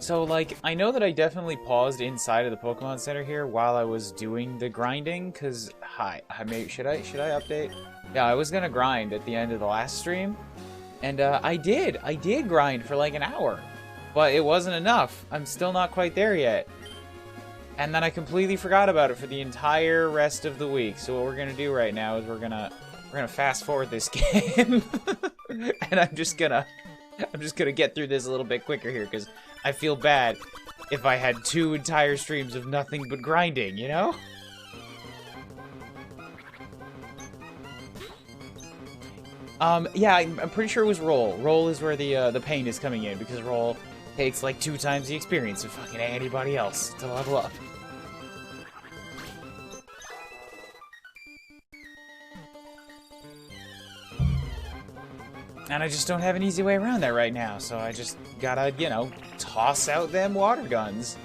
So, like, I know that I definitely paused inside of the Pokemon Center here while I was doing the grinding, because, should I update? Yeah, I was gonna grind at the end of the last stream, and, I did grind for, like, an hour, but it wasn't enough. I'm still not quite there yet. And then I completely forgot about it for the entire rest of the week, so what we're gonna do right now is we're gonna fast forward this game, and I'm just gonna get through this a little bit quicker here, because I feel bad if I had 2 entire streams of nothing but grinding, you know? Yeah, I'm pretty sure it was Roll. Roll is where the pain is coming in, because Roll takes like 2 times the experience of fucking anybody else to level up. And I just don't have an easy way around that right now, so I just gotta, you know, toss out them water guns.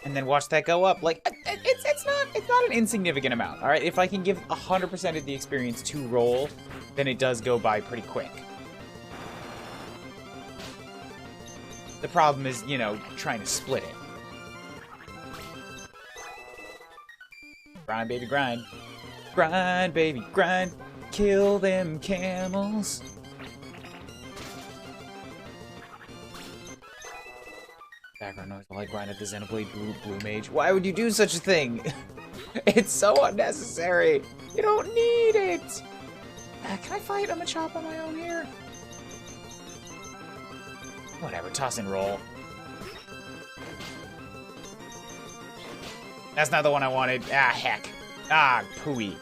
And then watch that go up. Like, it's not an insignificant amount, alright? If I can give 100% of the experience to Roll, then it does go by pretty quick. The problem is, you know, trying to split it. Grind, baby, grind. Grind, baby, grind. Kill them camels. Background noise while I grind at the Xenoblade Blue Mage. Why would you do such a thing? It's so unnecessary. You don't need it. Can I fight a Machop on my own here? Whatever, toss and roll. That's not the one I wanted. Ah, heck. Ah, pooey.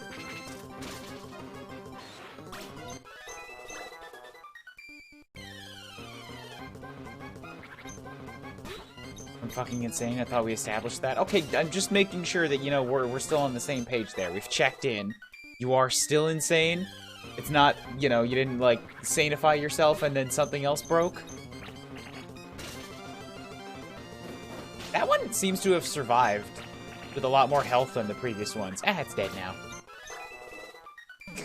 I'm fucking insane. I thought we established that. Okay, I'm just making sure that, you know, we're still on the same page there. We've checked in. You are still insane. It's not, you know, you didn't, like, sanify yourself and then something else broke. That one seems to have survived with a lot more health than the previous ones. Ah, it's dead now.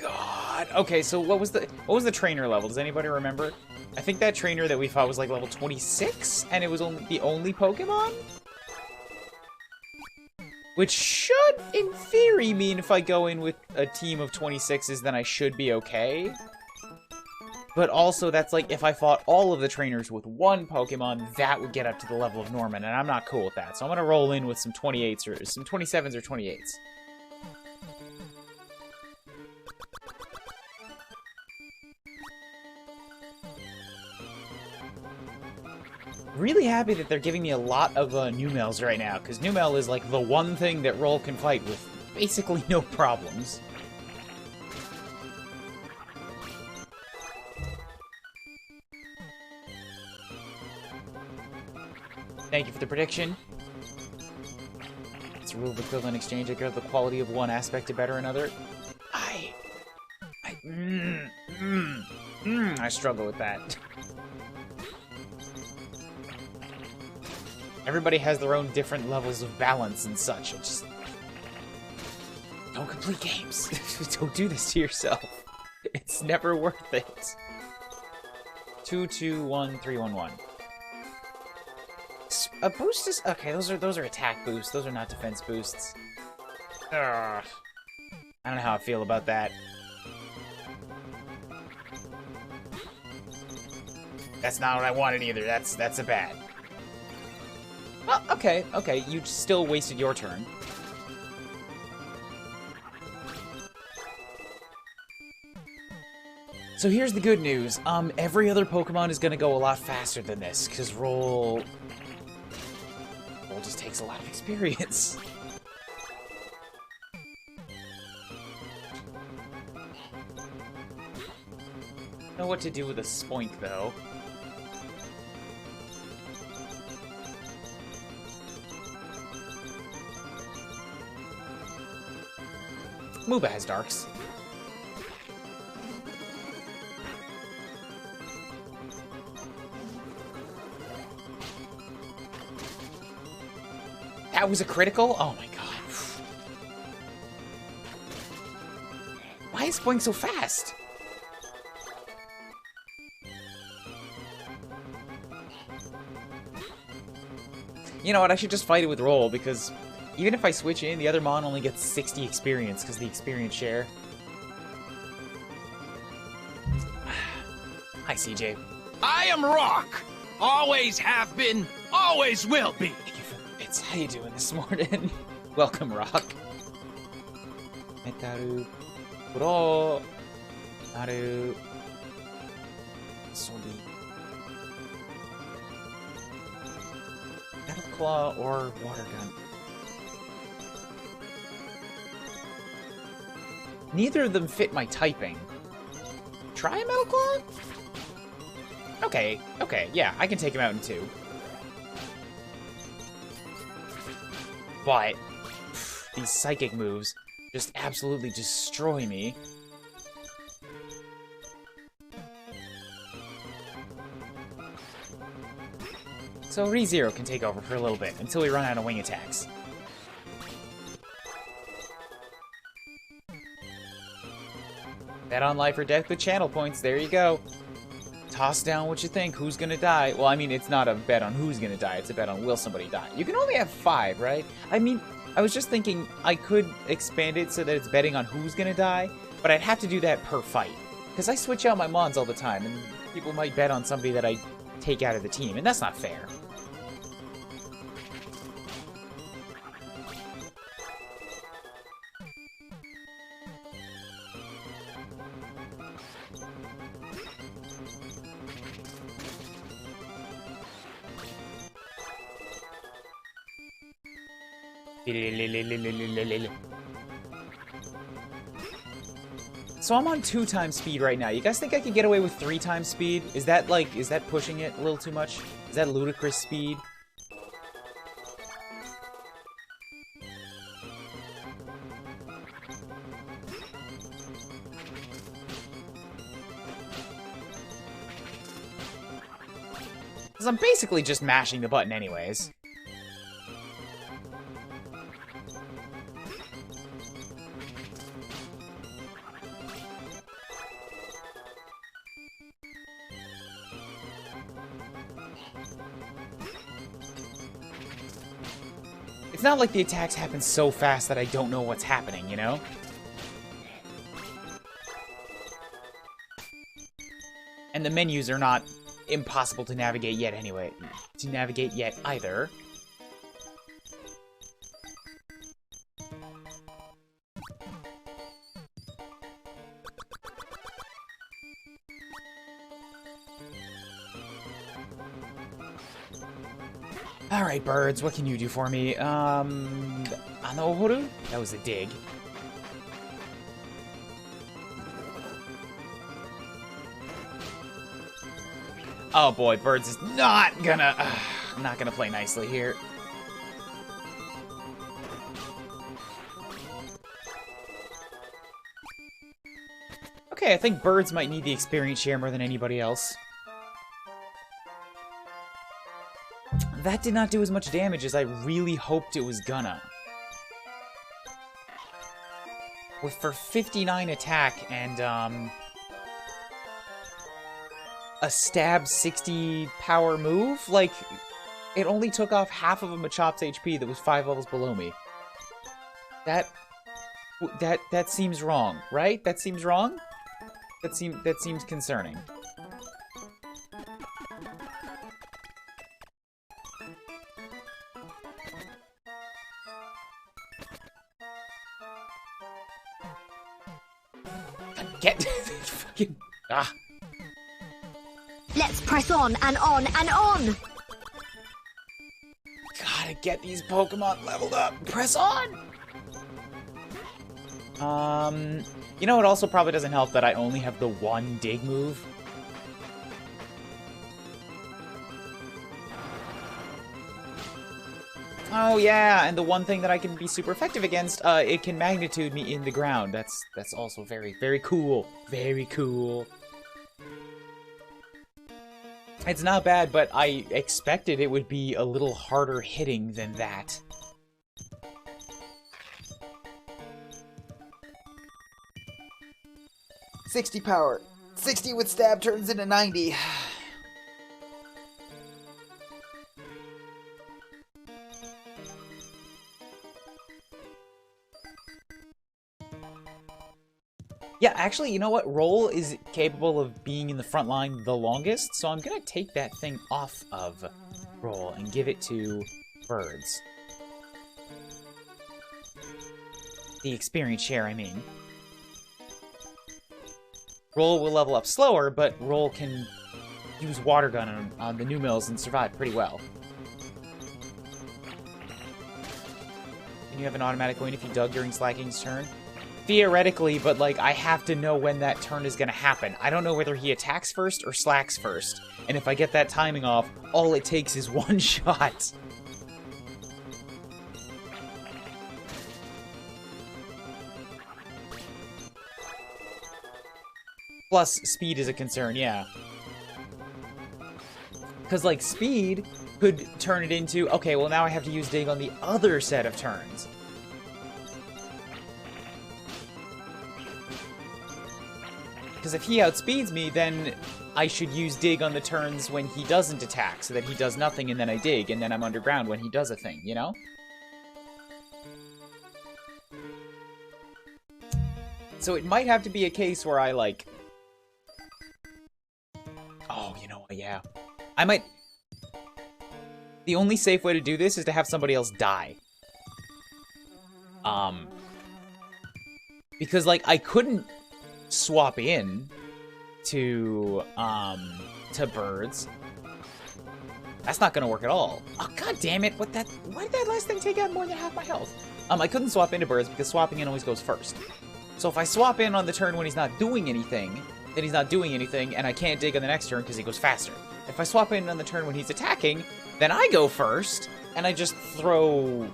God. Okay, so what was the trainer level? Does anybody remember? I think that trainer that we fought was like level 26, and it was only the only Pokemon? Which should, in theory, mean if I go in with a team of 26s, then I should be okay. But also, that's like, if I fought all of the trainers with one Pokemon, that would get up to the level of Norman, and I'm not cool with that. So I'm gonna roll in with some 28s, or some 27s or 28s. Really happy that they're giving me a lot of Numels right now, because Numel is like the one thing that Roll can fight with basically no problems. Thank you for the prediction. It's a rule of equivalent exchange. I give the quality of one aspect to better another. I struggle with that. Everybody has their own different levels of balance and such. It just... Don't complete games. Don't do this to yourself. It's never worth it. 2-2-1-3-1-1. A boost is... Okay, those are attack boosts. Those are not defense boosts. Ugh. I don't know how I feel about that. That's not what I wanted either. That's a bad. Well, okay, you still wasted your turn. So here's the good news. Every other Pokemon is gonna go a lot faster than this, because Roll just takes a lot of experience. Know what to do with a Spoink, though. Mooba has Darks. That was a critical? Oh my god. Why is Spoink so fast? You know what, I should just fight it with roll, because even if I switch in, the other Mon only gets 60 experience, because the experience share. Hi, CJ. I am Rock! Always have been, always will be! Thank you for the bits. How you doing this morning? Welcome, Rock. Metaru. Kuro. Naru. Sobi. Metal Claw or Water Gun? Neither of them fit my typing. Try a Metal Claw? Okay, yeah, I can take him out in 2. But these psychic moves just absolutely destroy me. So ReZero can take over for a little bit until we run out of wing attacks. Bet on life or death with channel points, there you go. Toss down what you think, who's gonna die. Well, I mean, it's not a bet on who's gonna die, it's a bet on will somebody die. You can only have 5, right? I mean, I was just thinking I could expand it so that it's betting on who's gonna die, but I'd have to do that per fight. Because I switch out my Mons all the time, and people might bet on somebody that I take out of the team, and that's not fair. So I'm on 2 times speed right now. You guys think I could get away with 3 times speed? Is that pushing it a little too much? Is that ludicrous speed? Because I'm basically just mashing the button anyways. It's not like the attacks happen so fast that I don't know what's happening, you know? And the menus are not impossible to navigate yet anyway. To navigate yet either. Alright, birds, what can you do for me? Anohoru? That was a dig. Oh boy, birds is not gonna play nicely here. Okay, I think birds might need the experience share more than anybody else. That did not do as much damage as I really hoped it was gonna. For 59 attack and, a stab 60 power move? Like, it only took off half of a Machop's HP that was 5 levels below me. That seems wrong, right? That seems wrong? That seems concerning. Get fucking Let's press on and on and on. Gotta get these Pokemon leveled up. Press on. You know, it also probably doesn't help that I only have the 1 dig move. Oh yeah, and the one thing that I can be super effective against, it can magnitude me in the ground. That's also very, very cool. Very cool. It's not bad, but I expected it would be a little harder hitting than that. $60 power. 60 with stab turns into 90. Yeah, actually, you know what? Roll is capable of being in the front line the longest, so I'm gonna take that thing off of Roll and give it to Birds. The experience share, I mean. Roll will level up slower, but Roll can use Water Gun on the new mills and survive pretty well. Can you have an automatic win if you dug during Slaking's turn? Theoretically, but, like, I have to know when that turn is gonna happen. I don't know whether he attacks first or slacks first. And if I get that timing off, all it takes is one shot. Plus, speed is a concern, yeah. Because, like, speed could turn it into, okay, well, now I have to use dig on the other set of turns. Because if he outspeeds me, then I should use dig on the turns when he doesn't attack, so that he does nothing and then I dig, and then I'm underground when he does a thing, you know? So it might have to be a case where I, like... Oh, you know what, yeah. I might... The only safe way to do this is to have somebody else die. Because, like, I couldn't swap in to Birds. That's not gonna work at all. Oh, god damn it, why did that last thing take out more than half my health? I couldn't swap into Birds because swapping in always goes first. So if I swap in on the turn when he's not doing anything, then he's not doing anything, and I can't dig on the next turn because he goes faster. If I swap in on the turn when he's attacking, then I go first, and I just throw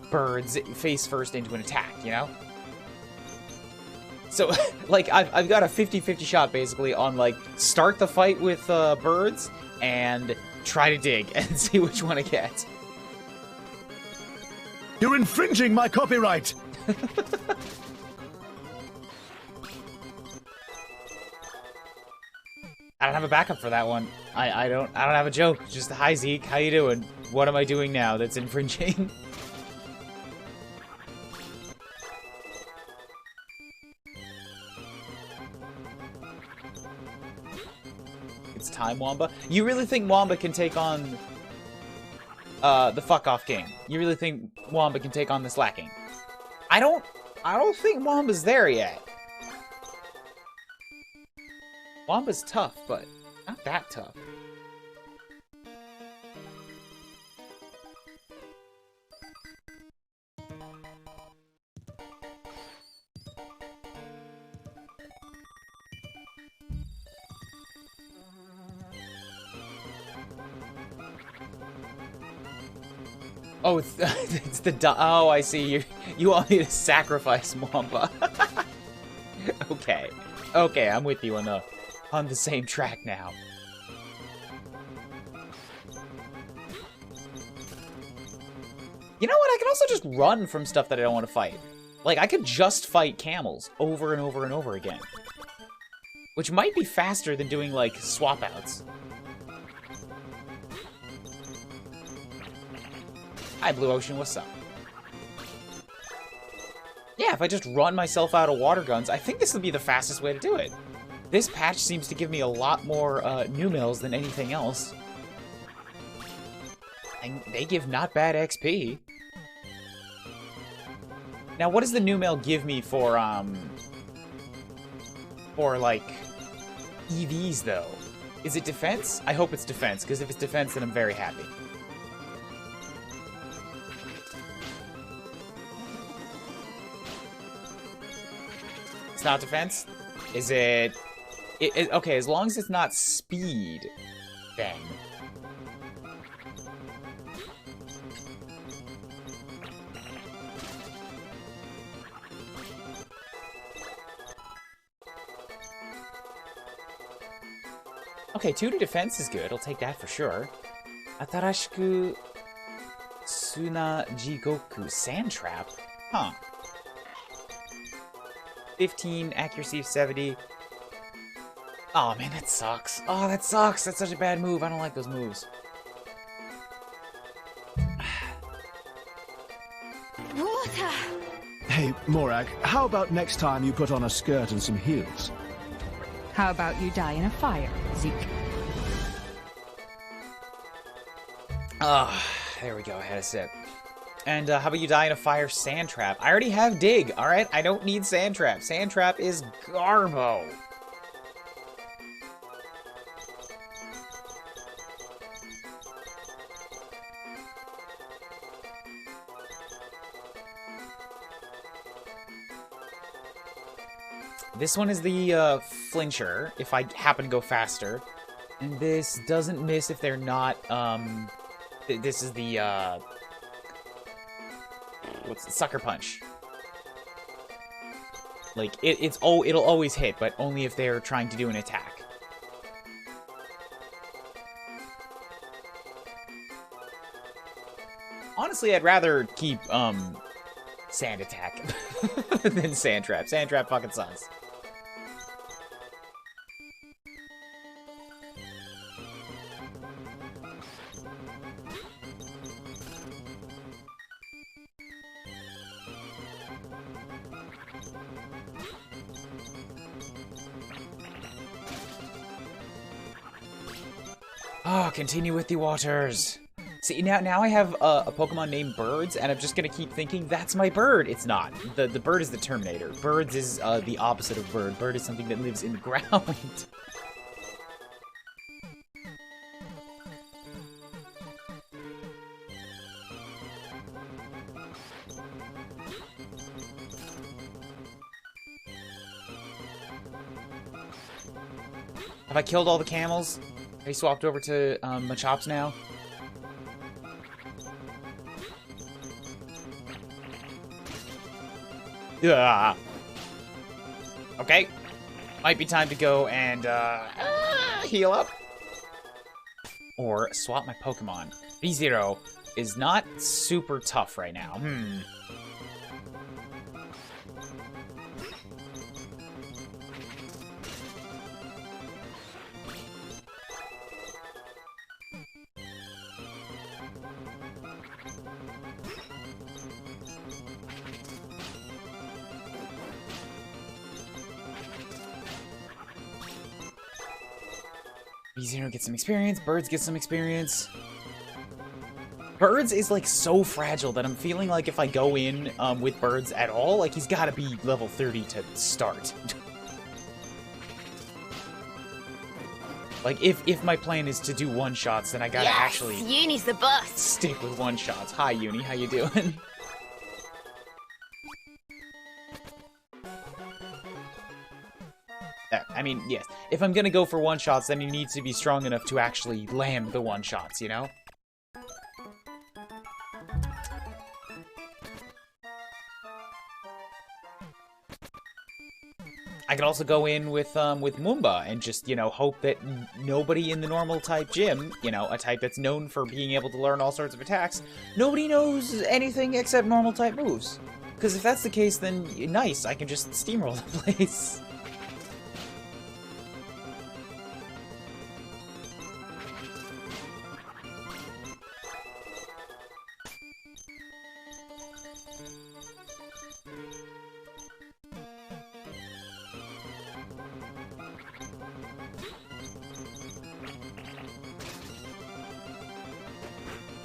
Birds face first into an attack, you know? So, like, I've got a 50-50 shot, basically, on, like, start the fight with Birds and try to dig and see which one I get. You're infringing my copyright! I don't have a backup for that one. I don't have a joke. Just, hi Zeke, how you doing? What am I doing now that's infringing? It's time, Wamba. You really think Wamba can take on the fuck off king? You really think Wamba can take on the Slaking? I don't think Wamba's there yet. Wamba's tough, but not that tough. Oh, it's the oh, I see. You want me to sacrifice Wamba. Okay. Okay, I'm with you on the same track now. You know what? I can also just run from stuff that I don't want to fight. Like, I could just fight camels over and over and over again. Which might be faster than doing, like, swap outs. Hi, Blue Ocean, what's up? Yeah, if I just run myself out of water guns, I think this would be the fastest way to do it. This patch seems to give me a lot more new mills than anything else. And they give not bad XP. Now, what does the new mill give me for like, EVs, though? Is it defense? I hope it's defense, because if it's defense, then I'm very happy. It's not defense? Is it... Okay, as long as it's not speed, then... Okay, 2 to defense is good. I'll take that for sure. Atarashiku Suna Jigoku Sand Trap? Huh. 15, accuracy of 70. Oh man, that sucks. Oh, that sucks. That's such a bad move. I don't like those moves. Water! Hey, Morag, how about next time you put on a skirt and some heels? How about you die in a fire, Zeke? Ah, there we go. I had a sip. And how about you die in a fire sand trap? I already have dig, alright? I don't need sand trap. Sand trap is garbo. This one is the flincher, if I happen to go faster. And this doesn't miss if they're not, this is the, what's it? Sucker punch. Like, it'll always hit, but only if they're trying to do an attack. Honestly, I'd rather keep, sand attack than sand trap. Sand trap fucking sucks. Oh, continue with the waters. See, now I have a Pokemon named Birds, and I'm just gonna keep thinking, that's my bird. It's not. The bird is the Terminator. Birds is the opposite of bird. Bird is something that lives in the ground. Have I killed all the camels? Have you swapped over to Machops now? Yeah. Okay. Might be time to go and heal up. Or swap my Pokemon. B0 is not super tough right now. B0 gets some experience, Birds get some experience. Birds is like so fragile that I'm feeling like if I go in with Birds at all, like he's gotta be level 30 to start. Like if my plan is to do one-shots, then I gotta actually Uni's the best. stick with one-shots. Hi Uni, how you doing? I mean, yes. If I'm gonna go for one-shots, then he needs to be strong enough to actually land the one-shots, you know? I could also go in with Moomba and just, you know, hope that nobody in the normal type gym, you know, a type that's known for being able to learn all sorts of attacks, nobody knows anything except normal type moves. Because if that's the case, then nice, I can just steamroll the place.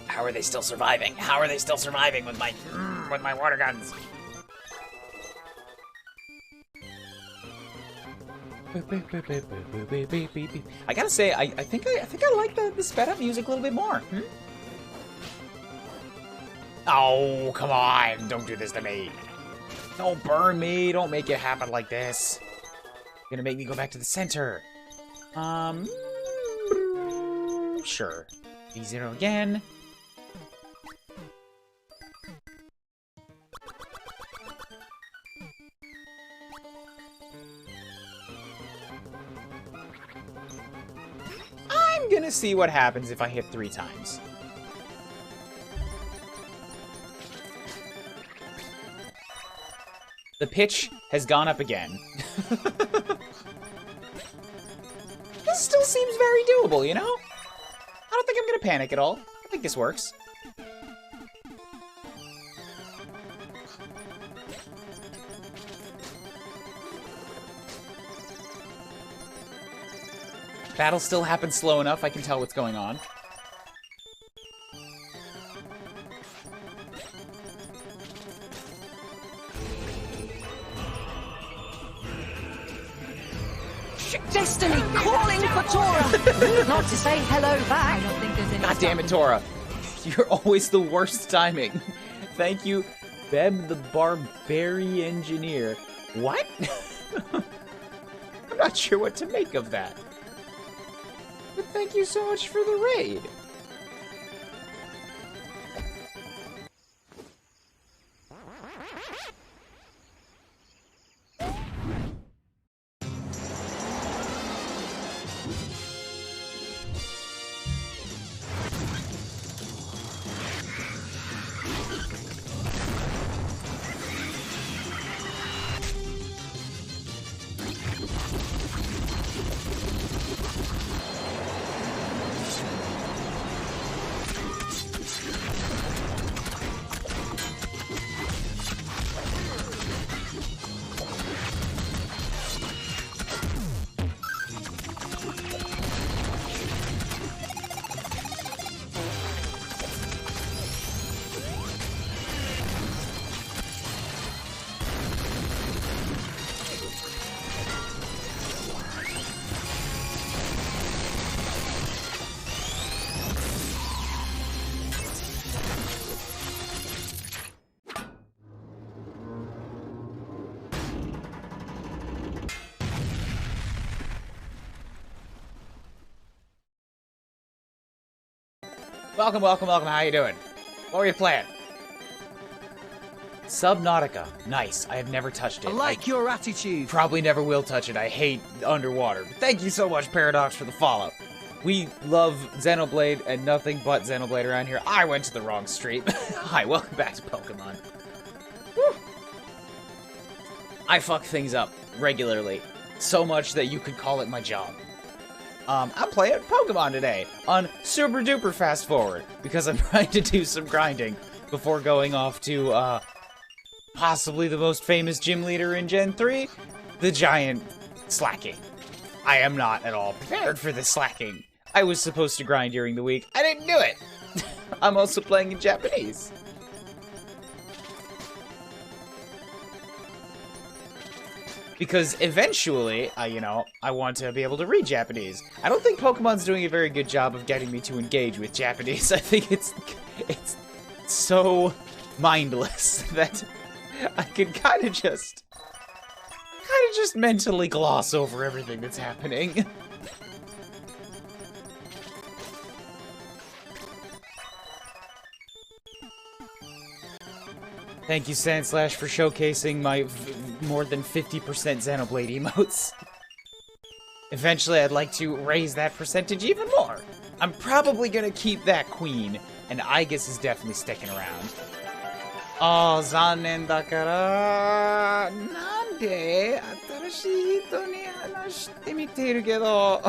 How are they still surviving? How are they still surviving with my water guns? I gotta say, I think I like the sped up music a little bit more. Oh, come on! Don't do this to me. Don't burn me. Don't make it happen like this. You're gonna make me go back to the center. Sure. B0 again. I'm gonna see what happens if I hit 3 times. The pitch has gone up again. This still seems very doable, you know? I don't think I'm gonna panic at all. I think this works. Battle still happens slow enough, I can tell what's going on. Destiny calling for Tora! Not to say hello back. I don't think there's any. God damn it, Tora. You're always the worst timing. Thank you, Beb the Barbary Engineer. What? I'm not sure what to make of that. But thank you so much for the raid. Welcome, welcome, welcome. How you doing? What were you playing? Subnautica. Nice. I have never touched it. I like your attitude. Probably never will touch it. I hate underwater. But thank you so much, Paradox, for the follow. We love Xenoblade and nothing but Xenoblade around here. I went to the wrong street. Hi, welcome back to Pokemon. Woo. I fuck things up regularly. So much that you could call it my job. I'm playing Pokemon today on super duper fast forward because I'm trying to do some grinding before going off to possibly the most famous gym leader in Gen 3, the giant Slaking. I am not at all prepared for this Slaking. I was supposed to grind during the week. I didn't do it. I'm also playing in Japanese. Because eventually, you know, I want to be able to read Japanese. I don't think Pokemon's doing a very good job of getting me to engage with Japanese. I think it's so mindless that I can kind of just mentally gloss over everything that's happening. Thank you, Sandslash, for showcasing my more than 50% Xenoblade emotes. Eventually, I'd like to raise that percentage even more. I'm probably gonna keep that queen, and Aegis is definitely sticking around. Oh, 残念だから、なんで新しい人に話してみているけど。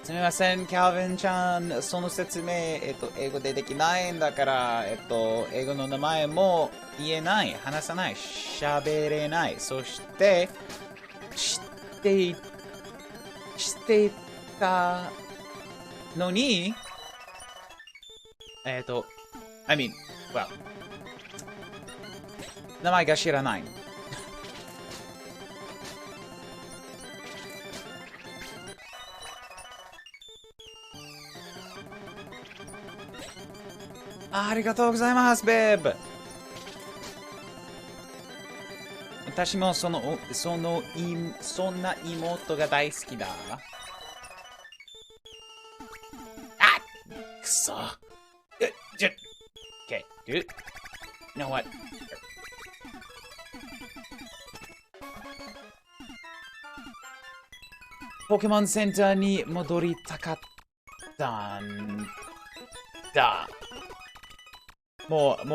すみません、キャビンちゃん、その説明、英語でできないんだから、英語の名前も言えない、話さない、喋れない。そして、していたのに、I mean, well, 名前が知らない。ありがとうございます、ベブ。私もそんな妹が大好きだ。あっくそ。Okay, dude. You know what? Pokemon Center に戻りたかったんだ。もう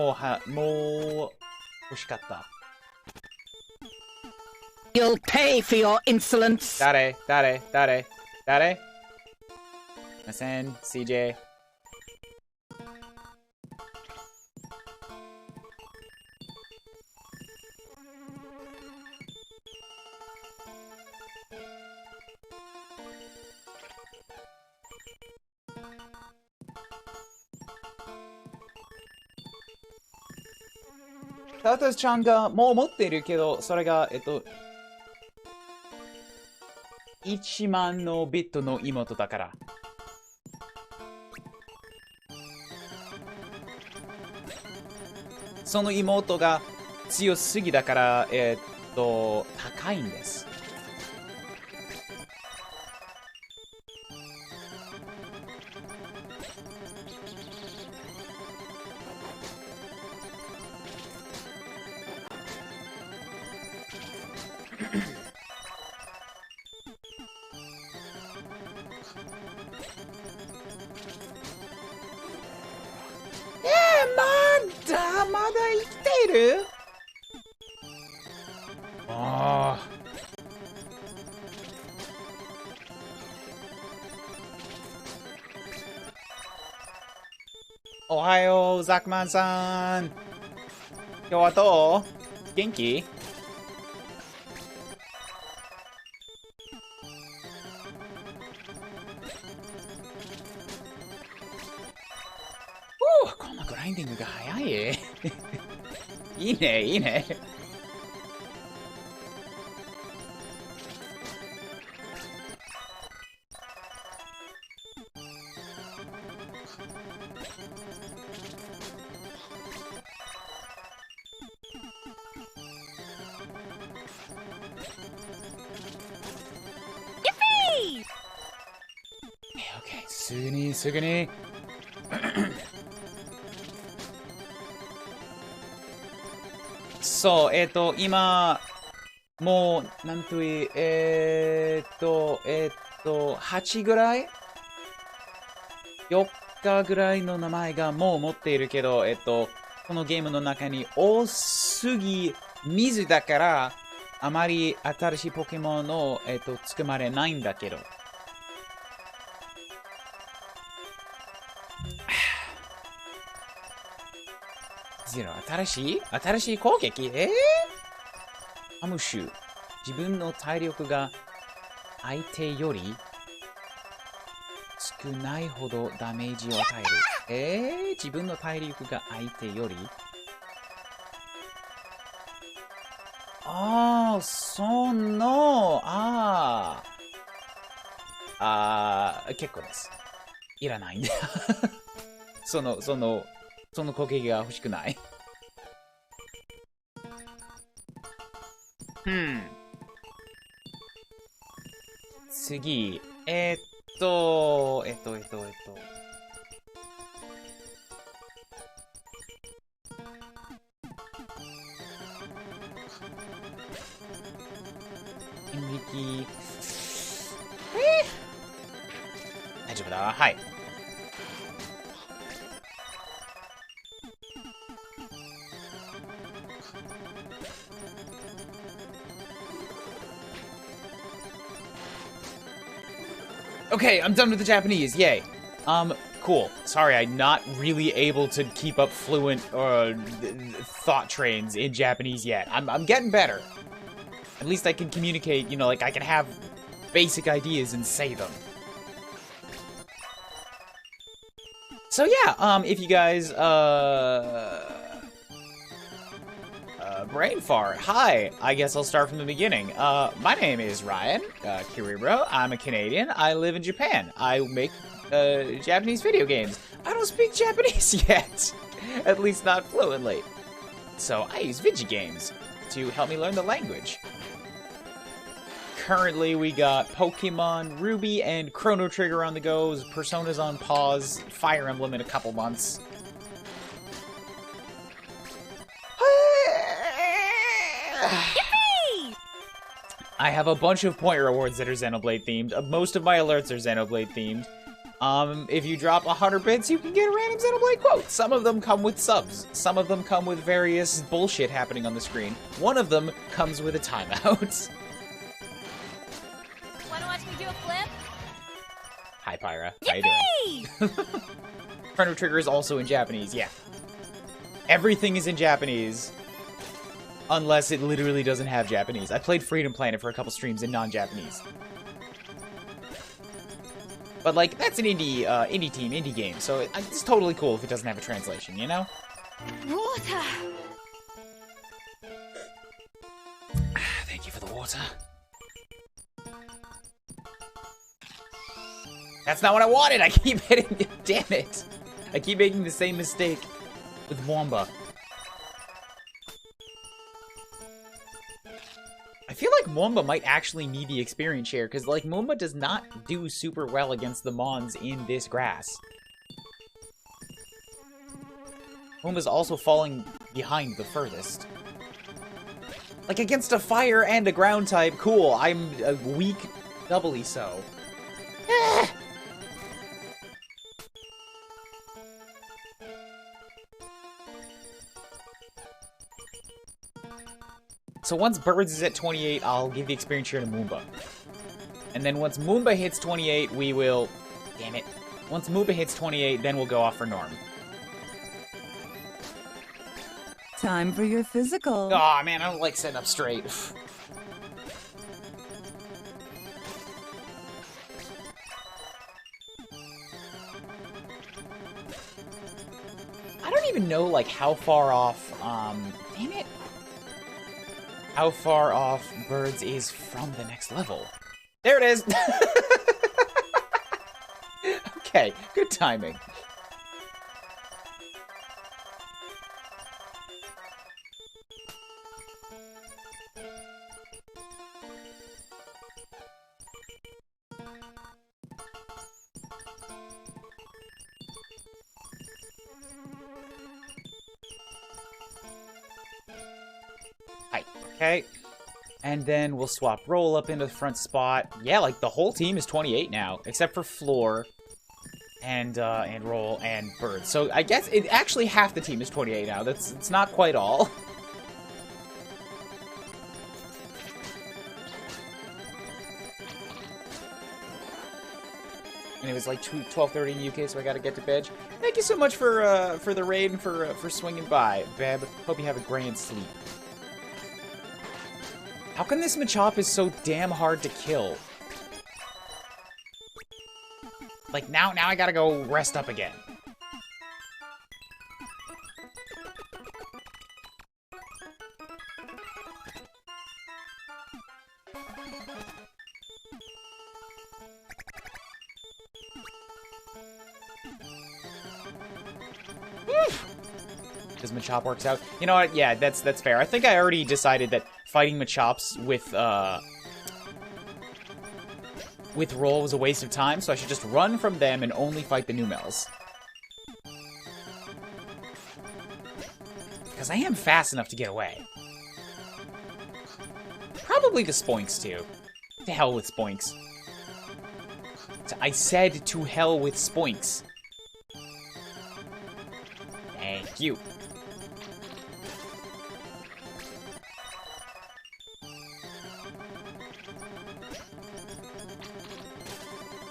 欲しかった。You'll pay for your insolence. 誰すいません、CJ。タウタスちゃんがもう持っているけど、それが、1万のビットの妹だから。その妹が強すぎだから、高いんです。まだ生きている？ああ。おはよう、ザクマンさん。今日はどう？元気？このグラインディングが早い。いいね、いいね。OK、すぐに、すぐに。そう、今、もう、なんといい、8ぐらい ?4 日ぐらいの名前がもう持っているけど、このゲームの中に多すぎ水だから、あまり新しいポケモンを、作まれないんだけど。新しい攻撃アムシュ。自分の体力が相手より少ないほどダメージを与える。自分の体力が相手より結構です。いらないんだ。その攻撃が欲しくない。次。演劇。大丈夫だ。はい。Okay, I'm done with the Japanese. Yay. Cool. Sorry, I'm not really able to keep up fluent thought trains in Japanese yet. I'm getting better. At least I can communicate, you know, like I can have basic ideas and say them. So yeah, if you guys, brain fart. Hi, I guess I'll start from the beginning. My name is Ryan, Kuuribro. I'm a Canadian. I live in Japan. I make, Japanese video games. I don't speak Japanese yet. At least not fluently. So I use video games to help me learn the language. Currently, we got Pokemon Ruby and Chrono Trigger on the go, Persona's on pause, Fire Emblem in a couple months. I have a bunch of point rewards that are Xenoblade themed. Most of my alerts are Xenoblade themed. If you drop 100 bits, you can get a random Xenoblade quote. Some of them come with subs. Some of them come with various bullshit happening on the screen. One of them comes with a timeout. Wanna watch me do a flip? Hi, Pyra. How you doing? Chrono Trigger is also in Japanese, yeah. Everything is in Japanese. Unless it literally doesn't have Japanese. I played Freedom Planet for a couple streams in non-Japanese. But, like, that's an indie game, so it's totally cool if it doesn't have a translation, you know? Water! That's not what I wanted! I keep hitting... Damn it! I keep making the same mistake with Womba. I feel like Womba might actually need the experience share, because, like, Womba does not do super well against the Mons in this grass. Womba's also falling behind the furthest. Like, against a fire and a ground type, cool. I'm weak, doubly so. So once Birds is at 28, I'll give the experience share to Moomba. And then once Moomba hits 28, we will... Damn it. Once Moomba hits 28, then we'll go off for Norm. Time for your physical. Aw, man, I don't like setting up straight. I don't even know, like, how far off, damn it. How far off Birds is from the next level. There it is! Okay, good timing. Hi. Okay. And then we'll swap Roll up into the front spot. Yeah, like the whole team is 28 now, except for Floor and Roll and Bird. So I guess actually half the team is 28 now. It's not quite all. And it was like 12:30 in the UK, so I gotta get to bed. Thank you so much for the raid and for swinging by, Beb. Hope you have a grand sleep. How come this Machop is so damn hard to kill? Like, now I gotta go rest up again. Because Machop works out. You know what? Yeah, that's fair. I think I already decided that fighting Machops with Roll was a waste of time, so I should just run from them and only fight the Numels. Because I am fast enough to get away. Probably the Spoinks, too. To hell with Spoinks. I said to hell with Spoinks. Thank you.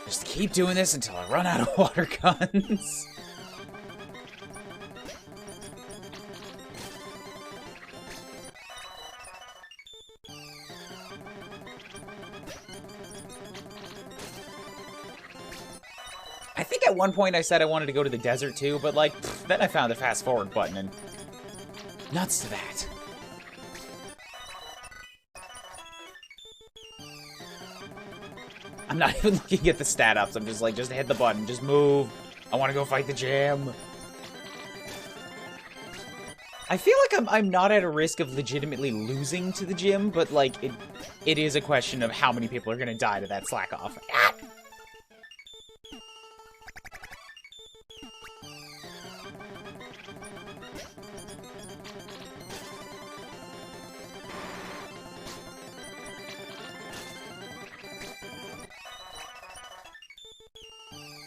Just keep doing this until I run out of water guns. I think at one point I said I wanted to go to the desert too, but like, then I found the fast forward button and nuts to that. I'm not even looking at the stat ups. I'm just like, just hit the button, just move. I want to go fight the gym. I feel like I'm not at a risk of legitimately losing to the gym, but like, it is a question of how many people are gonna die to that slack off. Ah!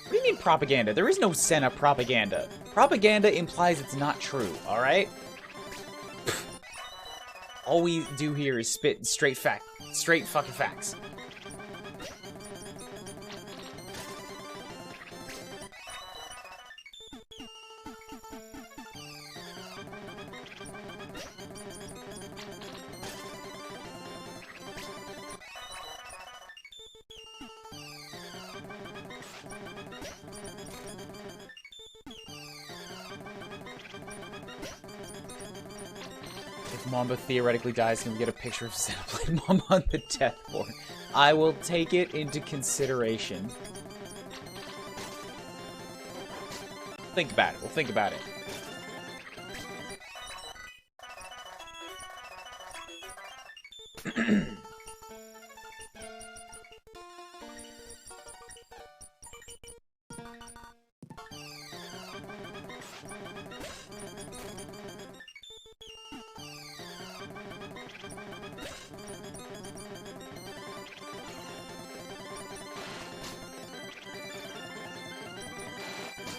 What do you mean propaganda? There is no Senna propaganda. Propaganda implies it's not true, alright? All we do here is spit straight fucking facts. If Mamba theoretically dies, can we get a picture of Xenoblade Mamba on the death board? I will take it into consideration. Think about it. We'll think about it.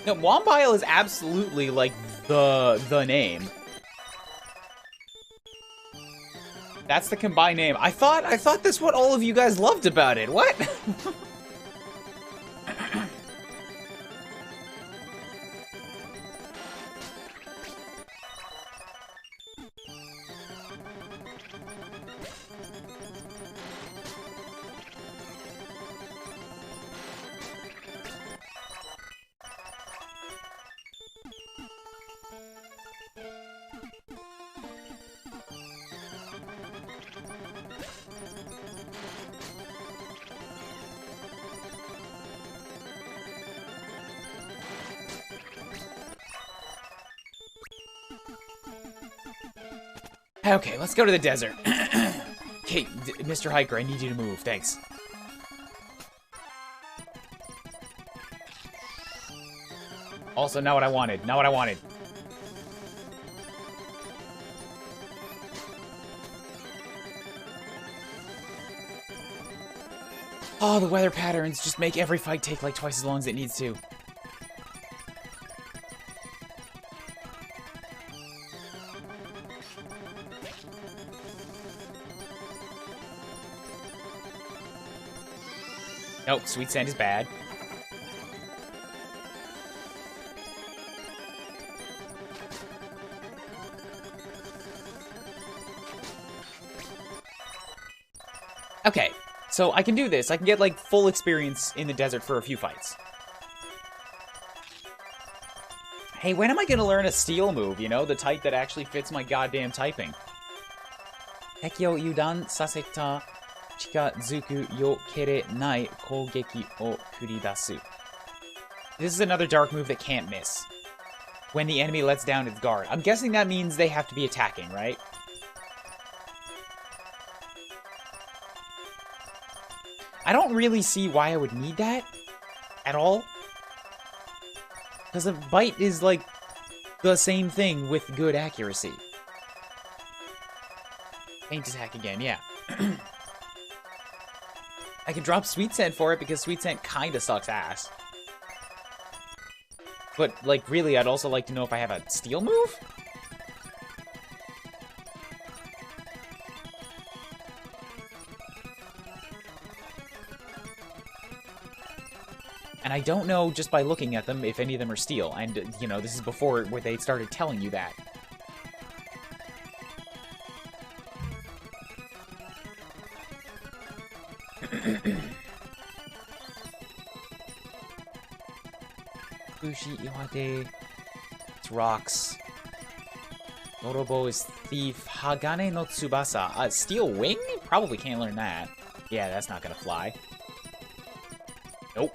No, Wombile is absolutely, like, the name. That's the combined name. I thought that's what all of you guys loved about it. What? Okay, let's go to the desert. Okay, Mr. Hiker, I need you to move. Thanks. Also, not what I wanted. Not what I wanted. Oh, the weather patterns just make every fight take like twice as long as it needs to. Nope, Sweet Sand is bad. Okay, so I can do this. I can get, like, full experience in the desert for a few fights. Hey, when am I gonna learn a steel move, you know? The type that actually fits my goddamn typing. Teki o yudan saseta chikazuku yokere nai kougeki o kuridasu. This is another dark move that can't miss. When the enemy lets down its guard. I'm guessing that means they have to be attacking, right? I don't really see why I would need that at all. Because a bite is like the same thing with good accuracy. Faint attack again, yeah. I can drop Sweet Scent for it because Sweet Scent kinda sucks ass. But, like, really, I'd also like to know if I have a steel move? And I don't know, just by looking at them, if any of them are steel. And, you know, this is before where they started telling you that. Fushi Iwate. It's rocks. Norobo is thief. Hagane no Tsubasa. Steel wing? Probably can't learn that. Yeah, that's not gonna fly. Nope.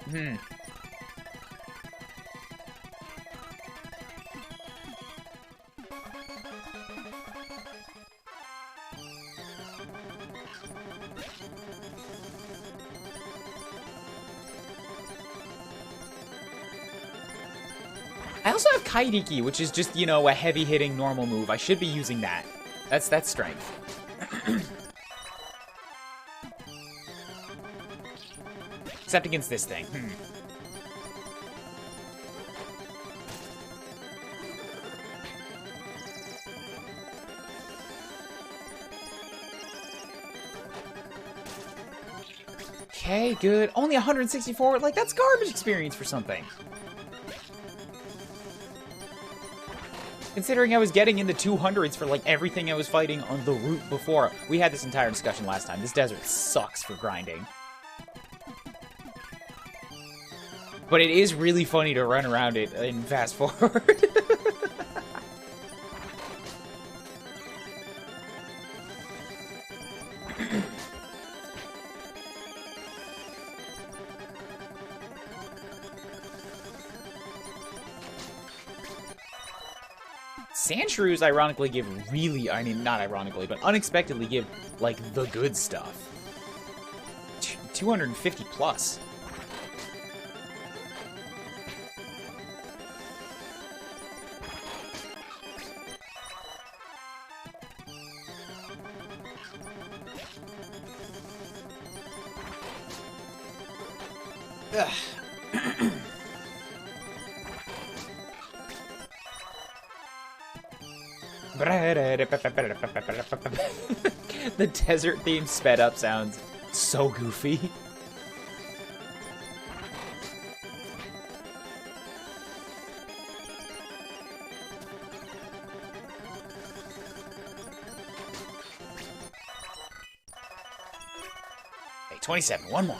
I also have Kairiki, which is just, you know, a heavy-hitting normal move. I should be using that. That's strength. Except against this thing. Okay, good. Only 164? Like, that's garbage experience for something. Considering I was getting in the 200s for, like, everything I was fighting on the route before. We had this entire discussion last time. This desert sucks for grinding. But it is really funny to run around it and fast forward. Sandshrews, ironically, give really, I mean, not ironically, but unexpectedly give, like, the good stuff. 250 plus. Ugh. The desert theme sped up sounds so goofy. Hey, 27, one more.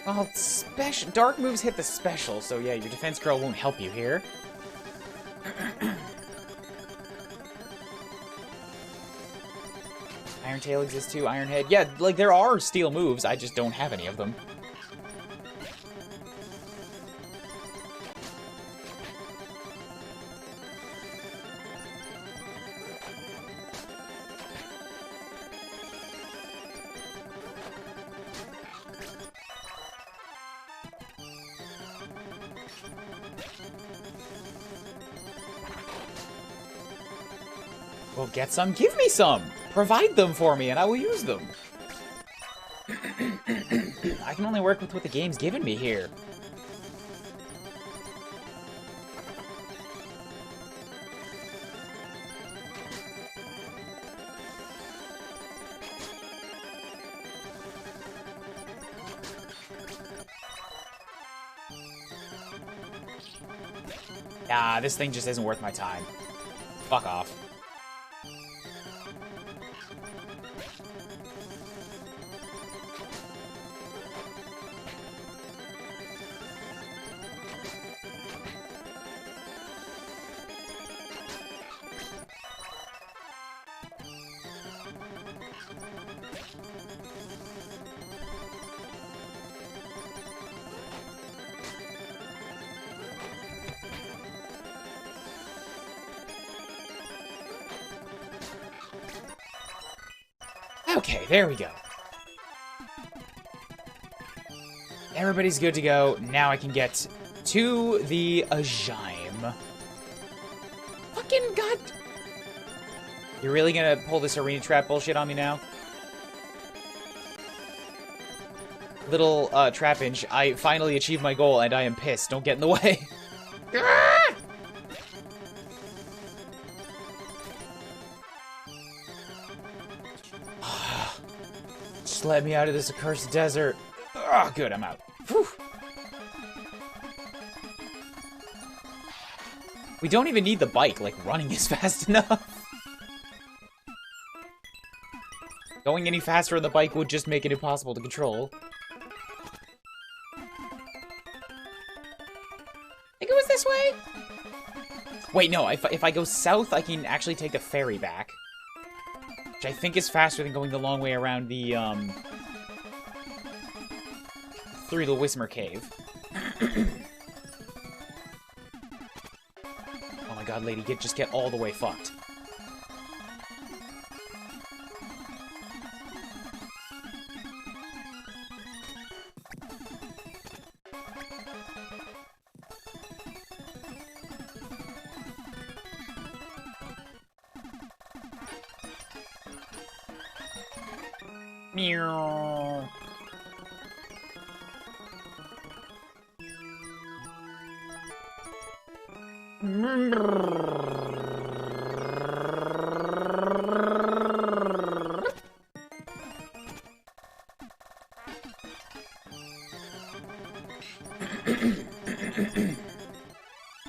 Well, special dark moves hit the special, so yeah, your defense girl won't help you here. Iron Tail exists too, Iron Head. Yeah, like there are steel moves, I just don't have any of them. Well, get some, give me some! Provide them for me and I will use them! I can only work with what the game's given me here. Nah, this thing just isn't worth my time. Fuck off. Okay, there we go. Everybody's good to go. Now I can get to the Ajime. Fucking god. You're really gonna pull this arena trap bullshit on me now? Little, Trapinch, I finally achieved my goal and I am pissed. Don't get in the way. Just let me out of this accursed desert. Oh, good, I'm out. Whew. We don't even need the bike, like, running is fast enough. Going any faster on the bike would just make it impossible to control. I think it was this way? Wait, no, if I go south, I can actually take the ferry back. Which I think is faster than going the long way around the, through the Whismer Cave. Oh my god, lady, just get all the way fucked. Meow.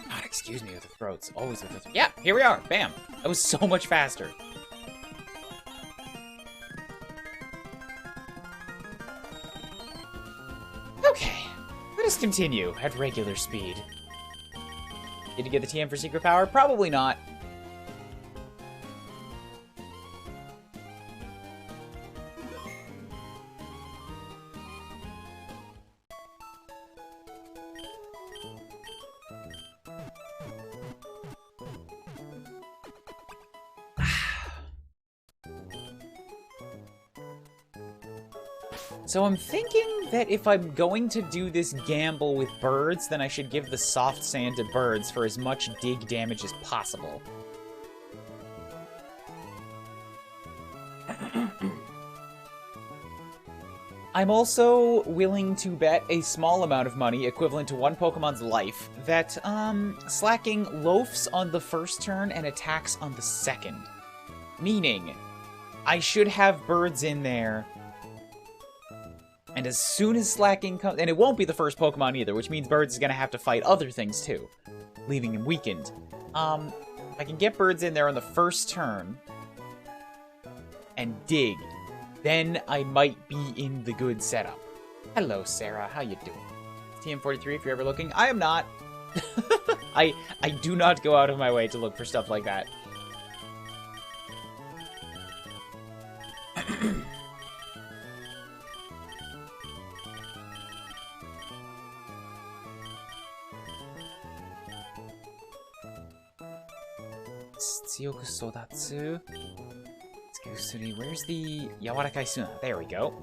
God, excuse me with the throats. Always with the throats. Yeah, here we are. Bam. That was so much faster. just continue at regular speed. Did you get the TM for secret power? Probably not. So I'm thinking that if I'm going to do this gamble with birds, then I should give the soft sand to birds for as much dig damage as possible. I'm also willing to bet a small amount of money, equivalent to one Pokemon's life, that Slaking loafs on the first turn and attacks on the second. Meaning, I should have birds in there. And as soon as Slaking comes... And it won't be the first Pokemon either, which means Birds is going to have to fight other things too, leaving him weakened. If I can get Birds in there on the first turn and dig, then I might be in the good setup. Hello, Sarah. How you doing? TM43, if you're ever looking. I am not. I do not go out of my way to look for stuff like that. Where's the Yawarakai Suna? There we go.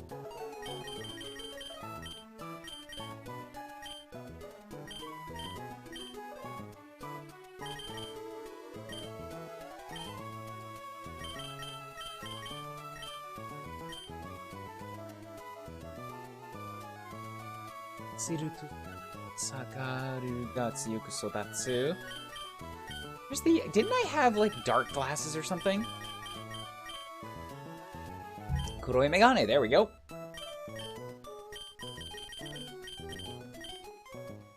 Where's the... Didn't I have, like, dark glasses or something? Kuroi Megane, there we go.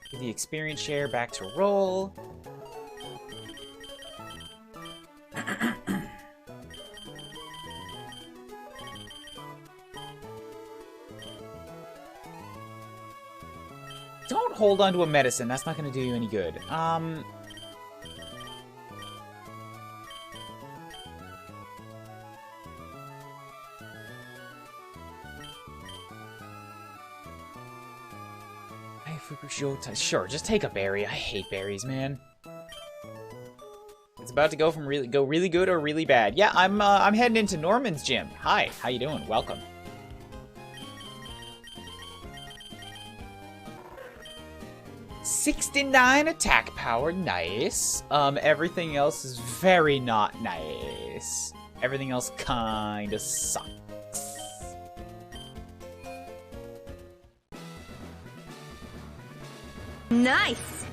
Give the experience share back to roll. Don't hold on to a medicine, that's not going to do you any good. Sure, just take a berry. I hate berries, man. It's about to go from really good or really bad. Yeah, I'm heading into Norman's gym. Hi, how you doing? Welcome. '69 attack power, nice. Everything else is very not nice. Everything else kinda sucks. Nice!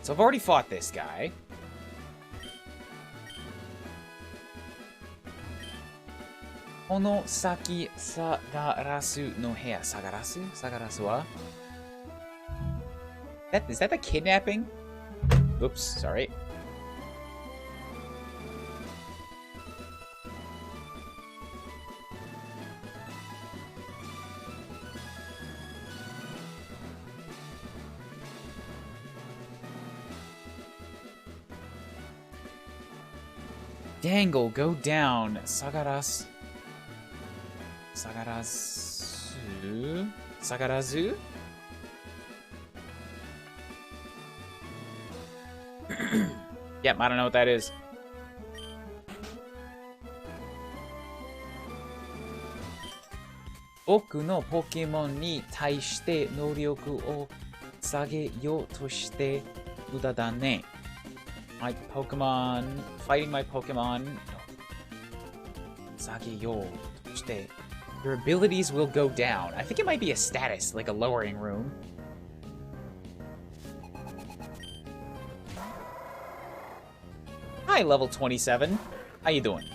So I've already fought this guy. Ono saki sagarasu no hea. Sagarasu wa? Is that the kidnapping? Oops, sorry. Dangle, go down. Sagarazu? Sagarazu? Yep, I don't know what that is. Boku no Pokemon ni taishite noryoku o sageyo to shite muda da ne. My Pokemon, fighting my Pokemon. Sageyo to shite. Your abilities will go down. I think it might be a status, like a lowering room. Hi, level 27. How you doing?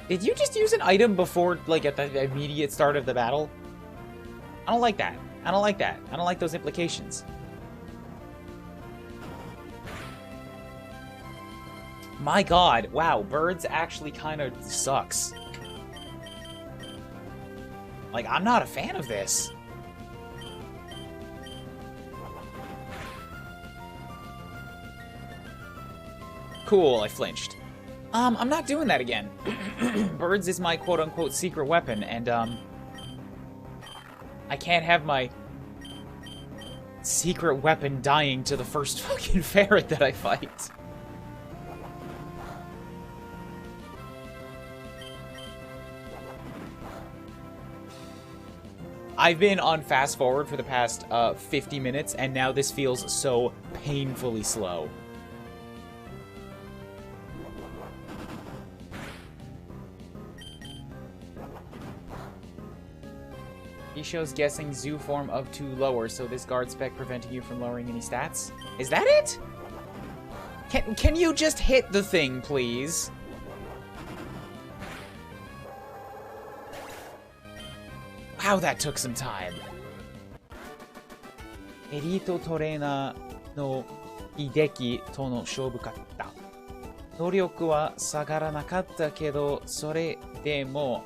Did you just use an item before, like, at the immediate start of the battle? I don't like that. I don't like that. I don't like those implications. My god, wow, birds actually kind of sucks. Like, I'm not a fan of this. Cool, I flinched. I'm not doing that again. Birds is my quote-unquote secret weapon, and, I can't have my secret weapon dying to the first fucking ferret that I fight. I've been on fast forward for the past 50 minutes, and now this feels so painfully slow. He shows guessing zoo form of 2 lower, so this guard spec preventing you from lowering any stats? Is that it? Can you just hit the thing, please? Wow, that took some time. エリートトレーナーの秀樹との勝負勝った。能力は下がらなかったけど、それでも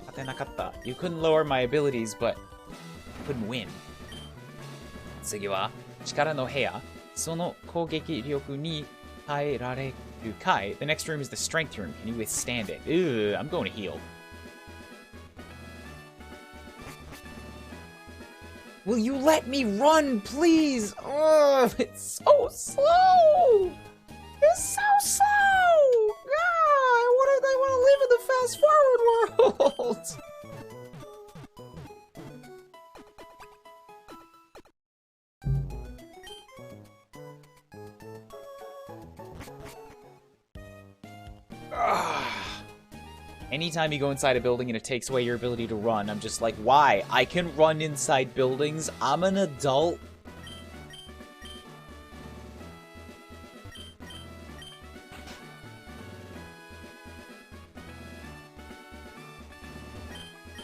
勝てなかった。You couldn't lower my abilities, but couldn't win. 次は力の部屋。その攻撃力に耐えられるかい。The next room is the strength room. Can you withstand it? Ugh, I'm going to heal. Will you let me run, please? Ugh, it's so slow! It's so slow! God, I want to live in the fast-forward world! Anytime you go inside a building and it takes away your ability to run, I'm just like, why? I can run inside buildings. I'm an adult.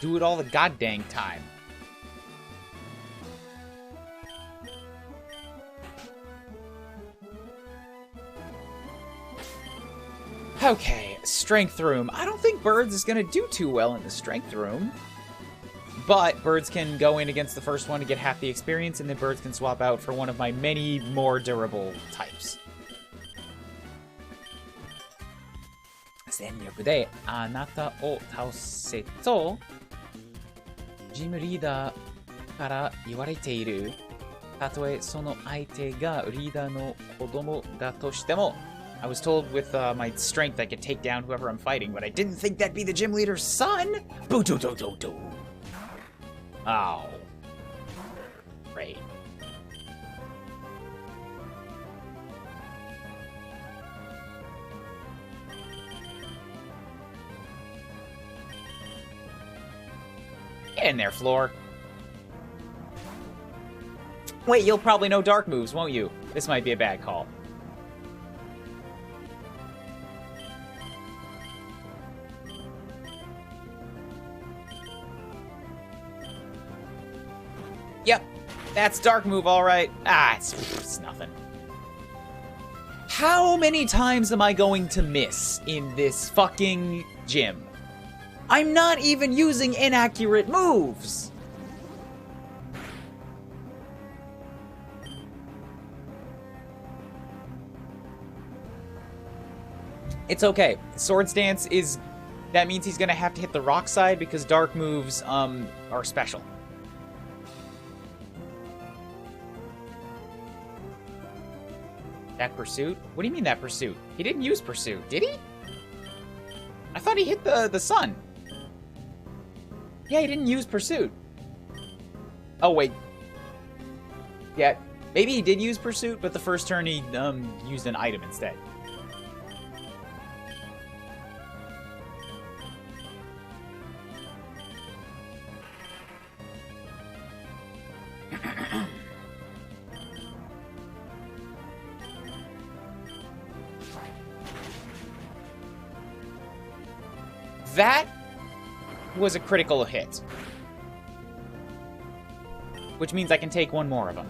Do it all the goddamn time. Okay, strength room. I don't think Birds is gonna do too well in the strength room. But Birds can go in against the first one to get half the experience, and then Birds can swap out for one of my many more durable types. 戦力であなたを倒せと、ジムリーダーから言われている。たとえその相手がリーダーの子供だとしても、I was told with my strength I could take down whoever I'm fighting, but I didn't think that'd be the gym leader's son! Boo-doo-doo-doo-doo! Oh. Great. Get in there, Floor. Wait, you'll probably know dark moves, won't you? This might be a bad call. Yep, that's dark move, all right. Ah, it's nothing. How many times am I going to miss in this fucking gym? I'm not even using inaccurate moves. It's okay. Swords Dance is... That means he's gonna have to hit the rock side because dark moves, are special. That pursuit? What do you mean that pursuit? He didn't use pursuit, did he? I thought he hit the sun. Yeah, he didn't use pursuit. Oh, wait. Yeah, maybe he did use pursuit, but the first turn he, used an item instead. That was a critical hit. Which means I can take one more of them.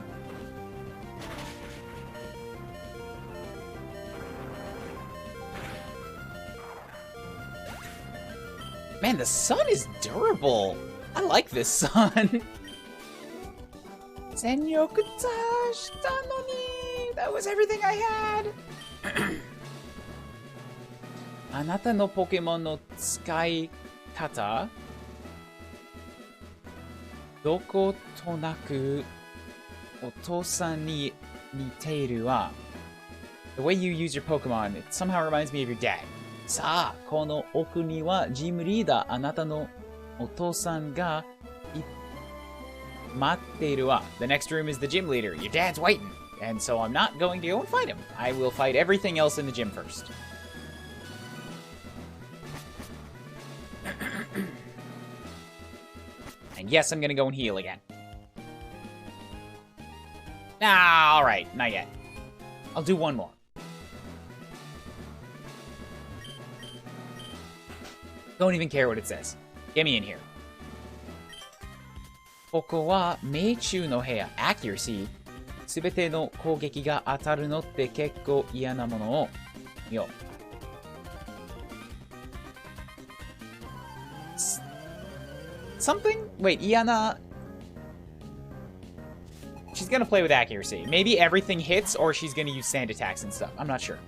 Man, the sun is durable. I like this sun. That was everything I had. あなたのポケモンの使い方どことなくお父さんに似ているわ。The way you use your Pokemon, it somehow reminds me of your dad. さあ、この奥にはジムリーダー、あなたのお父さんが待っているわ。The next room is the gym leader. Your dad's waiting. And so I'm not going to go and fight him. I will fight everything else in the gym first. And yes, I'm gonna go and heal again. Nah, alright, not yet. I'll do one more. Don't even care what it says. Get me in here. ここは命中の部屋、accuracy。すべての攻撃が当たるのって結構嫌なものを。よ。Something? Wait, Iana... She's gonna play with accuracy. Maybe everything hits, or she's gonna use sand attacks and stuff. I'm not sure.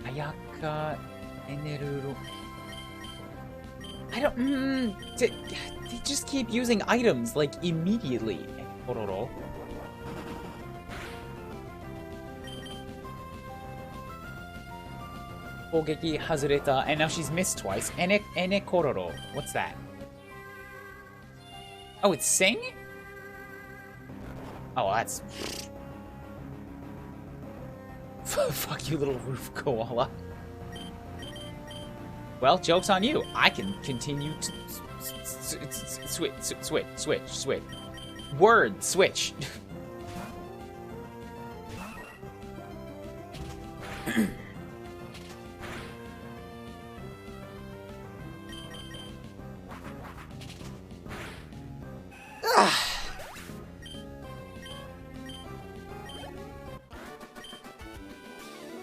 Ayaka... I don't. They just keep using items like immediately. Kororo. Kogeki hazureta, and now she's missed twice. Ene kororo. What's that? Oh, it's sing? Oh, that's. Fuck you, little roof koala. Well, joke's on you. I can continue to switch. Word, switch.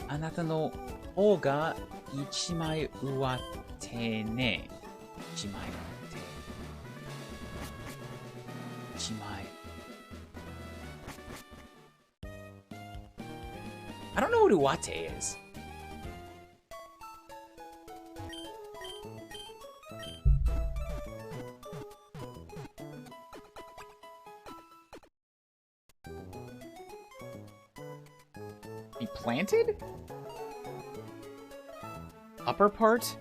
Anata no hou ga 1枚上手ね。1枚上手。1枚。I don't know what uwate is. Be planted? Upper part?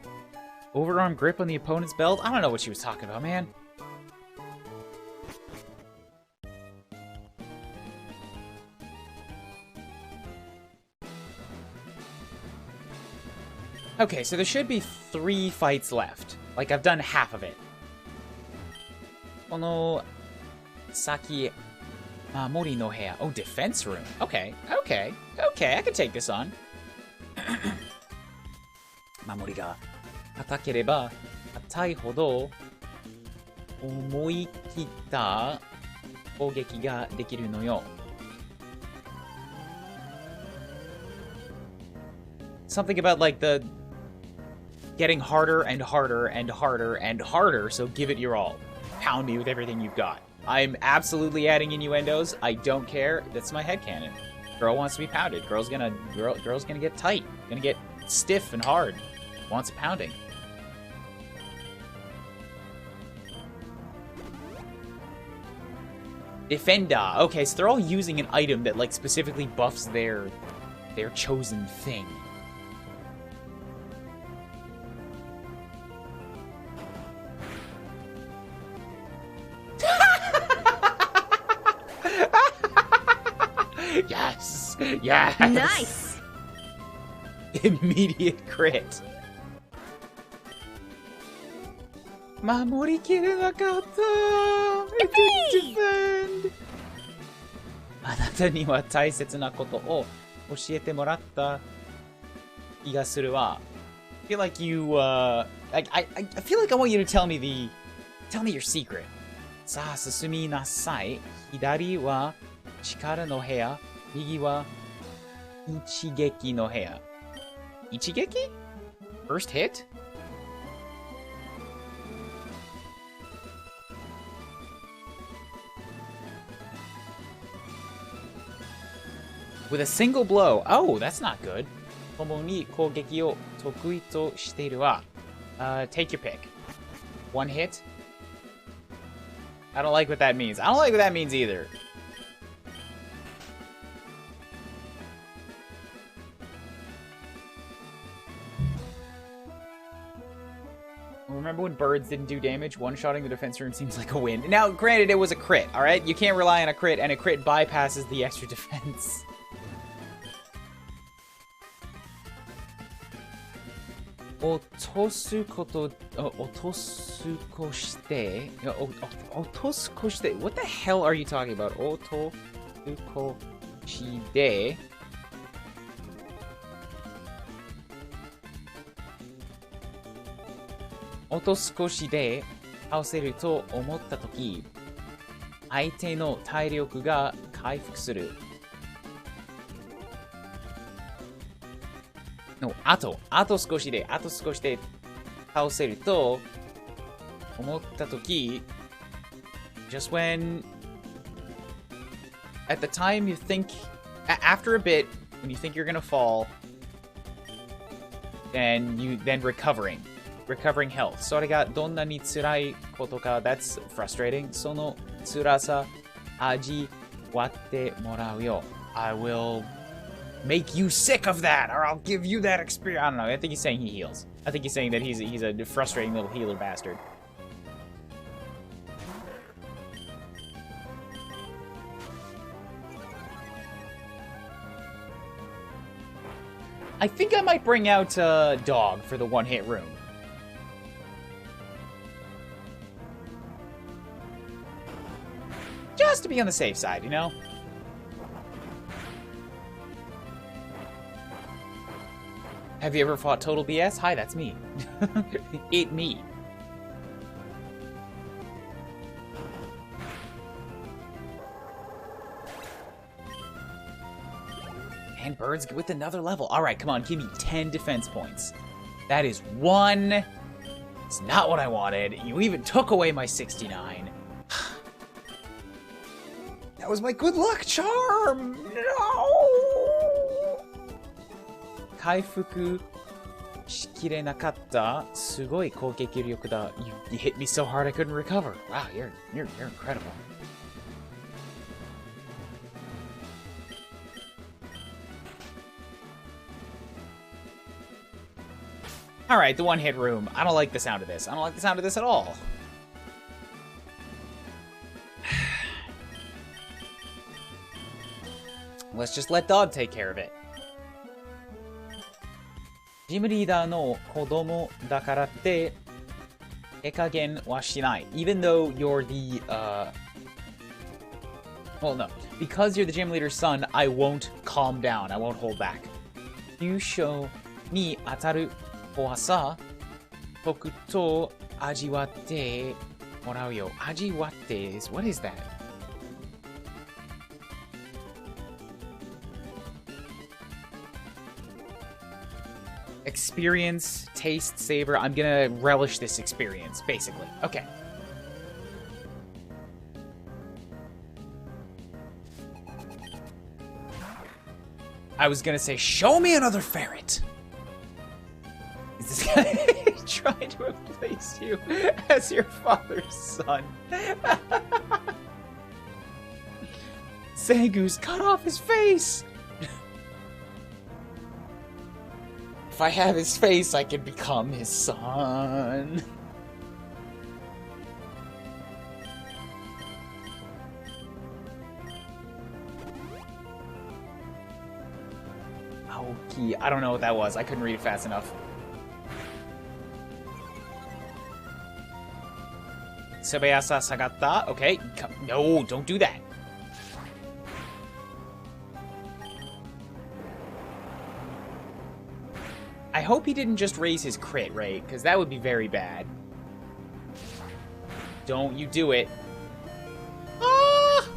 Overarm grip on the opponent's belt? I don't know what she was talking about, man. Okay, so there should be 3 fights left. Like, I've done half of it. Kono... Saki... Mamori no hea. Oh, defense room. Okay, I can take this on. 守りが硬ければ硬いほど思い切った攻撃ができるのよ。Something about like the getting harder and harder and harder and harder, so give it your all. Pound me with everything you've got. I'm absolutely adding innuendos. I don't care. That's my headcanon. Girl wants to be pounded. Girl's gonna get tight. Gonna get stiff and hard. Wants a pounding. Defender. Okay, so they're all using an item that like specifically buffs their chosen thing. Yes. Yes. Nice. Immediate crit. 守りきれなかった。I didn't defend. あなたには大切なことを教えてもらった。気がするわ. I feel like you, I feel like I want you to tell me your secret. さあ、進みなさい. 左は力の部屋. 右は一撃の部屋. 一撃? First hit? With a single blow. Oh, that's not good. 共に攻撃を得意としているわ. Take your pick. One hit? I don't like what that means. I don't like what that means either. Remember when birds didn't do damage? One-shotting the defense room seems like a win. Now, granted, it was a crit, alright? You can't rely on a crit, and a crit bypasses the extra defense. 落とすことして What the hell are you talking about? 落とすこしてあと少しで倒せると思ったとき、相手の体力が回復する。の、あと少しで倒せると思ったとき、just when, at the time you think, after a bit, when you think you're gonna fall, then recovering health. それがどんなに辛いことか、that's frustrating. その辛さ味わってもらうよ。I will make you sick of that, or I'll give you that experience. I don't know. I think he's saying he heals. I think he's saying that he's a frustrating little healer bastard. I think I might bring out Dog for the one-hit room. Just to be on the safe side, you know? Have you ever fought Total BS? Hi, that's me. It me. And birds with another level. Alright, come on, give me 10 defense points. That is 1. It's not what I wanted. You even took away my 69. That was my good luck charm! No! 回復しきれなかった。すごい攻撃力だ。You hit me so hard I couldn't recover. Wow, you're incredible. Alright, the one-hit room. I don't like the sound of this. I don't like the sound of this at all. Let's just let Dog take care of it. ジムリーダーの子供だからって手加減はしない。Even though you're the, well, no. Because you're the gym leader's son, I won't calm down. I won't hold back. 優勝に当たる怖さ、とくと味わってもらうよ。味わって is, what is that? Experience, taste, savor. I'm gonna relish this experience, basically. Okay. I was gonna say, show me another ferret! Is this guy trying to replace you as your father's son? Sengu's cut off his face! If I have his face, I can become his son. Okay, I don't know what that was. I couldn't read it fast enough. Sebayasa Sagata. Okay, no, don't do that. hope he didn't just raise his crit rate, because that would be very bad. Don't you do it. Ah!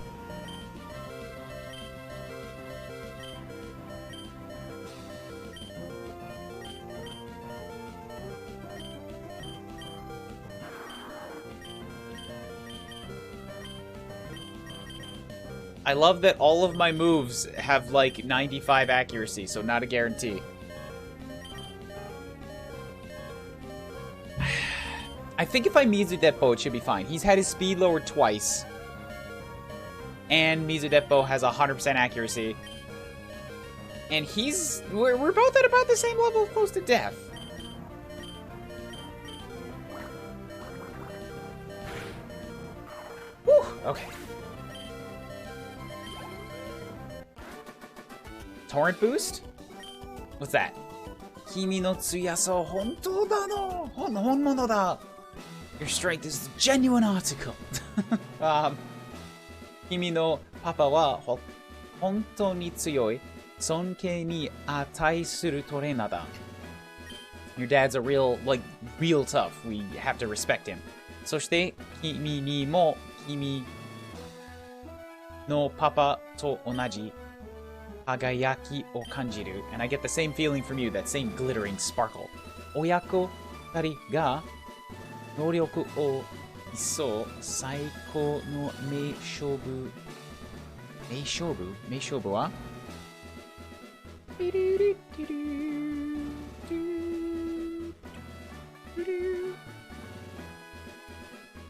I love that all of my moves have, like, 95 accuracy, so not a guarantee. I think if I Mizu Deppo, it should be fine. He's had his speed lowered twice. And Mizu Deppo has 100% accuracy. And we're both at about the same level of close to death. Whew, okay. Torrent boost? What's that? Kimi no tsuyaso hontou da no honmono da. Your strength is a genuine article. Kimi no papa wa hontou ni tsuyoi, sonkei ni atai suru toreina da. Your dad's a real tough. We have to respect him. Soshite, kimi ni mo kimi no papa to onaji agayaki o kanjiru. And I get the same feeling from you, that same glittering sparkle. Oyako tari ga noryoku o isso saiko no meishobu. Meishobu wa?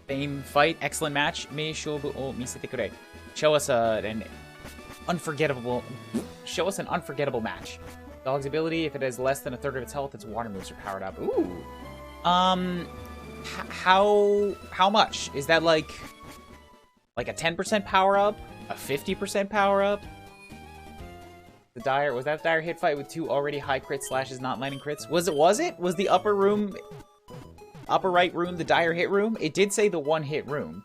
Fame fight, excellent match. Meishobu o misete kure. Show us an unforgettable match. Dog's ability, if it has less than a third of its health, its water moves are powered up. Ooh. How much? Is that like a 10% power up? A 50% power up? Was that dire hit fight with 2 already high crit slashes not landing crits? Was it? Was the upper right room the dire hit room? It did say the 1 hit room.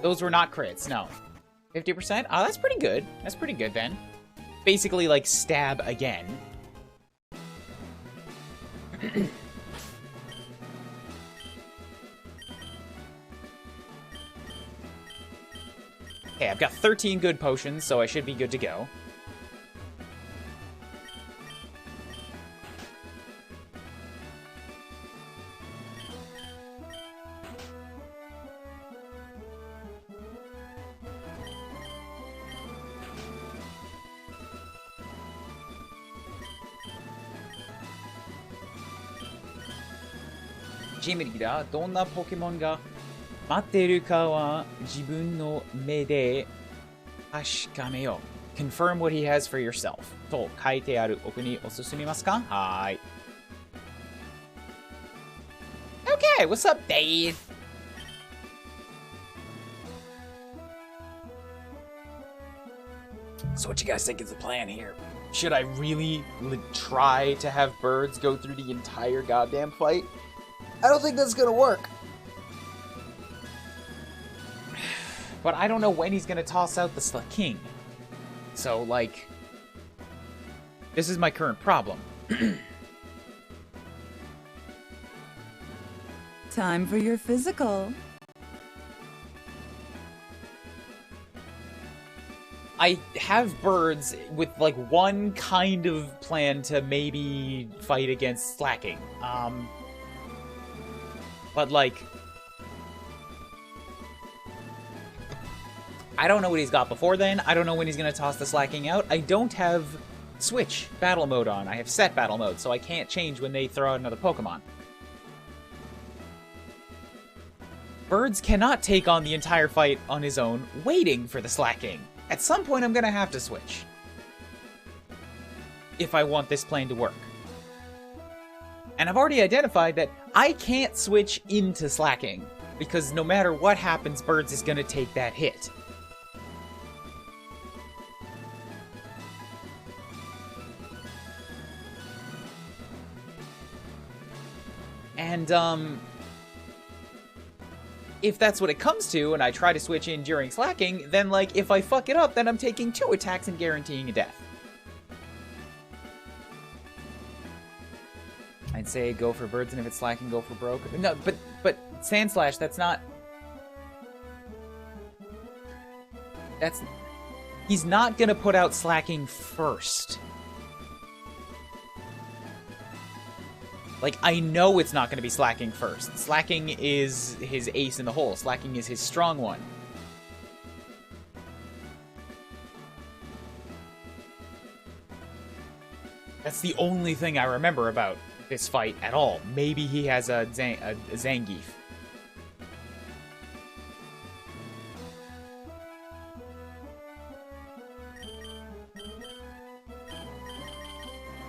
Those were not crits, no. 50%? Oh, that's pretty good. That's pretty good then. Basically like stab again. Okay, I've got 13 good potions, so I should be good to go. Jimmy da, どんなポケモンが待っているかは自分の目で確かめよう。Confirm what he has for yourself. と書いてある奥にお進みますか？はーい。Okay, what's up, Dave? So what you guys think is the plan here? Should I really try to have birds go through the entire goddamn fight? I don't think that's gonna work. But I don't know when he's gonna toss out the Slaking. So, like, this is my current problem. Time for your physical. I have birds with, like, one kind of plan to maybe fight against Slaking. But, like, I don't know what he's got before then. I don't know when he's going to toss the Slaking out. I don't have Switch battle mode on. I have set battle mode, so I can't change when they throw out another Pokemon. Birds cannot take on the entire fight on his own, waiting for the Slaking. At some point, I'm going to have to switch. If I want this plan to work. And I've already identified that I can't switch into Slaking, because no matter what happens, Birds is going to take that hit. And, if that's what it comes to, and I try to switch in during slacking, then, like, if I fuck it up, then I'm taking 2 attacks and guaranteeing a death. I'd say go for birds, and if it's slacking, go for broke. No, but Sand Slash, that's not... That's... He's not gonna put out slacking first. Like, I know it's not gonna be slacking first. Slacking is his ace in the hole. Slacking is his strong one. That's the only thing I remember about this fight at all. Maybe he has a Zangief.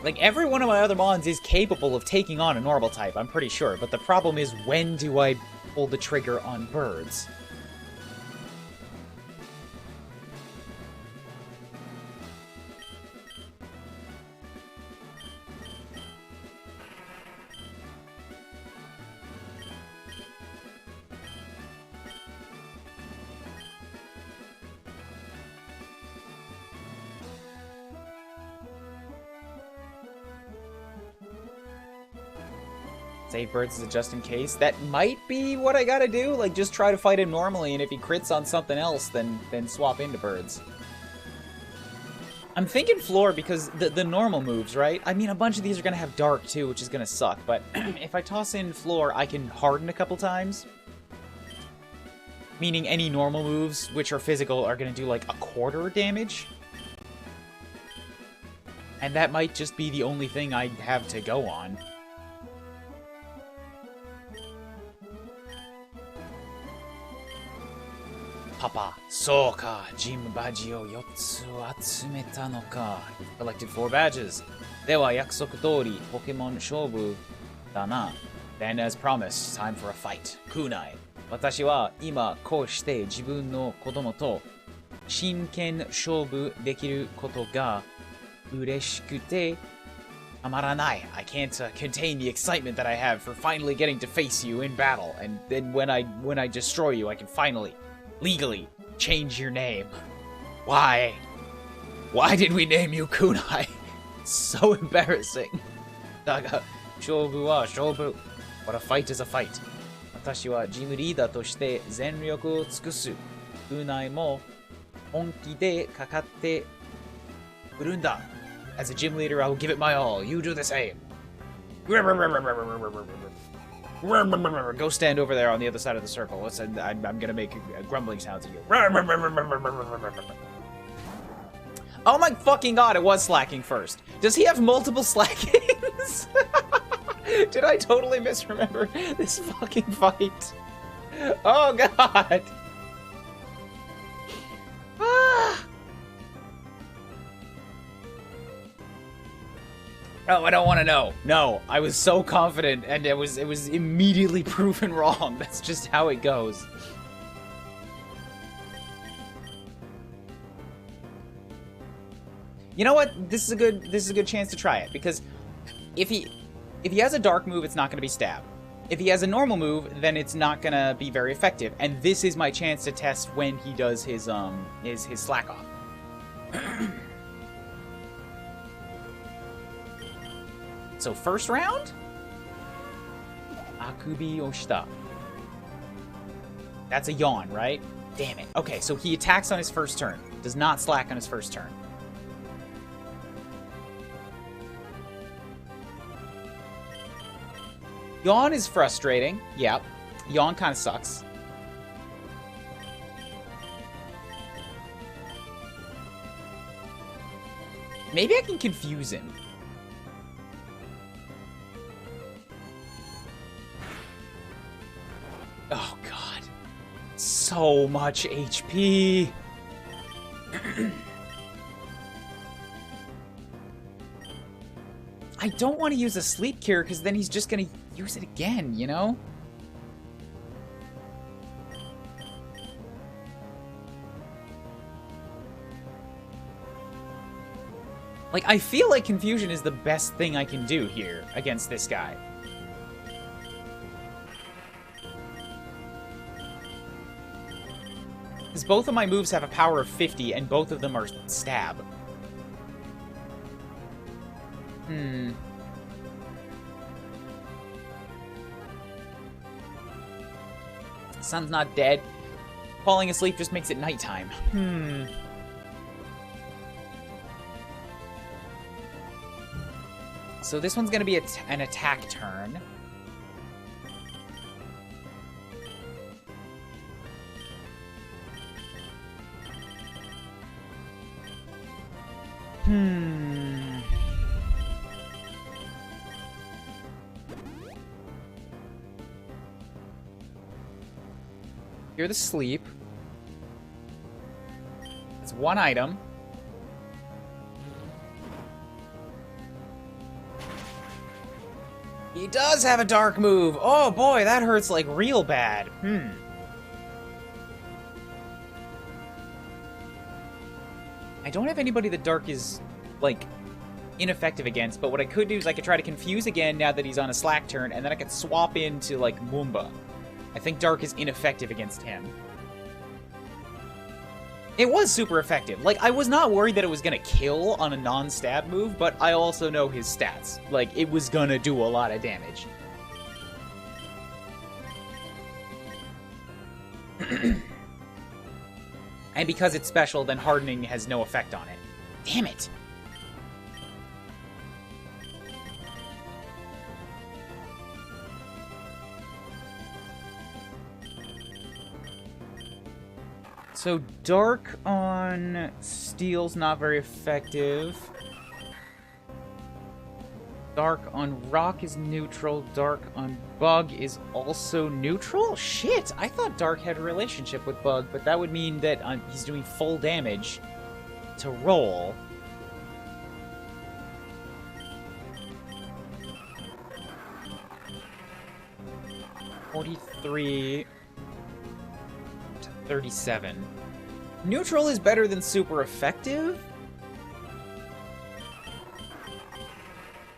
Like, every one of my other mons is capable of taking on a normal type, I'm pretty sure. But the problem is, when do I pull the trigger on birds? Save birds as a just in case. That might be what I gotta do. Like, just try to fight him normally, and if he crits on something else, then swap into birds. I'm thinking floor because the normal moves, right? I mean, a bunch of these are gonna have dark too, which is gonna suck. But if I toss in floor, I can harden a couple times. Meaning any normal moves, which are physical, are gonna do like 1/4 damage. And that might just be the only thing I have to go on. Papa, so ka, Jim Baji o 4つ集めたのか. You've collected 4 badges. では約束通りポケモン勝負だな. Then as promised, time for a fight. Kunai. 私は今こうして自分の子供と真剣勝負できることが嬉しくてたまらない. I can't contain the excitement that I have for finally getting to face you in battle. And then when I destroy you, I can finally legally change your name. Why? Why did we name you Kunai? So embarrassing. Daga, shobu wa shobu. But a fight is a fight. Watashi wa gym leader to shite zenryoku o tsukusu. Kunai mo honki de kakatte kuru nda. As a gym leader, I will give it my all. You do the same. Go stand over there on the other side of the circle. Listen, I'm gonna make grumbling sounds at you. Oh my fucking god, it was slacking first. Does he have multiple slackings? Did I totally misremember this fucking fight? Oh god. Oh, I don't want to know. No, I was so confident, and it was immediately proven wrong. That's just how it goes. You know what? This is a good chance to try it, because if he has a dark move, it's not going to be stab. If he has a normal move, then it's not going to be very effective. And this is my chance to test when he does his slack off. So first round? Akubi Oshita. That's a yawn, right? Damn it. Okay, so he attacks on his first turn. Does not slack on his first turn. Yawn is frustrating. Yep. Yawn kind of sucks. Maybe I can confuse him. Oh god. So much HP. I don't want to use a sleep cure because then he's just going to use it again, you know? Like, I feel like confusion is the best thing I can do here against this guy. Because both of my moves have a power of 50, and both of them are stab. Sun's not dead. Falling asleep just makes it nighttime. So this one's going to be an attack turn. You're the sleep. It's one item. He does have a dark move. Oh boy, that hurts like real bad. I don't have anybody that dark is, like, ineffective against, but what I could do is I could try to confuse again now that he's on a slack turn, and then I could swap into, like, Moomba. I think dark is ineffective against him. It was super effective. Like, I was not worried that it was gonna kill on a non-stab move, but I also know his stats. Like, it was gonna do a lot of damage. And because it's special, then hardening has no effect on it. Damn it! So dark on steel's not very effective. Dark on rock is neutral. Dark on bug is also neutral? Shit! I thought dark had a relationship with bug, but that would mean that he's doing full damage to roll. $43 to $37. Neutral is better than super effective,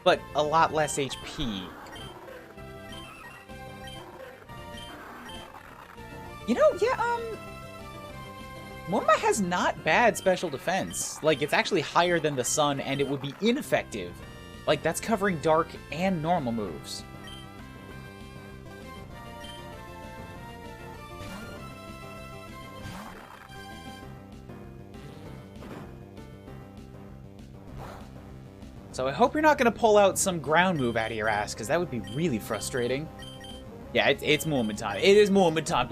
but a lot less HP. You know, yeah, Moomba has not bad special defense. Like, it's actually higher than the sun, and it would be ineffective. Like, that's covering dark and normal moves. So I hope you're not going to pull out some ground move out of your ass, because that would be really frustrating. Yeah, it's moment time. It is moment time.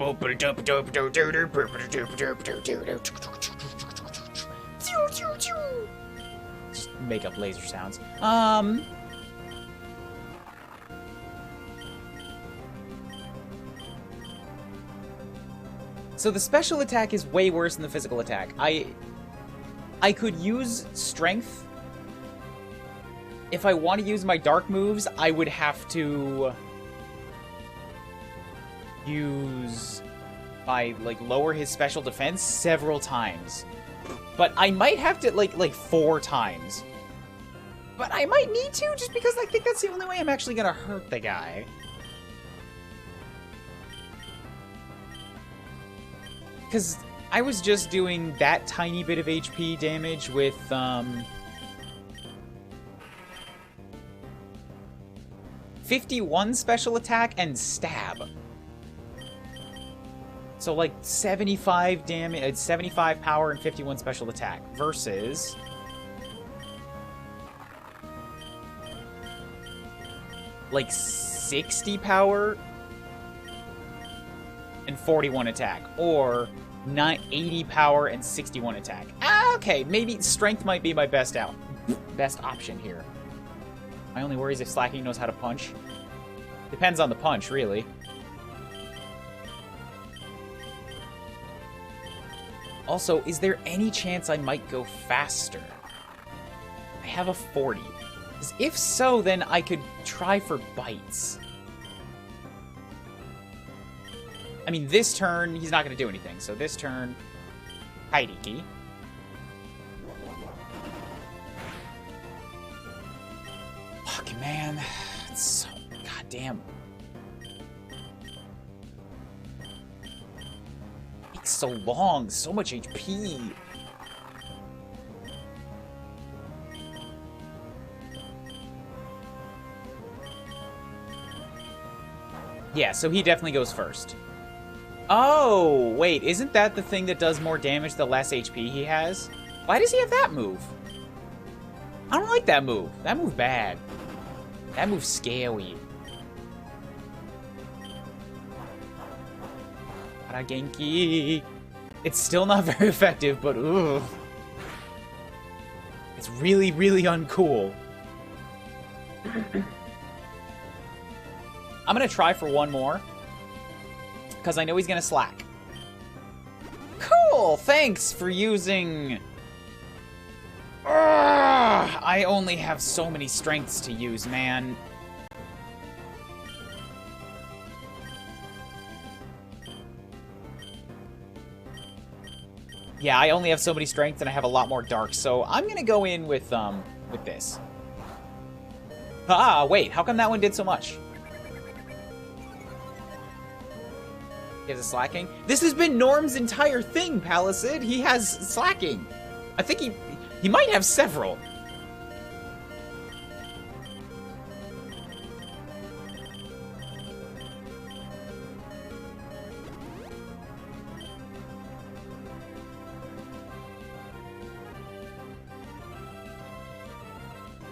Just make up laser sounds. So the special attack is way worse than the physical attack. I could use strength. If I want to use my dark moves, I would have to use lower his special defense several times. But I might have to like 4 times. But I might need to, just because I think that's the only way I'm actually gonna hurt the guy. Because I was just doing that tiny bit of HP damage with 51 special attack and stab. So like 75 damage, 75 power and 51 special attack versus like 60 power and 41 attack, or 80 power and 61 attack. Okay, maybe strength might be my best option here. My only worry is if Slaking knows how to punch. Depends on the punch, really. Also, is there any chance I might go faster? I have a 40. 'Cause if so, then I could try for bites. I mean, this turn, he's not going to do anything. So this turn, Haidiki. Fuck, man. It's so goddamn. takes so long? So much HP. Yeah, so he definitely goes first. Oh, wait, isn't that the thing that does more damage the less HP he has? Why does he have that move? I don't like that move. That move bad. That move's scary. Genki. It's still not very effective, but ugh. It's really, really uncool. I'm gonna try for one more, because I know he's gonna slack. Cool! Thanks for using... Ugh, I only have so many strengths to use, man. Yeah, I only have so many strengths and I have a lot more dark, so I'm gonna go in with this. Ah, wait, how come that one did so much? He has a slacking? This has been Norm's entire thing, Palisade. He has slacking. I think he might have several.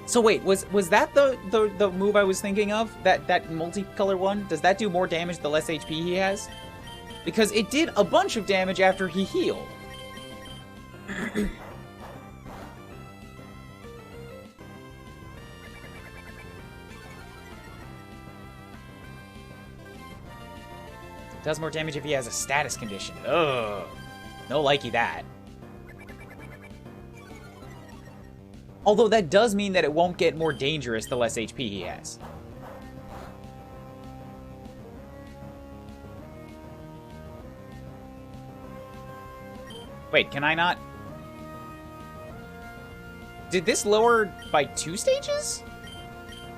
So wait, was that the move I was thinking of? That multicolor one? Does that do more damage the less HP he has? Because it did a bunch of damage after he healed. Does more damage if he has a status condition. Ugh. No likey that. Although that does mean that it won't get more dangerous the less HP he has. Wait, can I not? Did this lower by 2 stages?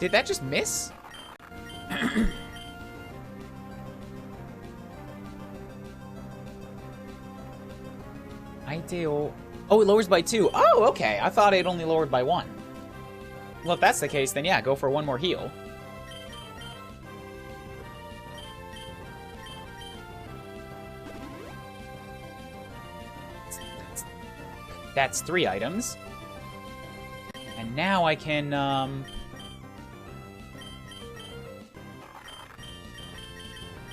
Did that just miss? Oh, it lowers by 2. Oh, okay. I thought it only lowered by 1. Well, if that's the case, then yeah, go for one more heal. That's 3 items. And now I can,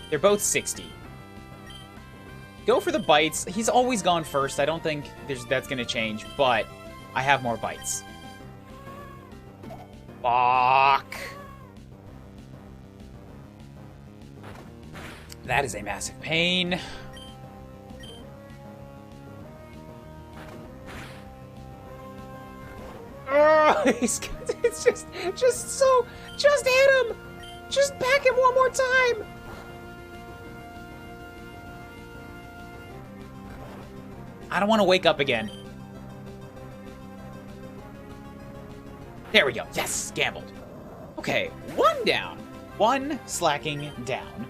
they're both 60. Go for the bites. He's always gone first. I don't think that's going to change, but I have more bites. Fuck. That is a massive pain. It's just so... Just hit him! Just back him one more time! I don't want to wake up again. There we go. Yes! Gambled. Okay, 1 down. 1 slacking down.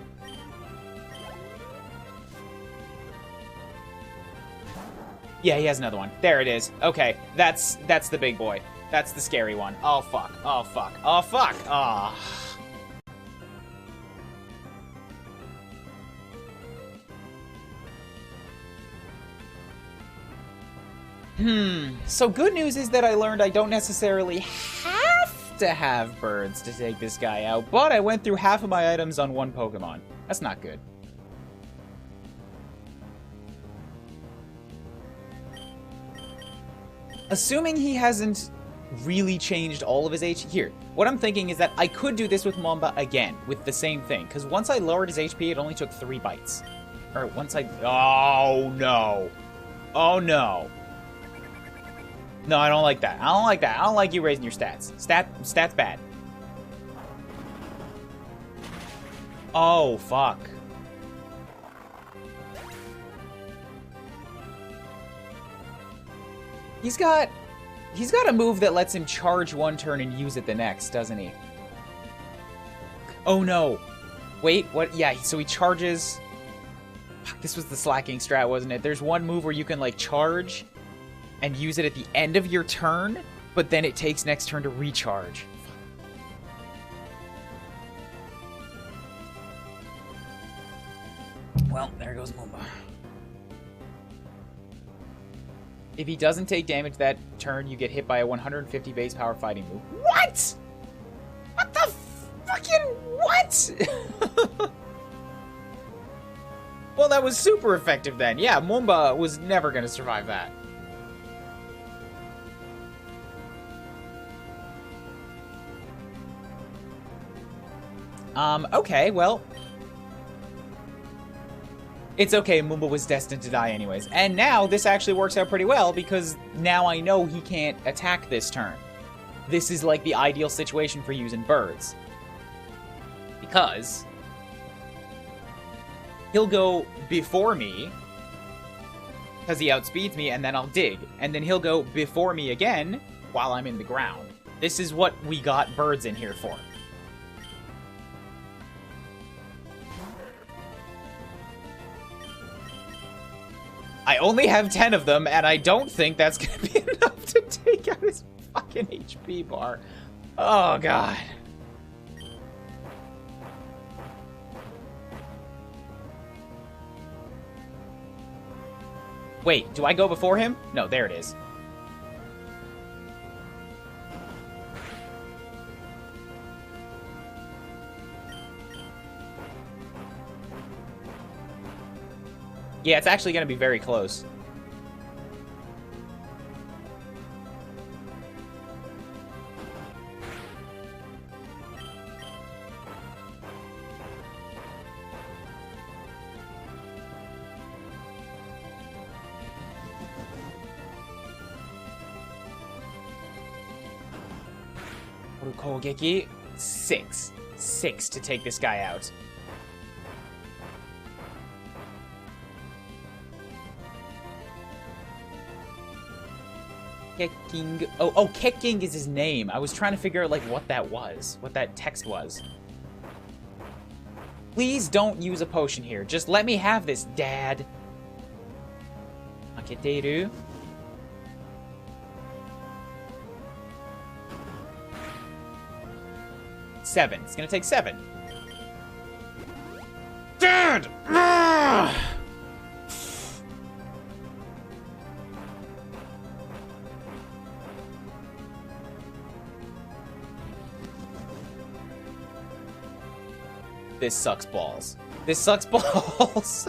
Yeah, he has another one. There it is. Okay, that's the big boy. That's the scary one. Oh, fuck. Oh, fuck. Oh, fuck. Oh. So good news is that I learned I don't necessarily have to have birds to take this guy out, but I went through half of my items on 1 Pokemon. That's not good. Assuming he hasn't really changed all of his HP... Here, what I'm thinking is that I could do this with Mamba again, with the same thing, because once I lowered his HP, it only took 3 bites. Or once I... Oh, no. Oh, no. No, I don't like that. I don't like that. I don't like you raising your stats. Stats bad. Oh, fuck. He's got a move that lets him charge 1 turn and use it the next, doesn't he? Oh, no. Wait, what? Yeah, so he charges... Fuck, this was the slacking strat, wasn't it? There's one move where you can, like, charge and use it at the end of your turn, but then it takes next turn to recharge. Well, there goes Moomba. If he doesn't take damage that turn, you get hit by a 150 base power fighting move. What? What the fucking what? Well, that was super effective then. Yeah, Moomba was never going to survive that. Okay, well. It's okay, Moomba was destined to die anyways. And now, this actually works out pretty well, because now I know he can't attack this turn. This is like the ideal situation for using birds. Because he'll go before me, because he outspeeds me, and then I'll dig. And then he'll go before me again, while I'm in the ground. This is what we got birds in here for. I only have 10 of them, and I don't think that's going to be enough to take out his fucking HP bar. Oh, God. Wait, do I go before him? No, there it is. Yeah, it's actually going to be very close. Kogeki, 6 to take this guy out. Kecking. Oh, Kecking is his name. I was trying to figure out, like, what that was. What that text was. Please don't use a potion here. Just let me have this, Dad. Aketeru. Seven. It's gonna take 7. Dad! This sucks balls. This sucks balls.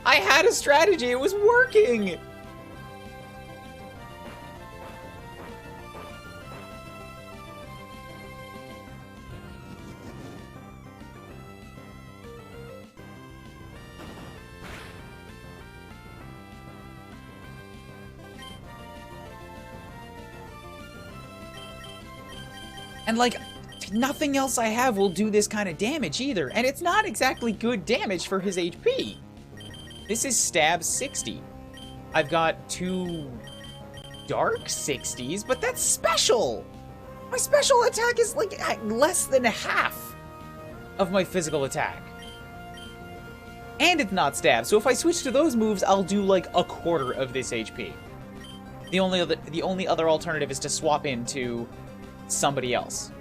I had a strategy. It was working. And like, nothing else I have will do this kind of damage either. And it's not exactly good damage for his HP. This is stab 60. I've got 2 dark 60s, but that's special. My special attack is like less than half of my physical attack. And it's not stab, so if I switch to those moves, I'll do like a quarter of this HP. The only other alternative is to swap into somebody else,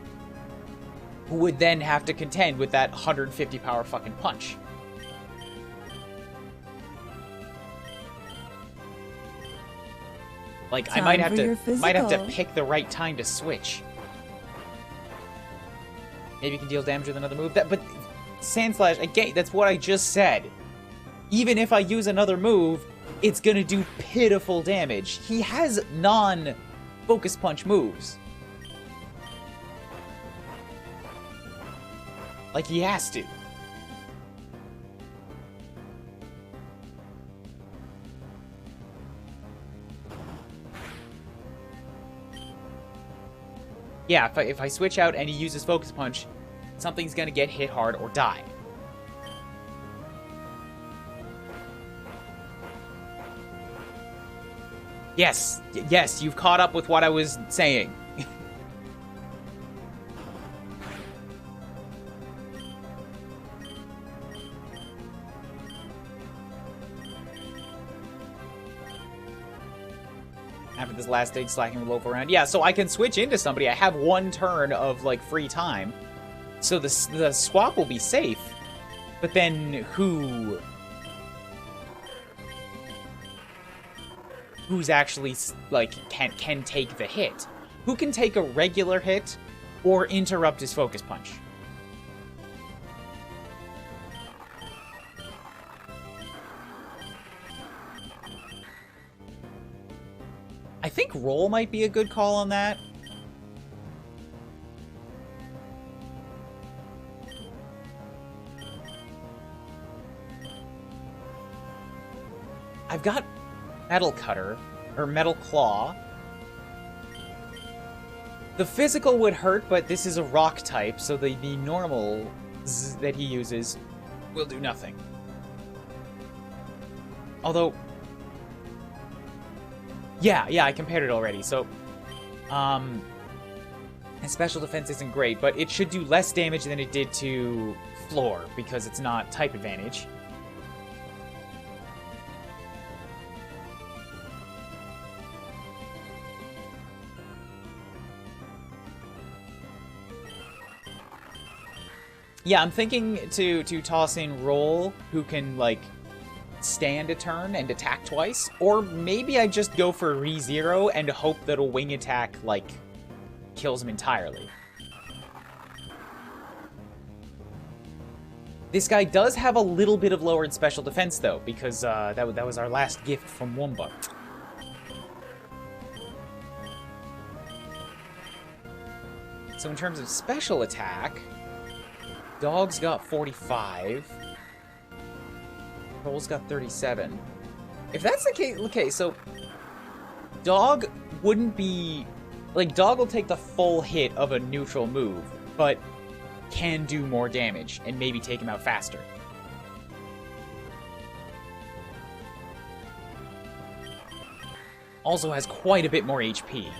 who would then have to contend with that 150 power fucking punch. Like, I might have to pick the right time to switch. Maybe you can deal damage with another move. But Sand Slash, again, that's what I just said. Even if I use another move, it's gonna do pitiful damage. He has non-focus punch moves. Like, he has to. Yeah, if I switch out and he uses Focus Punch, something's gonna get hit hard or die. Yes, yes, you've caught up with what I was saying. After this last stage, Slacking will loaf around. Yeah, so I can switch into somebody. I have 1 turn of, like, free time. So the swap will be safe. But then who's actually, like, can take the hit? Who can take a regular hit or interrupt his focus punch? I think Roll might be a good call on that. I've got Metal Cutter, or Metal Claw. The physical would hurt, but this is a rock type, so the normal that he uses will do nothing. Although... Yeah, I compared it already, so... his special defense isn't great, but it should do less damage than it did to Floor, because it's not type advantage. Yeah, I'm thinking to toss in Roll, who can, like, stand a turn and attack twice. Or maybe I just go for Re-Zero and hope that a wing attack, like, kills him entirely. This guy does have a little bit of lowered special defense, though, because that was our last gift from Wumba. So in terms of special attack... Dog's got 45. Roll's got 37. If that's the case... Okay, so... Dog wouldn't be... Like, Dog will take the full hit of a neutral move, but can do more damage, and maybe take him out faster. Also has quite a bit more HP.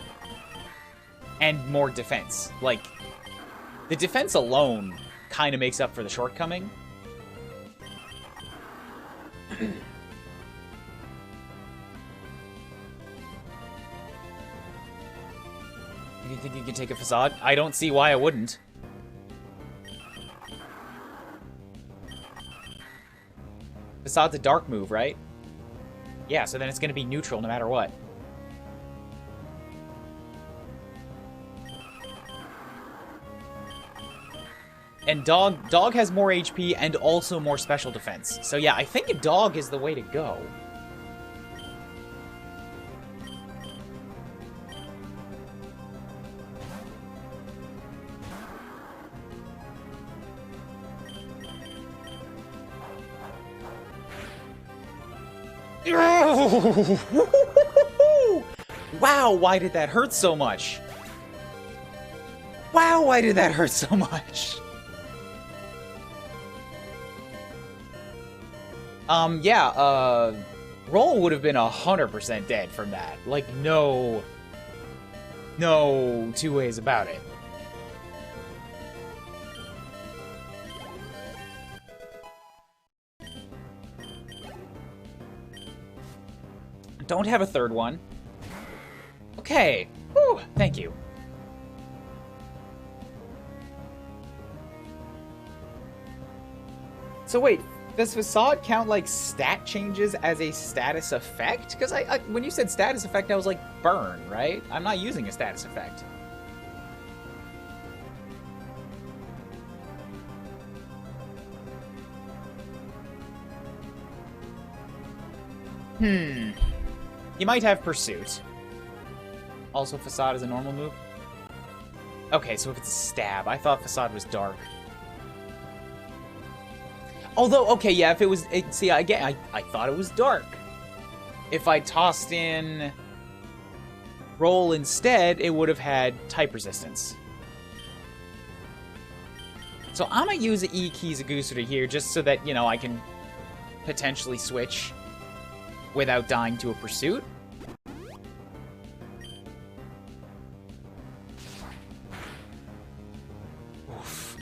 And more defense. Like, the defense alone... kind of makes up for the shortcoming. You think you can take a Facade? I don't see why I wouldn't. Facade's a dark move, right? Yeah, so then it's going to be neutral no matter what. And Dog has more HP and also more special defense. So yeah, I think a Dog is the way to go. Wow, why did that hurt so much? Wow, why did that hurt so much? Roll would have been 100% dead from that. Like, no two ways about it. Don't have a third one. Okay. Whew, thank you. So wait, does Facade count, like, stat changes as a status effect? Because when you said status effect, I was like, burn, right? I'm not using a status effect. You might have Pursuit. Also, Facade is a normal move. Okay, so if it's a stab, I thought Facade was dark. Although, okay, yeah, if it was... See, again, I thought it was dark. If I tossed in Roll instead, it would have had type resistance. So I'm going to use E-Kizagusuda here just so that, you know, I can potentially switch without dying to a Pursuit. Oof.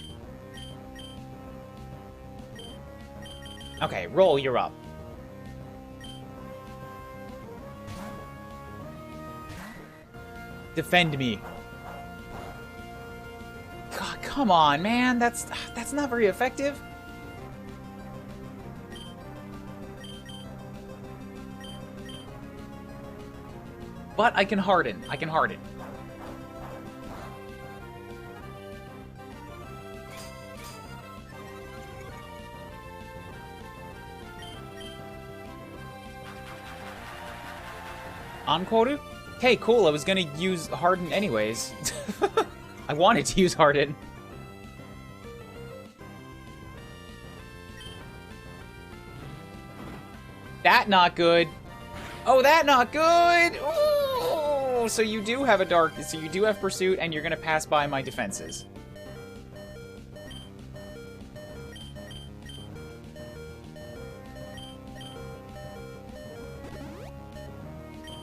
Okay, Roll, you're up. Defend me. God, come on, man. That's not very effective. But I can harden. I can harden. Encore? Hey, cool. I was gonna use harden anyways. I wanted to use harden. That not good. Oh, that not good. Ooh, so you do have a dark. So you do have pursuit, and you're gonna pass by my defenses.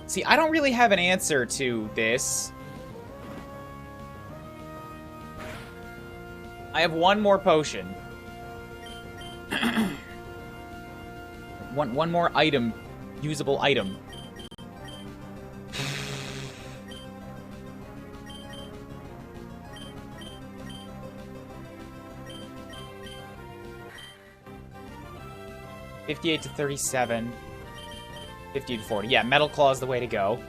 See, I don't really have an answer to this. I have one more potion. one more item. Usable item. $58 to $37. 50 to 40. Yeah, Metal Claw is the way to go.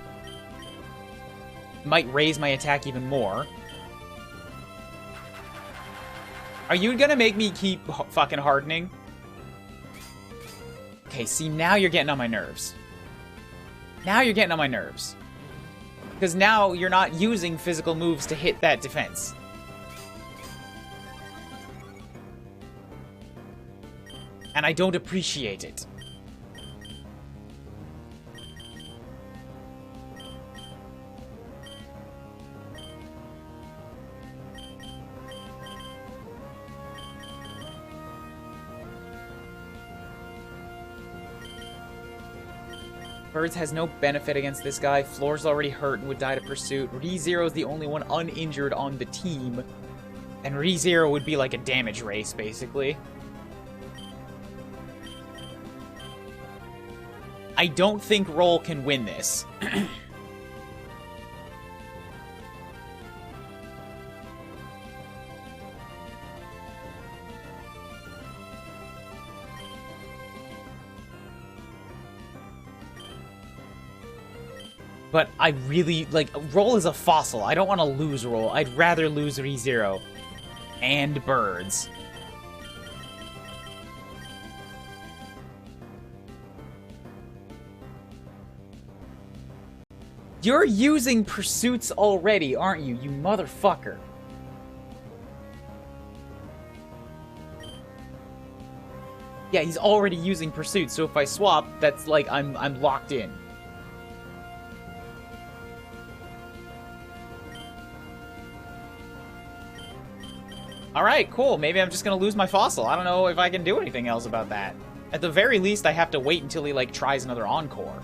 Might raise my attack even more. Are you gonna make me keep fucking hardening? Okay, see, now you're getting on my nerves. Now you're getting on my nerves. Because now you're not using physical moves to hit that defense. And I don't appreciate it. Birds has no benefit against this guy. Floor's already hurt and would die to pursuit. ReZero is the only one uninjured on the team. And ReZero would be like a damage race, basically. I don't think Roll can win this. But I really, like, Roll is a fossil. I don't want to lose Roll. I'd rather lose ReZero. And Birds. You're using pursuits already, aren't you, you motherfucker? Yeah, he's already using pursuits, so if I swap, that's like I'm locked in. Alright, cool. Maybe I'm just gonna lose my fossil. I don't know if I can do anything else about that. At the very least, I have to wait until he, like, tries another Encore.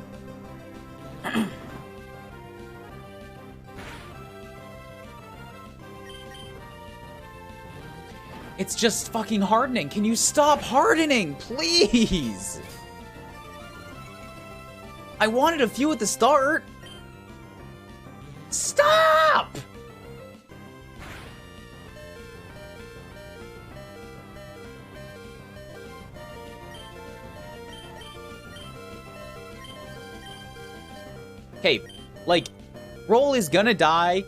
It's just fucking hardening. Can you stop hardening, please? I wanted a few at the start. Stop! Okay, like, Roll is gonna die.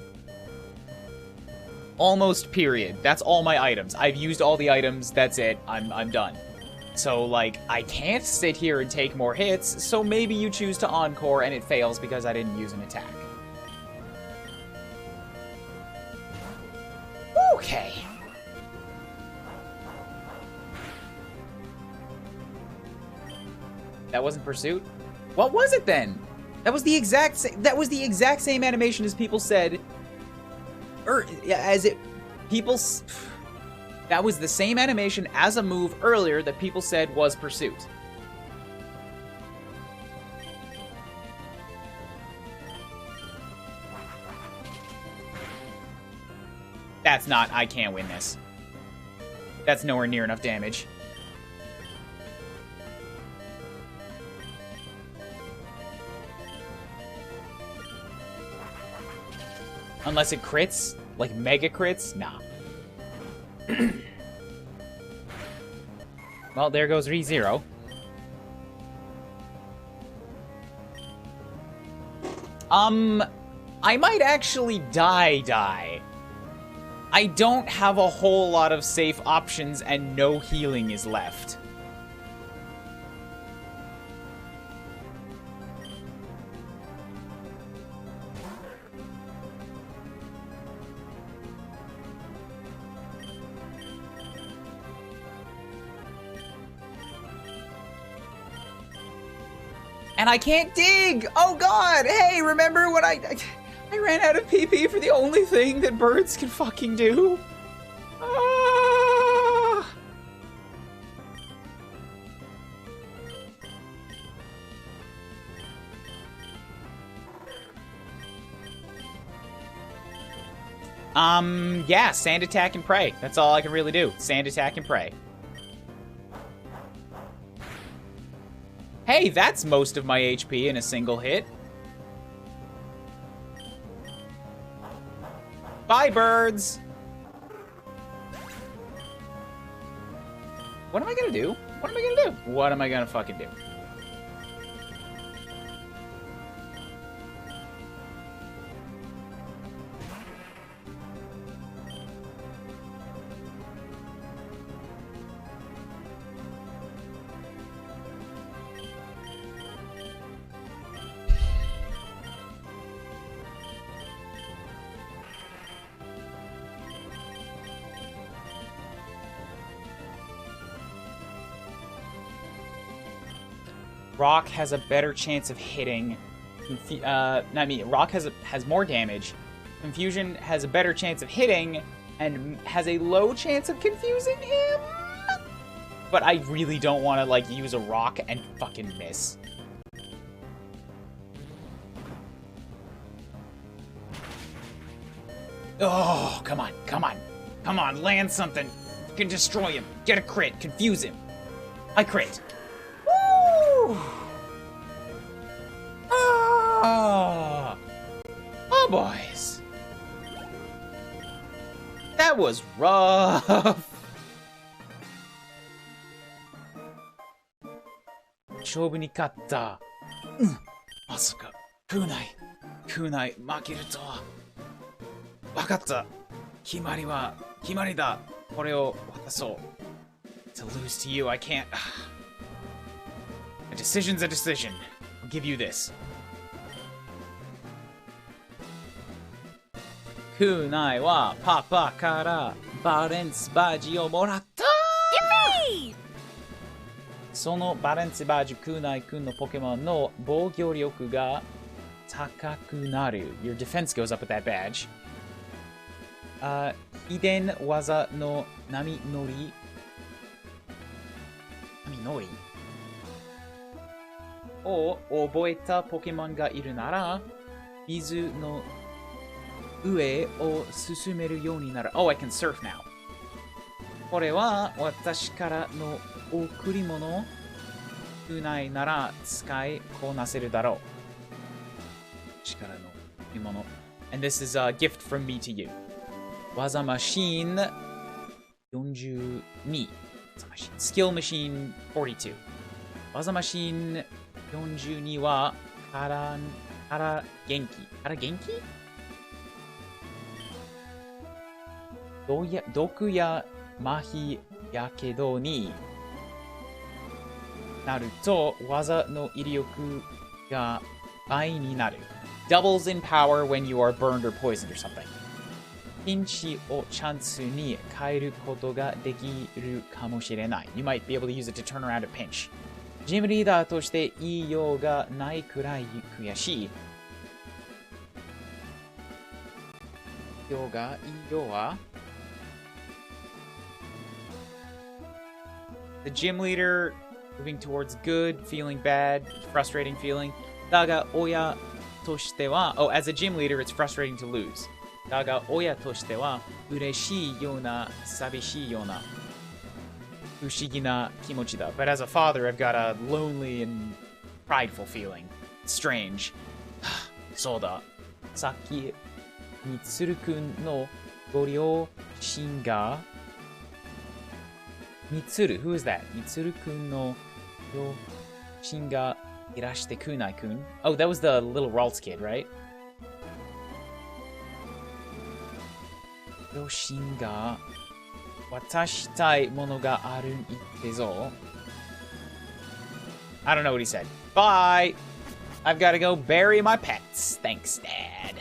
Almost, period. That's all my items. I've used all the items, that's it. I'm done. So, like, I can't sit here and take more hits, so maybe you choose to Encore and it fails because I didn't use an attack. Okay. That wasn't Pursuit? What was it then? That was the exact same animation as people said. That was the same animation as a move earlier that people said was Pursuit. That's not, I can't win this. That's nowhere near enough damage. Unless it crits, like mega crits, nah. Well, there goes ReZero. I might actually die. I don't have a whole lot of safe options and no healing is left. And I can't dig! Oh god! Hey, remember when I ran out of PP for the only thing that birds can fucking do? Ah! Yeah, sand attack and pray. That's all I can really do. Sand attack and pray. Hey, that's most of my HP in a single hit. Bye, birds! What am I gonna do? What am I gonna do? What am I gonna fucking do? Rock has a better chance of hitting. Rock has more damage. Confusion has a better chance of hitting and has a low chance of confusing him. But I really don't want to like use a rock and fucking miss. Oh, come on, come on. Come on, land something. You can destroy him. Get a crit. Confuse him. I crit. Woo! Oh, boys. That was rough. 勝負に勝った。まさか、食うない。負けるとは。わかった。決まりだ。これを渡そう。To lose to you, I can't. A decision's a decision. I'll give you this. 食うないはパパからバレンスバージをもらった。そのバレンスバージ食うないくんのポケモンの防御力が高くなる。Your defense goes up with that badge. 秘伝技の波乗りを覚えたポケモンがいるなら、水の上を進めるようになる。Oh, I can surf now. これは私からの贈り物。少ないなら使いこなせるだろう。私からの贈り物。And this is a gift from me to you. 技マシーン42。スキルマシーン42。技マシーン42はから元気。毒や麻痺やけどになると技の威力が倍になる。Doubles in power when you are burned or poisoned or something. ピンチをチャンスに変えることができるかもしれない。You might be able to use it to turn around a pinch. ジムリーダーとして言いようがないくらい悔しい。言いようはThe gym leader moving towards good, feeling bad, frustrating feeling. だが親としては Oh, as a gym leader, it's frustrating to lose. だが親としては嬉しいような寂しいような不思議な気持ちだ。But as a father, I've got a lonely and prideful feeling. Strange. そうだ。さっき Mitsuru-kun no goryoshin ga... Mitsuru, who is that? Mitsuru-kun no goryoshin ga irashite kunai-kun. Oh, that was the little Ralts kid, right? Goryoshin ga watashitai mono ga aru itte zo. I don't know what he said. Bye! I've got to go bury my pets. Thanks, Dad.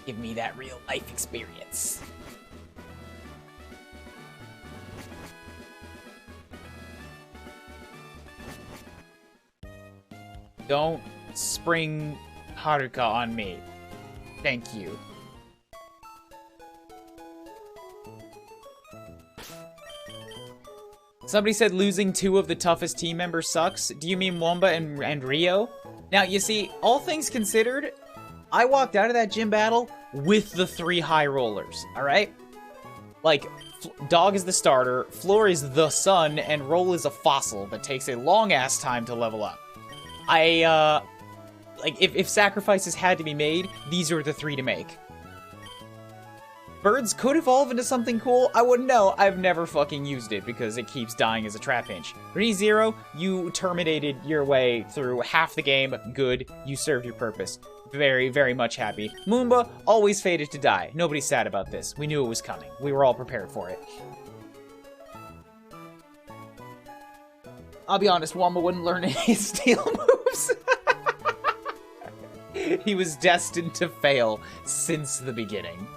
Give me that real life experience. Don't spring Haruka on me. Thank you. Somebody said losing 2 of the toughest team members sucks. Do you mean Womba and Rio? Now, you see, all things considered, I walked out of that gym battle with the 3 high rollers, alright? Like, Dog is the starter, Floor is the sun, and Roll is a fossil that takes a long-ass time to level up. Like, if sacrifices had to be made, these are the 3 to make. Birds could evolve into something cool. I wouldn't know. I've never fucking used it because it keeps dying as a trap inch. ReZero, you terminated your way through half the game. Good. You served your purpose. Very, very much happy. Moomba always fated to die. Nobody's sad about this. We knew it was coming. We were all prepared for it. I'll be honest, Womba wouldn't learn any steel moves. He was destined to fail since the beginning.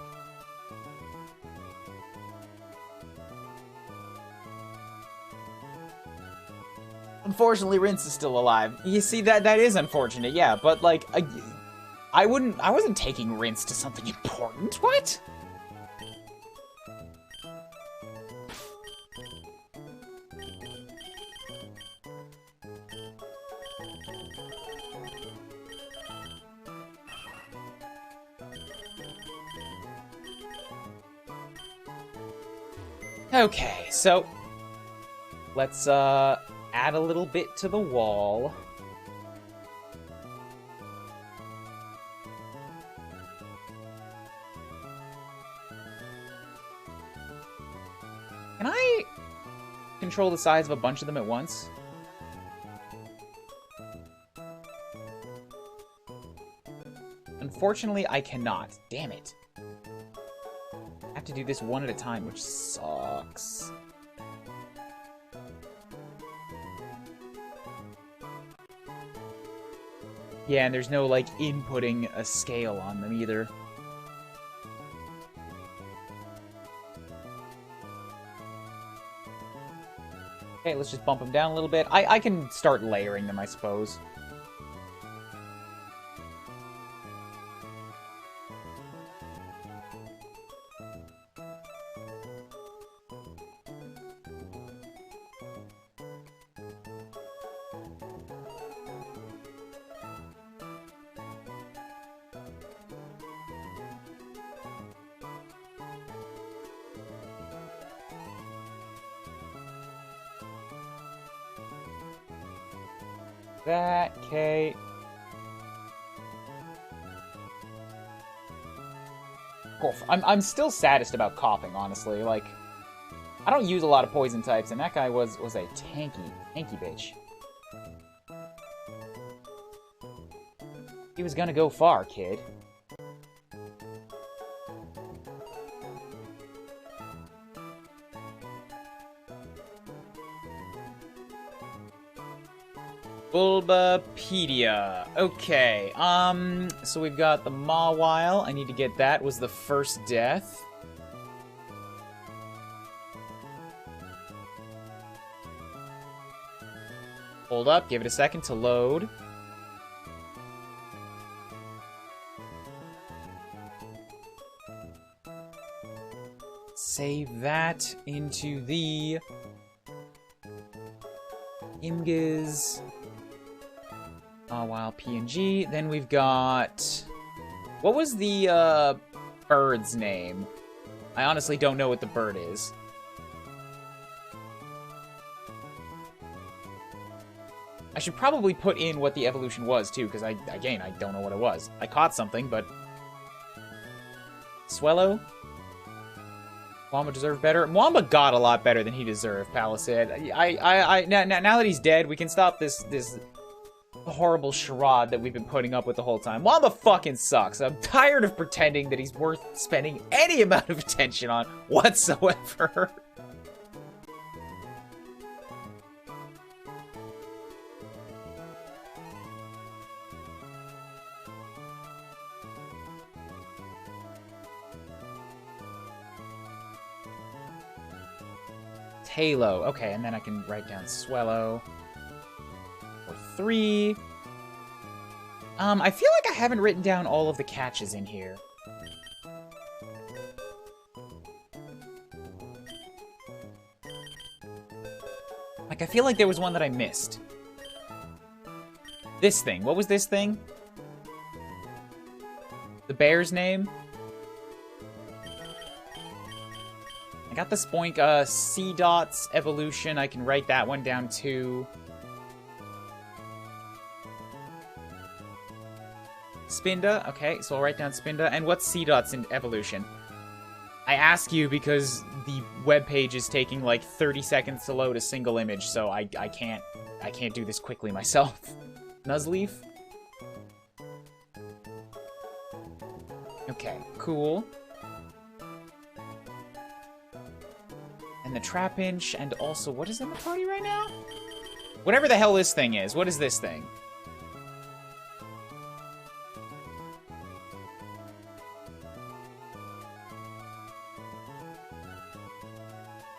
Unfortunately, Rince is still alive. You see, that is unfortunate, yeah, but, like, I wasn't taking Rince to something important, what? Okay, so, let's, add a little bit to the wall. Can I control the size of a bunch of them at once? Unfortunately, I cannot. Damn it. I have to do this one at a time, which sucks. Yeah, and there's no, like, inputting a scale on them either. Okay, let's just bump them down a little bit. I can start layering them, I suppose. That, okay. I'm still saddest about coughing, honestly. Like, I don't use a lot of poison types, and that guy was a tanky bitch. He was gonna go far, kid. Bulbapedia. Okay, so we've got the Mawile. I need to get that. Was the first death. Hold up, give it a second to load. Save that into the Imgiz. Mawile PNG. Then we've got... What was the bird's name? I honestly don't know what the bird is. I should probably put in what the evolution was, too, because, again, I don't know what it was. I caught something, but... Swellow. Mwamba deserved better. Mwamba got a lot better than he deserved, Palisade. Now that he's dead, we can stop this horrible charade that we've been putting up with the whole time. Mwamba fucking sucks. I'm tired of pretending that he's worth spending any amount of attention on whatsoever. Halo. Okay, and then I can write down Swellow. For 3. I feel like I haven't written down all of the catches in here. Like, I feel like there was one that I missed. This thing. What was this thing? The bear's name? I got the Spoink, C dots evolution. I can write that one down too. Spinda. Okay, so I'll write down Spinda. And what's C dots in evolution? I ask you because the web page is taking like 30 seconds to load a single image, so I can't do this quickly myself. Nuzleaf. Okay, cool. And the Trapinch, and also, what is in the party right now? Whatever the hell this thing is. What is this thing?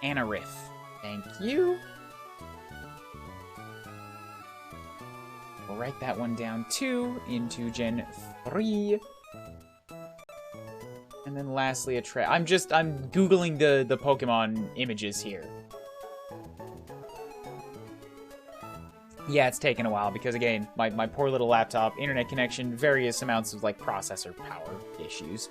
Anarith. Thank you. We'll write that one down too into Gen 3. And then lastly, I'm Googling the Pokemon images here. Yeah, it's taken a while because, again, my poor little laptop, internet connection, various amounts of, like, processor power issues.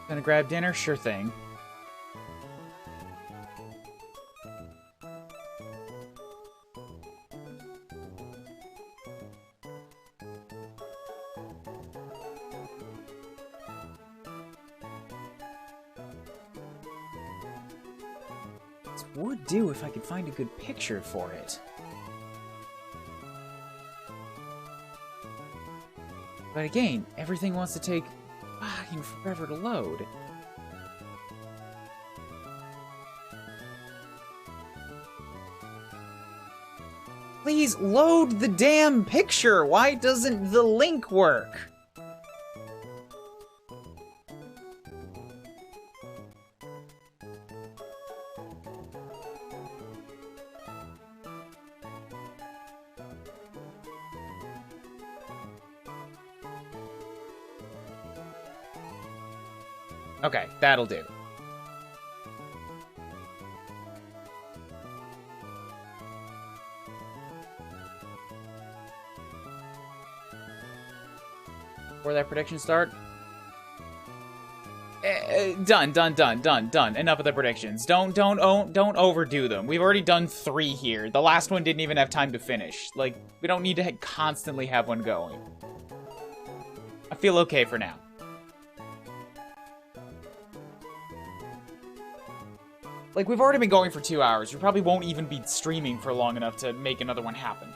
Gonna grab dinner? Sure thing. This would do if I could find a good picture for it. But again, everything wants to take fucking forever to load. Please load the damn picture! Why doesn't the link work? Okay, that'll do. Before that prediction start? Done. Enough of the predictions. Don't overdo them. We've already done 3 here. The last one didn't even have time to finish. Like, we don't need to constantly have one going. I feel okay for now. Like, we've already been going for 2 hours. We probably won't even be streaming for long enough to make another one happen.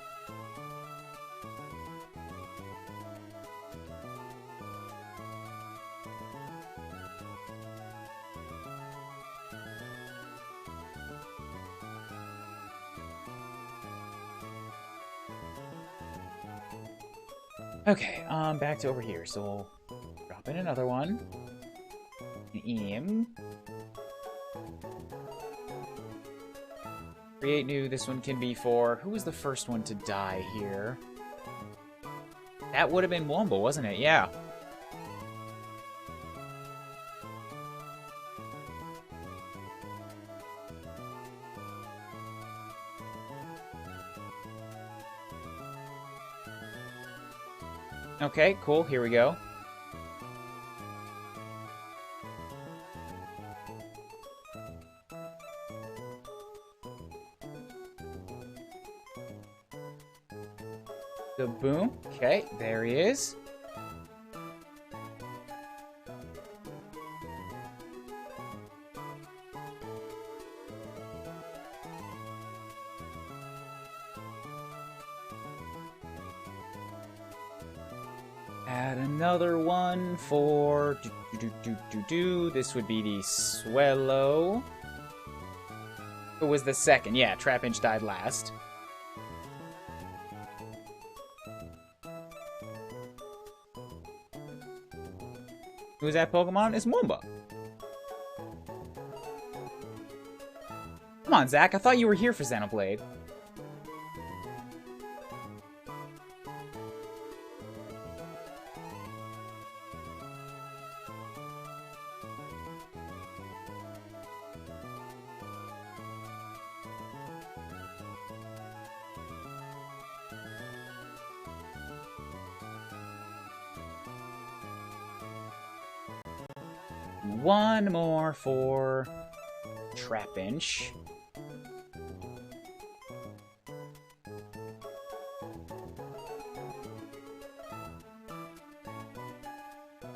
Okay, back to over here. So we'll drop in another one. Create new. This one can be for... Who was the first one to die here? That would have been Wombo, wasn't it? Yeah. Okay, cool. Here we go. The boom. Okay, there he is. Add another one for This would be the Swellow. It was the second. Yeah, Trapinch died last. Who's that Pokemon? It's Moomba. Come on, Zach. I thought you were here for Xenoblade. One more for Trapinch.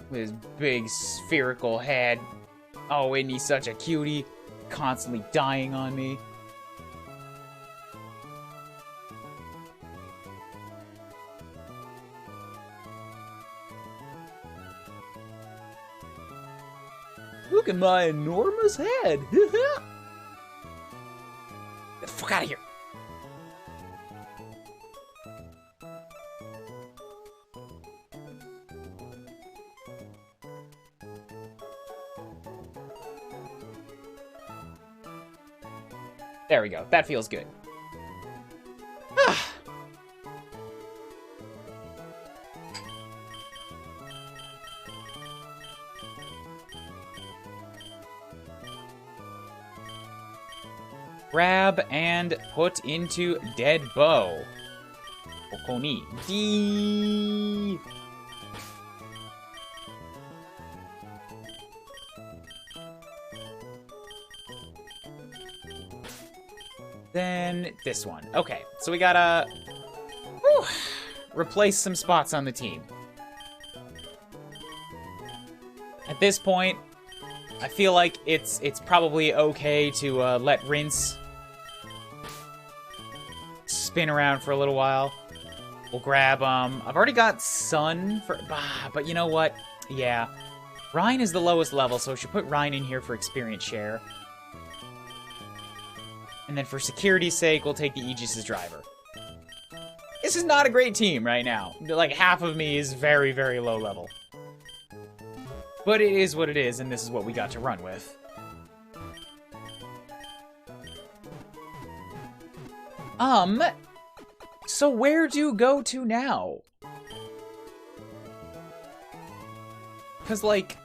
With his big spherical head. Oh, isn't he such a cutie? Constantly dying on me. Look at my enormous head! Get the fuck out of here! There we go. That feels good. Grab and put into Dead Bow. Koko ni D. Then this one. Okay, so we gotta replace some spots on the team. At this point, I feel like it's probably okay to let Rince spin around for a little while. We'll grab, I've already got Sun for, but you know what? Yeah. Ryan is the lowest level, so I should put Ryan in here for experience share. And then for security's sake, we'll take the Aegis's driver. This is not a great team right now. Like, half of me is very, very low level. But it is what it is, and this is what we got to run with. So where do you go to now? Because, like,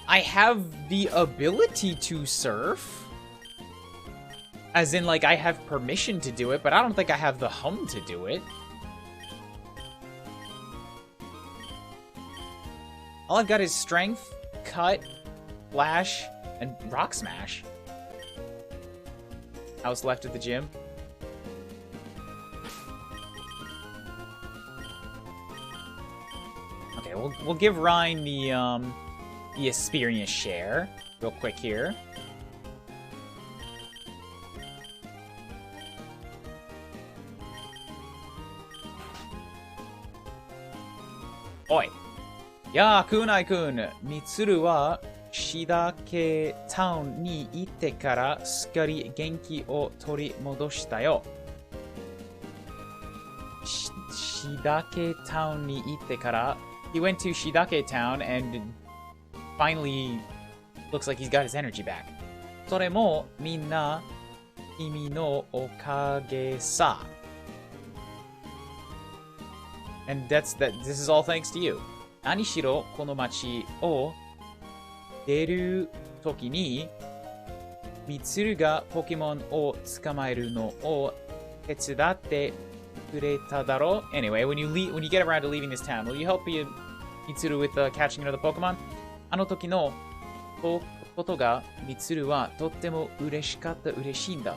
I have the ability to surf. As in, like, I have permission to do it, but I don't think I have the hum to do it. All I've got is Strength, Cut, Flash, and Rock Smash. House left at the gym. Okay, we'll give Ryan the experience share real quick here. Oi. Ya, Kunai-kun, Mitsuru wa Shidake Town ni itte kara sukkari genki o torimodoshita yo. Shidake Town ni itte kara. He went to Shidake Town and finally looks like he's got his energy back. Sore mo minna kimi no okage sa. And this is all thanks to you. Nanishiro kono machi o deru toki ni Mitsuru ga Pokemon o tsukamaeru no o tetsudatte kureta daro. Anyway, when you get around to leaving this town, will you help Mitsuru with catching another Pokemon? Ano toki no koto ga Mitsuru wa tottemo ureshikatta ureshii nda.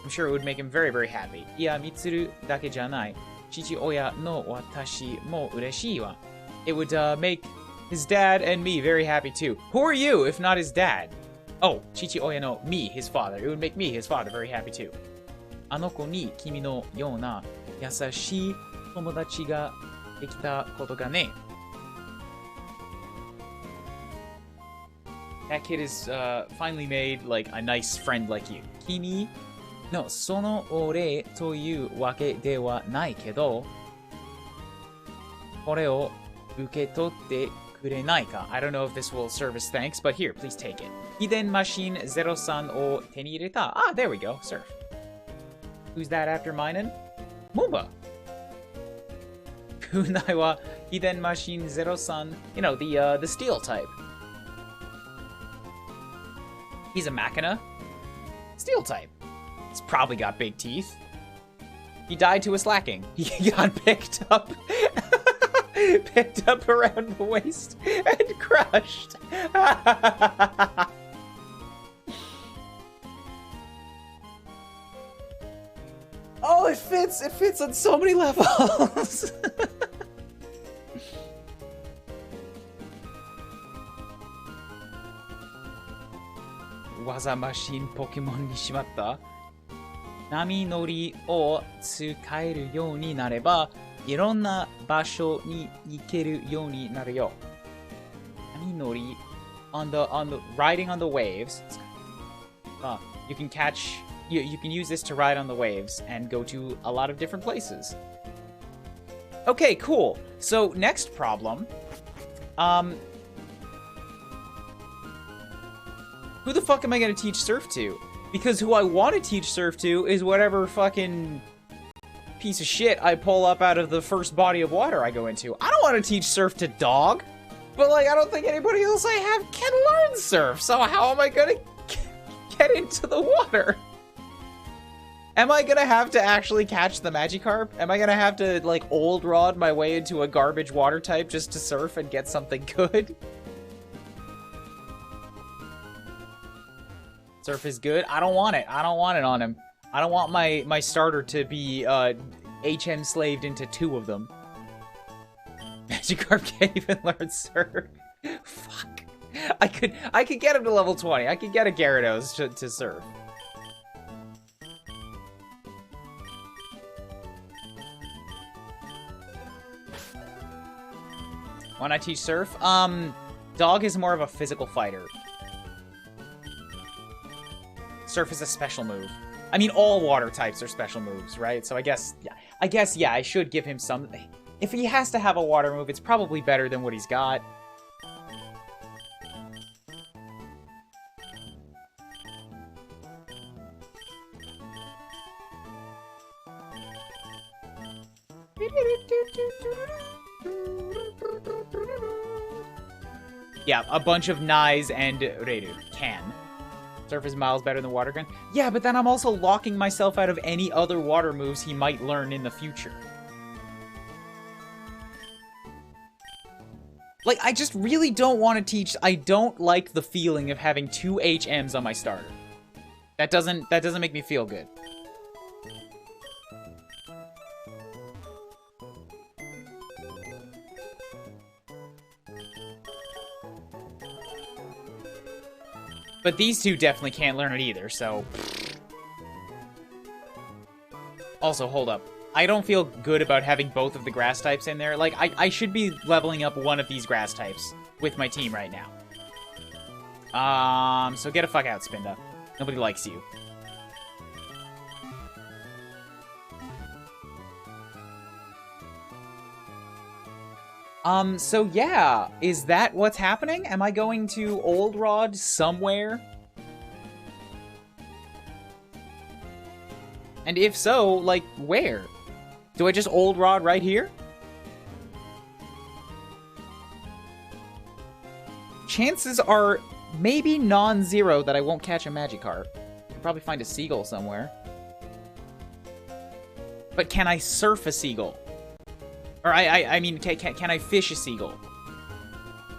I'm sure it would make him very, very happy. いや、Mitsuru だけじゃない。父親の私も嬉しいわ. It would make his dad and me very happy too. Who are you if not his dad? Oh, 父親の me, his father. It would make me, his father, very happy too. あの子に君のような優しい友達ができたことがね. That kid is finally made like a nice friend like you. 君のそのお礼というわけではないけど、これを受け取ってくれないか? I don't know if this will serve as thanks, but here, please take it. 秘伝マシン03を手に入れた. Ah, there we go. Surf. Who's that after Minun? Moomba. Kunai wa Hiden Machine 03. You know, the steel type. He's a Machina. Steel type. He's probably got big teeth. He died to a Slaking. He got picked up. Picked up around the waist and crushed. Oh, it fits! It fits on so many levels! Waza machine Pokemon にしまった? 波乗りを使えるようになれば、いろんな場所に行けるようになるよ. 波乗り on the riding on the waves. You can catch. You can use this to ride on the waves and go to a lot of different places. Okay, cool. So, next problem. Who the fuck am I gonna teach Surf to? Because who I want to teach Surf to is whatever fucking piece of shit I pull up out of the first body of water I go into. I don't want to teach Surf to Dog. But, like, I don't think anybody else I have can learn Surf. So how am I gonna get into the water? Am I gonna have to actually catch the Magikarp? Am I gonna have to, like, old rod my way into a garbage water type just to surf and get something good? Surf is good? I don't want it. I don't want it on him. I don't want my starter to be, HM slaved into 2 of them. Magikarp can't even learn surf. Fuck. I could get him to level 20. I could get a Gyarados to surf. Why not teach Surf? Dog is more of a physical fighter. Surf is a special move. I mean, all water types are special moves, right? So I guess, yeah, I should give him some... If he has to have a water move, it's probably better than what he's got. Yeah, a bunch of Nais and Reiru can. Surf is miles better than Water Gun. Yeah, but then I'm also locking myself out of any other water moves he might learn in the future. Like, I just really don't want to teach... I don't like the feeling of having 2 HMs on my starter. That doesn't make me feel good. But these 2 definitely can't learn it either, so... Also, hold up. I don't feel good about having both of the grass types in there. Like, I should be leveling up one of these grass types with my team right now. So get a fuck out, Spinda. Nobody likes you. So yeah, is that what's happening? Am I going to Old Rod somewhere? And if so, like, where? Do I just Old Rod right here? Chances are maybe non-zero that I won't catch a Magikarp. I'll probably find a Seagull somewhere. But can I surf a Seagull? Or I mean, can I fish a Seagull?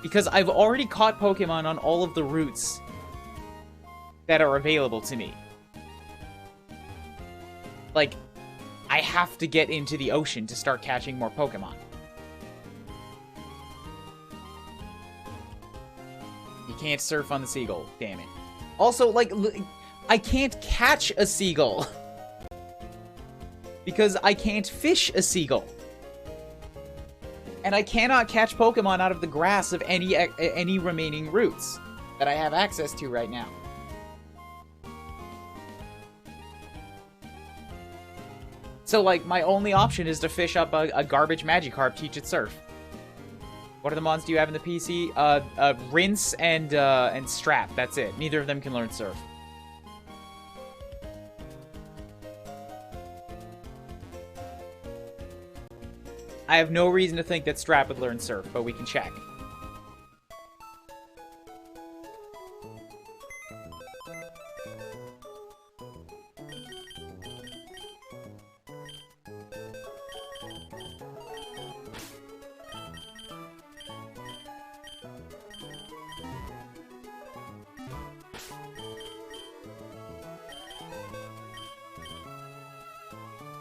Because I've already caught Pokemon on all of the routes that are available to me. Like, I have to get into the ocean to start catching more Pokemon. You can't surf on the seagull, damn it. Also, like, I can't catch a seagull. Because I can't fish a seagull. And I cannot catch Pokemon out of the grass of any remaining routes that I have access to right now. So, like, my only option is to fish up a garbage Magikarp, teach it surf. What are the mons do you have in the PC? Rinse and Strap. That's it. Neither of them can learn surf. I have no reason to think that Strap would learn surf, but we can check.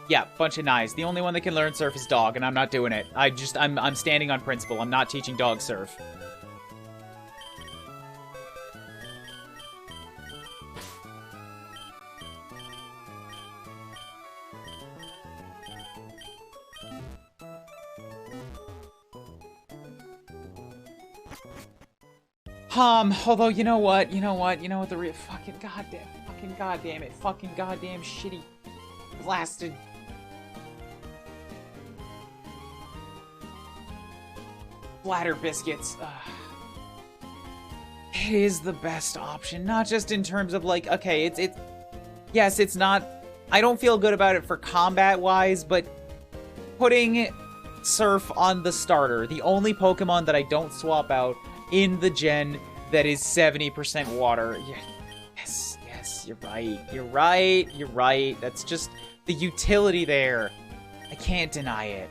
Yeah, bunch of knives. The only one that can learn surf is Dog, and I'm not doing it. I'm standing on principle. I'm not teaching Dog surf. Although, you know what, the fucking goddamn it, fucking goddamn shitty, blasted. Bladder biscuits. It is the best option, not just in terms of, like, okay, yes, it's not, I don't feel good about it for combat-wise, but putting Surf on the starter, the only Pokemon that I don't swap out in the gen that is 70% water. Yeah, yes, you're right. That's just the utility there. I can't deny it.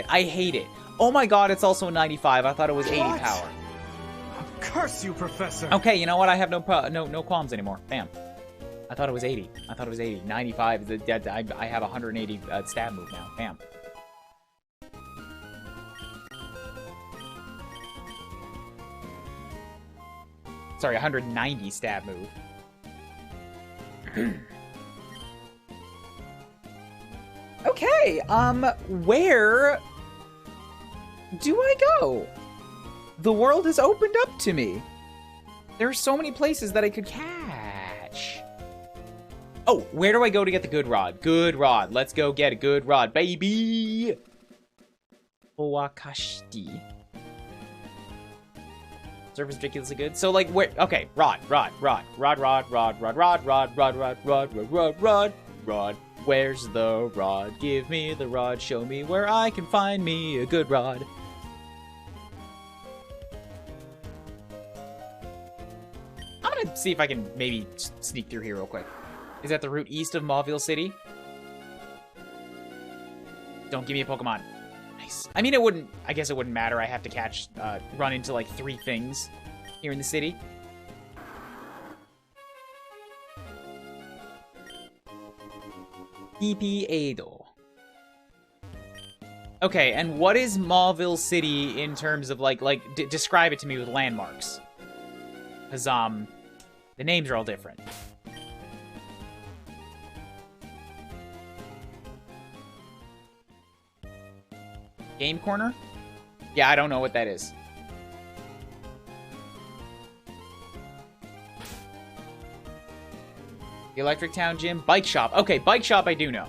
I hate it. Oh my god, it's also 95. I thought it was 80 power. Curse you, Professor! Okay, you know what? I have no qualms anymore. Bam. I thought it was 80. 95 is dead. I have 180 stab move now. Bam. Sorry, 190 stab move. Okay, where do I go? The world has opened up to me. There are so many places that I could catch. Oh, where do I go to get the good rod? Good rod. Let's go get a good rod, baby. Owakashiti. Surf is ridiculously good. So, like, where? Okay, rod. Where's the rod? Give me the rod. Show me where I can find me a good rod. I'm gonna see if I can maybe sneak through here real quick. Is that the route east of Mauville City? Don't give me a Pokemon. Nice. I mean, I guess it wouldn't matter. I have to run into like 3 things here in the city. Edo. Okay, and what is Mauville City in terms of like describe it to me with landmarks? Cause the names are all different. Game Corner? Yeah, I don't know what that is. The Electric Town Gym? Bike Shop. Okay, Bike Shop I do know.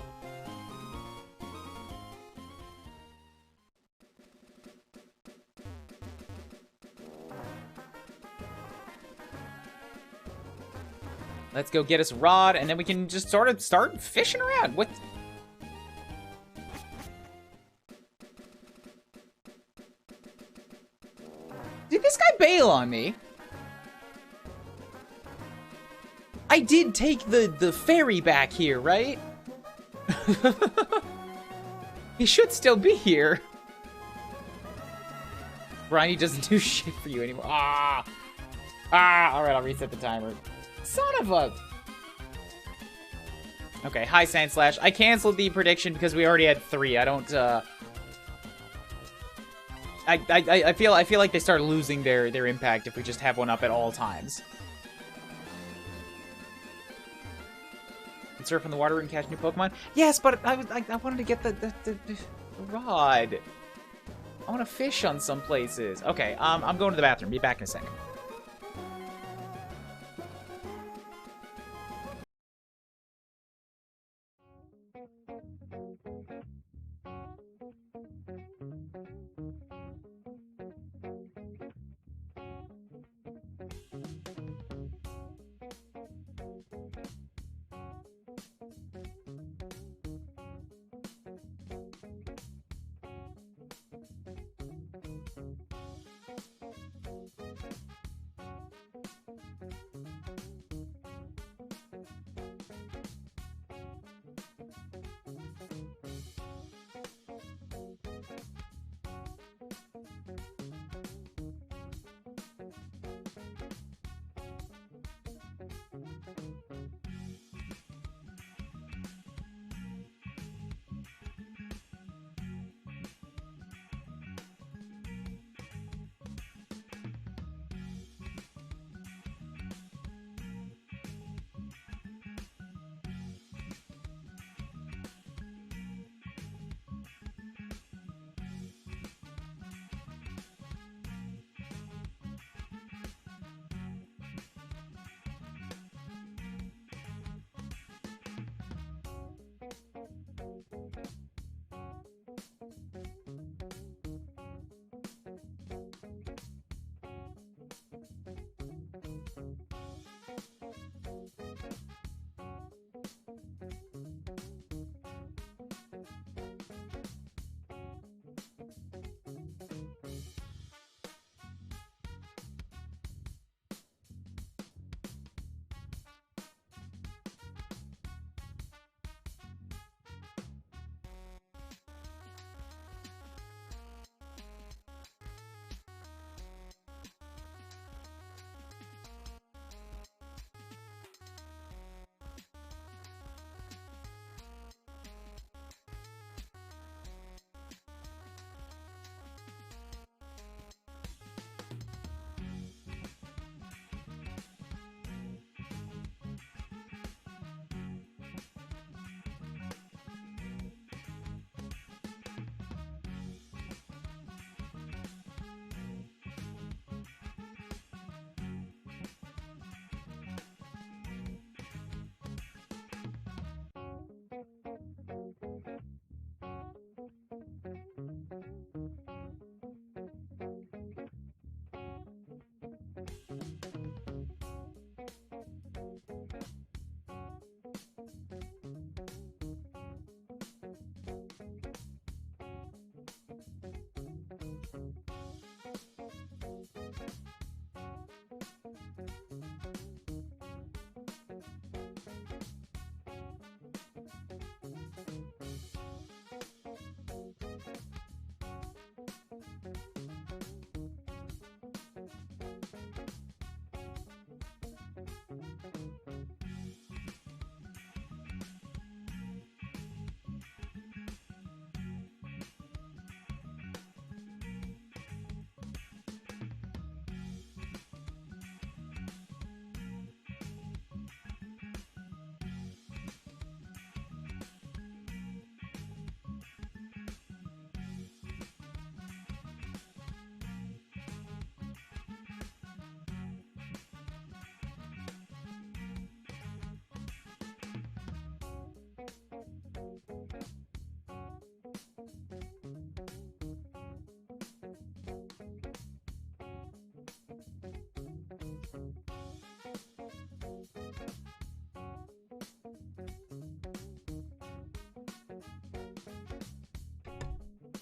Let's go get us a rod, and then we can just sort of start fishing around. What? Did this guy bail on me? I did take the ferry back here, right? He should still be here. Briny doesn't do shit for you anymore. Alright, I'll reset the timer. Son of a... Okay, hi, Sandslash. I canceled the prediction because we already had 3. I don't, I feel like they start losing their impact if we just have one up at all times. And surf in the water and catch new Pokemon? Yes, but I wanted to get the rod. I want to fish on some places. Okay, I'm going to the bathroom. Be back in a second.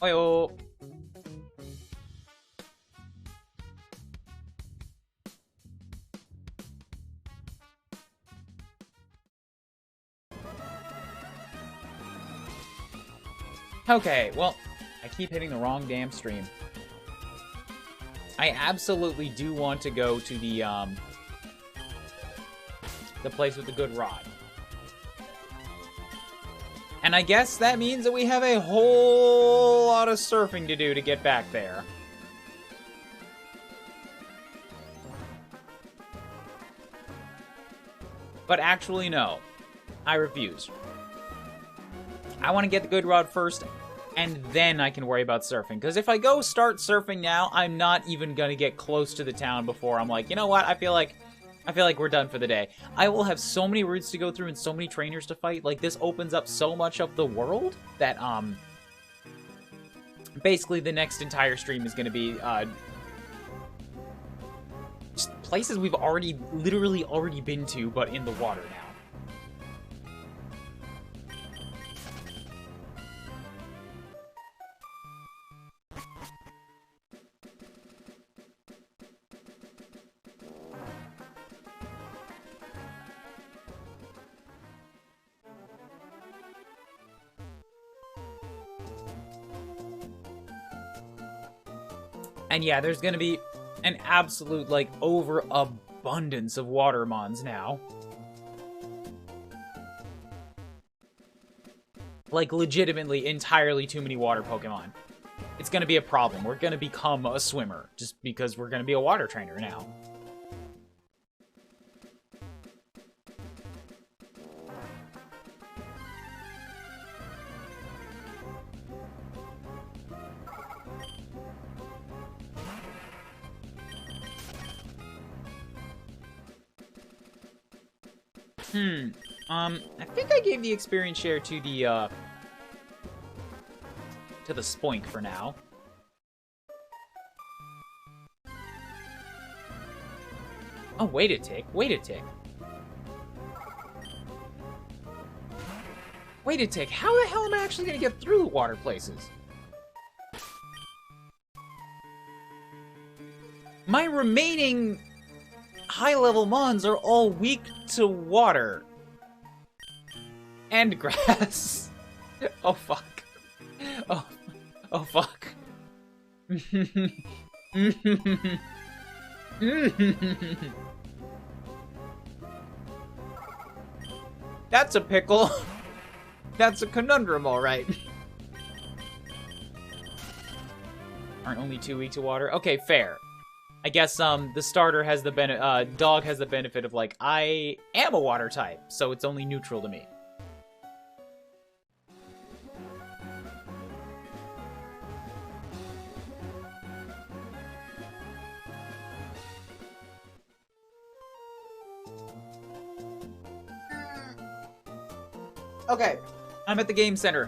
Oyo. Okay, well, I keep hitting the wrong damn stream. I absolutely do want to go to the place with the good rod. And I guess that means that we have a whole lot of surfing to do to get back there. But actually, no. I refuse. I want to get the good rod first, and then I can worry about surfing. Because if I go start surfing now, I'm not even going to get close to the town before I'm like, you know what, I feel like we're done for the day. I will have so many routes to go through and so many trainers to fight. Like, this opens up so much of the world that, basically the next entire stream is going to be, just places we've literally already been to, but in the water now. And yeah, there's gonna be an absolute, like, overabundance of Watermons now. Like, legitimately, entirely too many water Pokemon. It's gonna be a problem. We're gonna become a swimmer, just because we're gonna be a water trainer now. I think I gave the experience share to the Spoink for now. Oh, wait a tick. Wait a tick. Wait a tick. How the hell am I actually gonna get through the water places? My remaining high-level mons are all weak to water. And grass. Oh, fuck. Oh, fuck. That's a pickle. That's a conundrum, all right. Aren't only 2 weak to water? Okay, fair. I guess, the starter has the dog has the benefit of, like, I am a water type, so it's only neutral to me. Okay, I'm at the game center.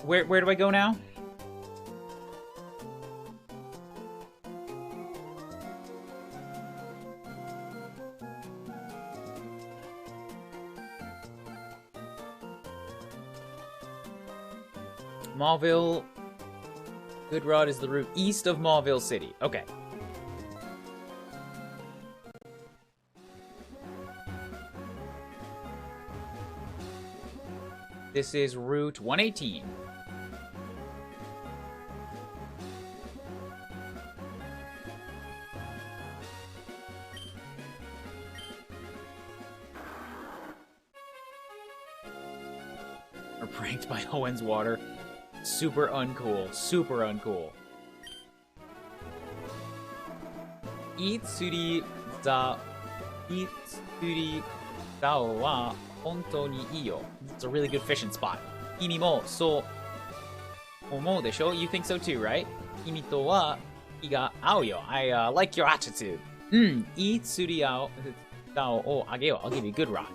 Where do I go now? Mauville. Good Rod is the route east of Mauville City. Okay. This is Route 118. We're pranked by Owen's water. Super uncool. Super uncool. Itsuri za wa hontou ni ii yo. It's a really good fishing spot. Kimi mo so omou desho? You think so too, right? Kimi to wa ii ga ao yo. I like your attitude. Itsuri dao o ageo. I'll give you a good rod.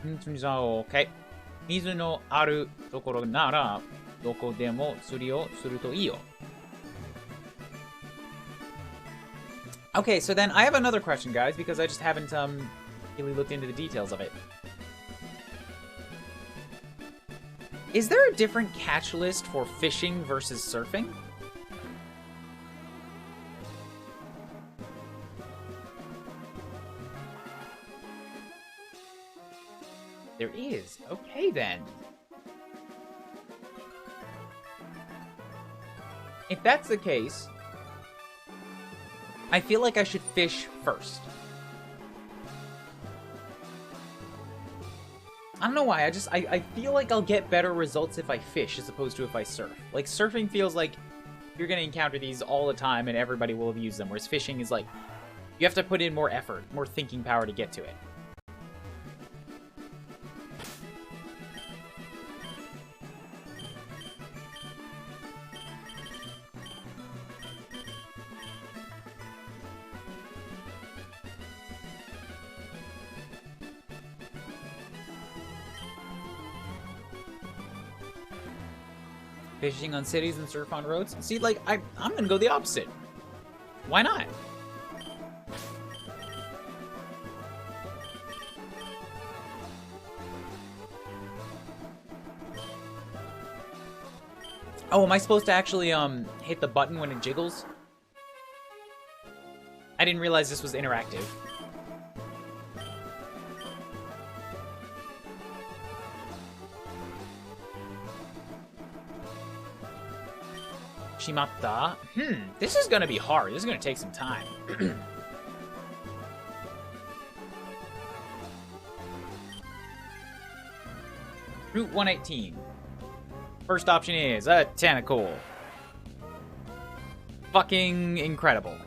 Okay. 水のあるところならどこでも釣りをするといいよ. Okay, so then I have another question, guys, because I just haven't really looked into the details of it. Is there a different catch list for fishing versus surfing? There is. Okay, then. If that's the case, I feel like I should fish first. I don't know why, I feel like I'll get better results if I fish as opposed to if I surf. Like, surfing feels like you're gonna encounter these all the time and everybody will have used them, whereas fishing is like, you have to put in more effort, more thinking power to get to it. Fishing on cities and surf on roads? See, like, I'm gonna go the opposite. Why not? Oh, am I supposed to actually, hit the button when it jiggles? I didn't realize this was interactive. Shimata. This is gonna be hard. This is gonna take some time. Route 118. First option is a tentacle. Fucking incredible.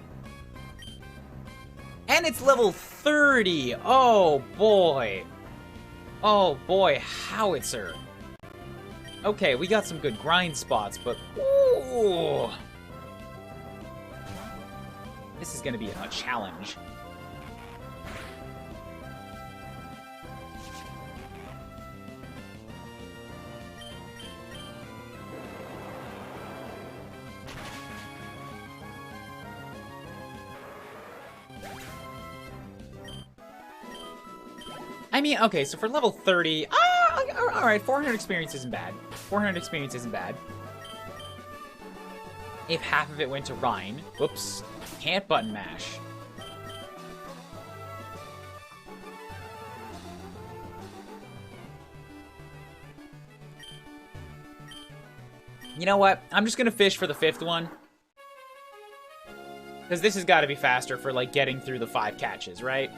And it's level 30. Oh boy. Oh boy, howitzer. Okay, we got some good grind spots, but ooh, this is gonna be a challenge. I mean, okay, so for level 30, alright, 400 experience isn't bad. 400 experience isn't bad. If half of it went to Rhine. Whoops. Can't button mash. You know what? I'm just gonna fish for the 5th one. Because this has got to be faster for, like, getting through the 5 catches, right?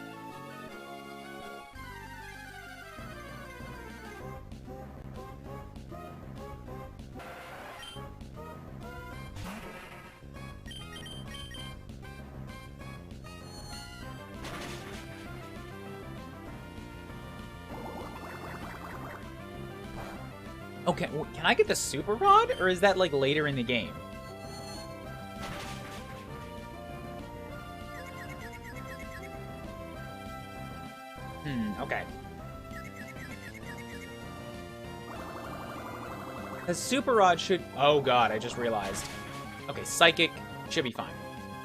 Okay, well, can I get the super rod, or is that, like, later in the game? Okay. The super rod should... Oh god, I just realized. Okay, psychic should be fine.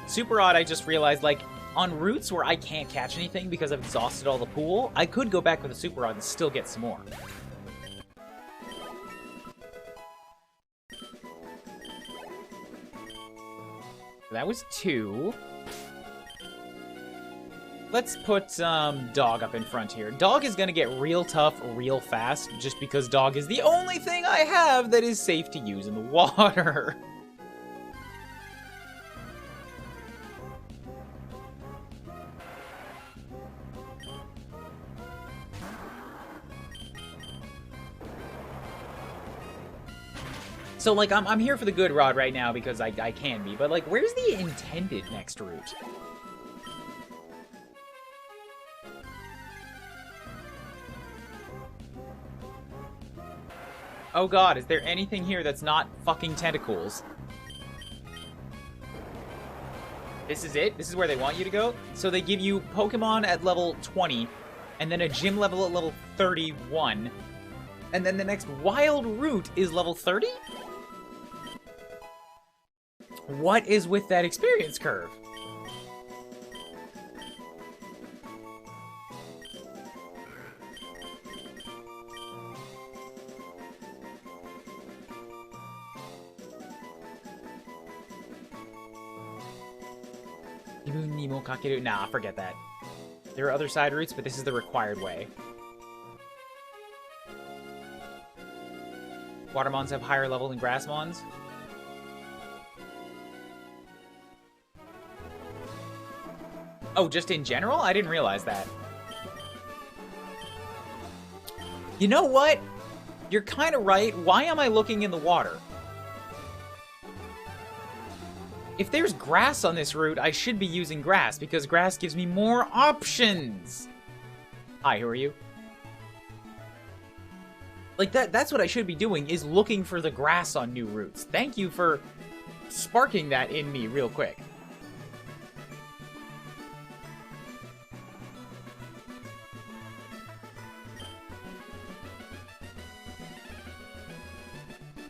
Super rod, I just realized, like, on routes where I can't catch anything because I've exhausted all the pool, I could go back with a super rod and still get some more. That was 2. Let's put Dog up in front here. Dog is gonna get real tough real fast just because Dog is the only thing I have that is safe to use in the water. So, like, I'm here for the good rod right now because I can be, but, like, where's the intended next route? Oh god, is there anything here that's not fucking tentacles? This is it? This is where they want you to go? So they give you Pokemon at level 20, and then a gym level at level 31, and then the next wild route is level 30? What is with that experience curve? Nah, forget that. There are other side routes, but this is the required way. Watermons have higher level than Grassmons. Oh, just in general? I didn't realize that. You know what? You're kind of right. Why am I looking in the water? If there's grass on this route, I should be using grass, because grass gives me more options. Hi, who are you? Like, that's what I should be doing, is looking for the grass on new routes. Thank you for sparking that in me real quick.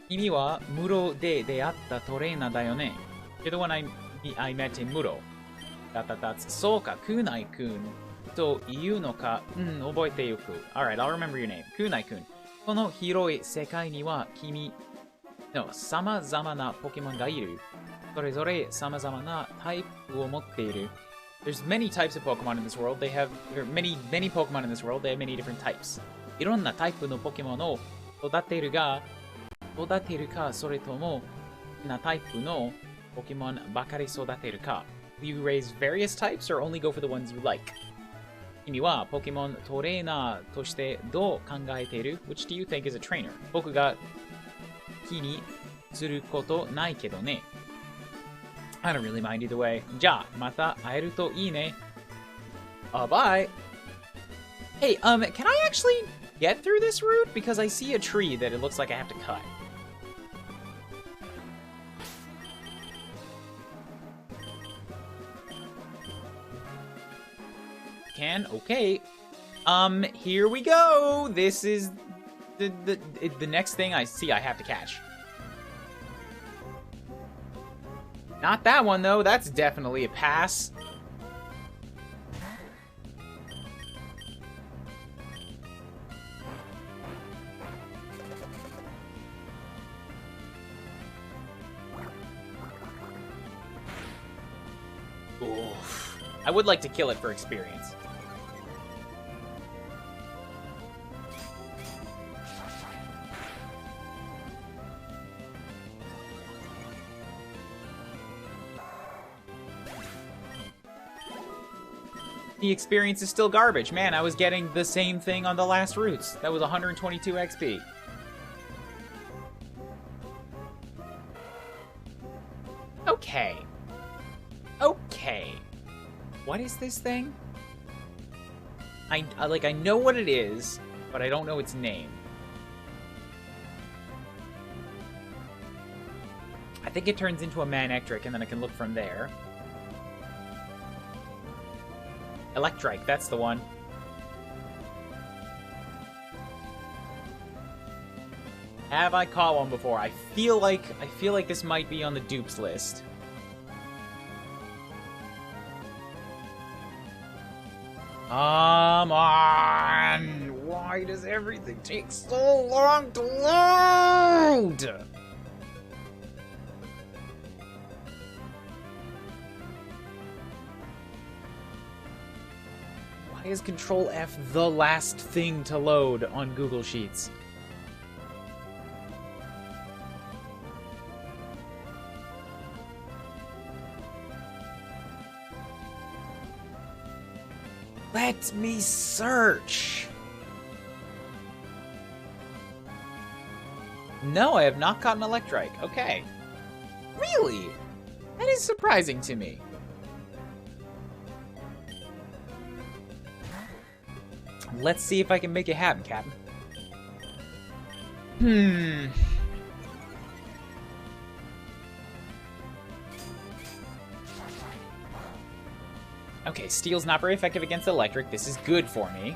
Kimi wa Muro de deatta toreina da yo ne? You're the one I met in Muro. So ka, Kunai-kun. To iu no ka, oboete yoku. Alright, I'll remember your name. Kunai-kun. Kono hiroi sekai ni wa kimi no samazama na Pokemon ga iru. Sorezore samazama na type wo motte iru. There's many types of Pokemon in this world. There are many Pokemon in this world. They have many different types. Ironna type no Pokemon o todateru ka, soretomo na type no Pokemon bakari sodateru ka. Do you raise various types or only go for the ones you like? Kimi wa Pokemon trainer toshite dou kangaeteru? Which do you think is a trainer? Boku ga ki ni suru koto nai kedo ne. I don't really mind either way. Ja, mata aeru to ii ne. Bye. Hey, can I actually get through this route? Because I see a tree that it looks like I have to cut. Can? Okay. Here we go. This is the next thing I see I have to catch. Not that one, though. That's definitely a pass. Oof. I would like to kill it for experience. The experience is still garbage. Man, I was getting the same thing on the last routes. That was 122 XP. Okay. Okay. What is this thing? I know what it is, but I don't know its name. I think it turns into a Manectric, and then I can look from there. Electrike, that's the one. Have I caught one before? I feel like this might be on the dupes list. Come on! Why does everything take so long to load? Why is Control F the last thing to load on Google Sheets? Let me search. No, I have not caught an Electrike. Okay. Really? That is surprising to me. Let's see if I can make it happen, Captain. Okay, Steel's not very effective against Electric. This is good for me.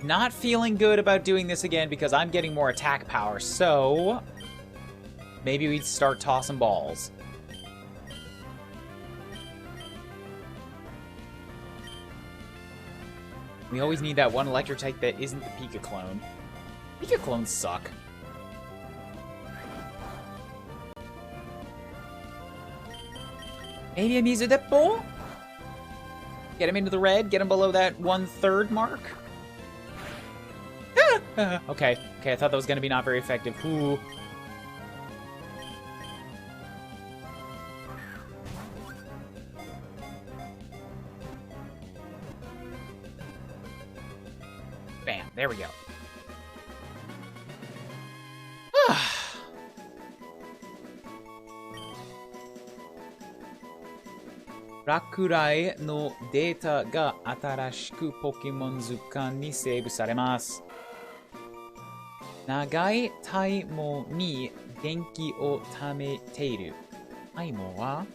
Not feeling good about doing this again because I'm getting more attack power, so maybe we start tossing balls. We always need that one electric type that isn't the Pika clone. Pika clones suck. Maybe a Mizu Depot? Get him into the red. Get him below that 1/3 mark. Okay. Okay, I thought that was going to be not very effective. Ooh. Bam. There we go. Rakurai no data ga atarashiku Pokemon Zukan ni save saremasu. Nagai taimo ni denki o tameteiru. Taimo wa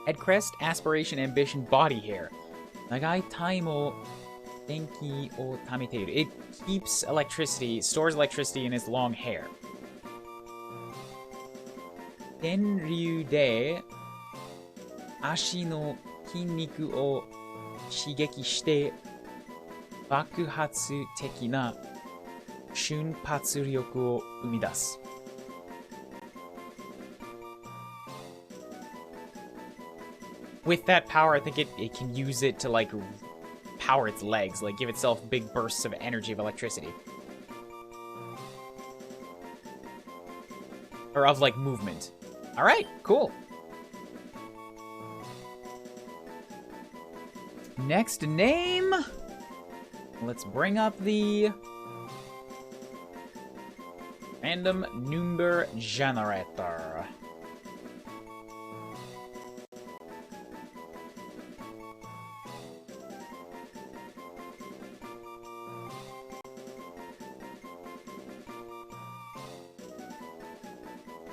head crest, aspiration, ambition, body hair. Nagai taimo denki o tameteiru. It keeps electricity, stores electricity in its long hair. Tenryu de ashi no kinniku o shigeki shite bakuhatsu teki na shunpatsu ryoku o umidasu. With that power, I think it can use it to, like, power its legs, like, give itself big bursts of energy of electricity. Or of, like, movement. Alright, cool. Next name. Let's bring up the random number generator.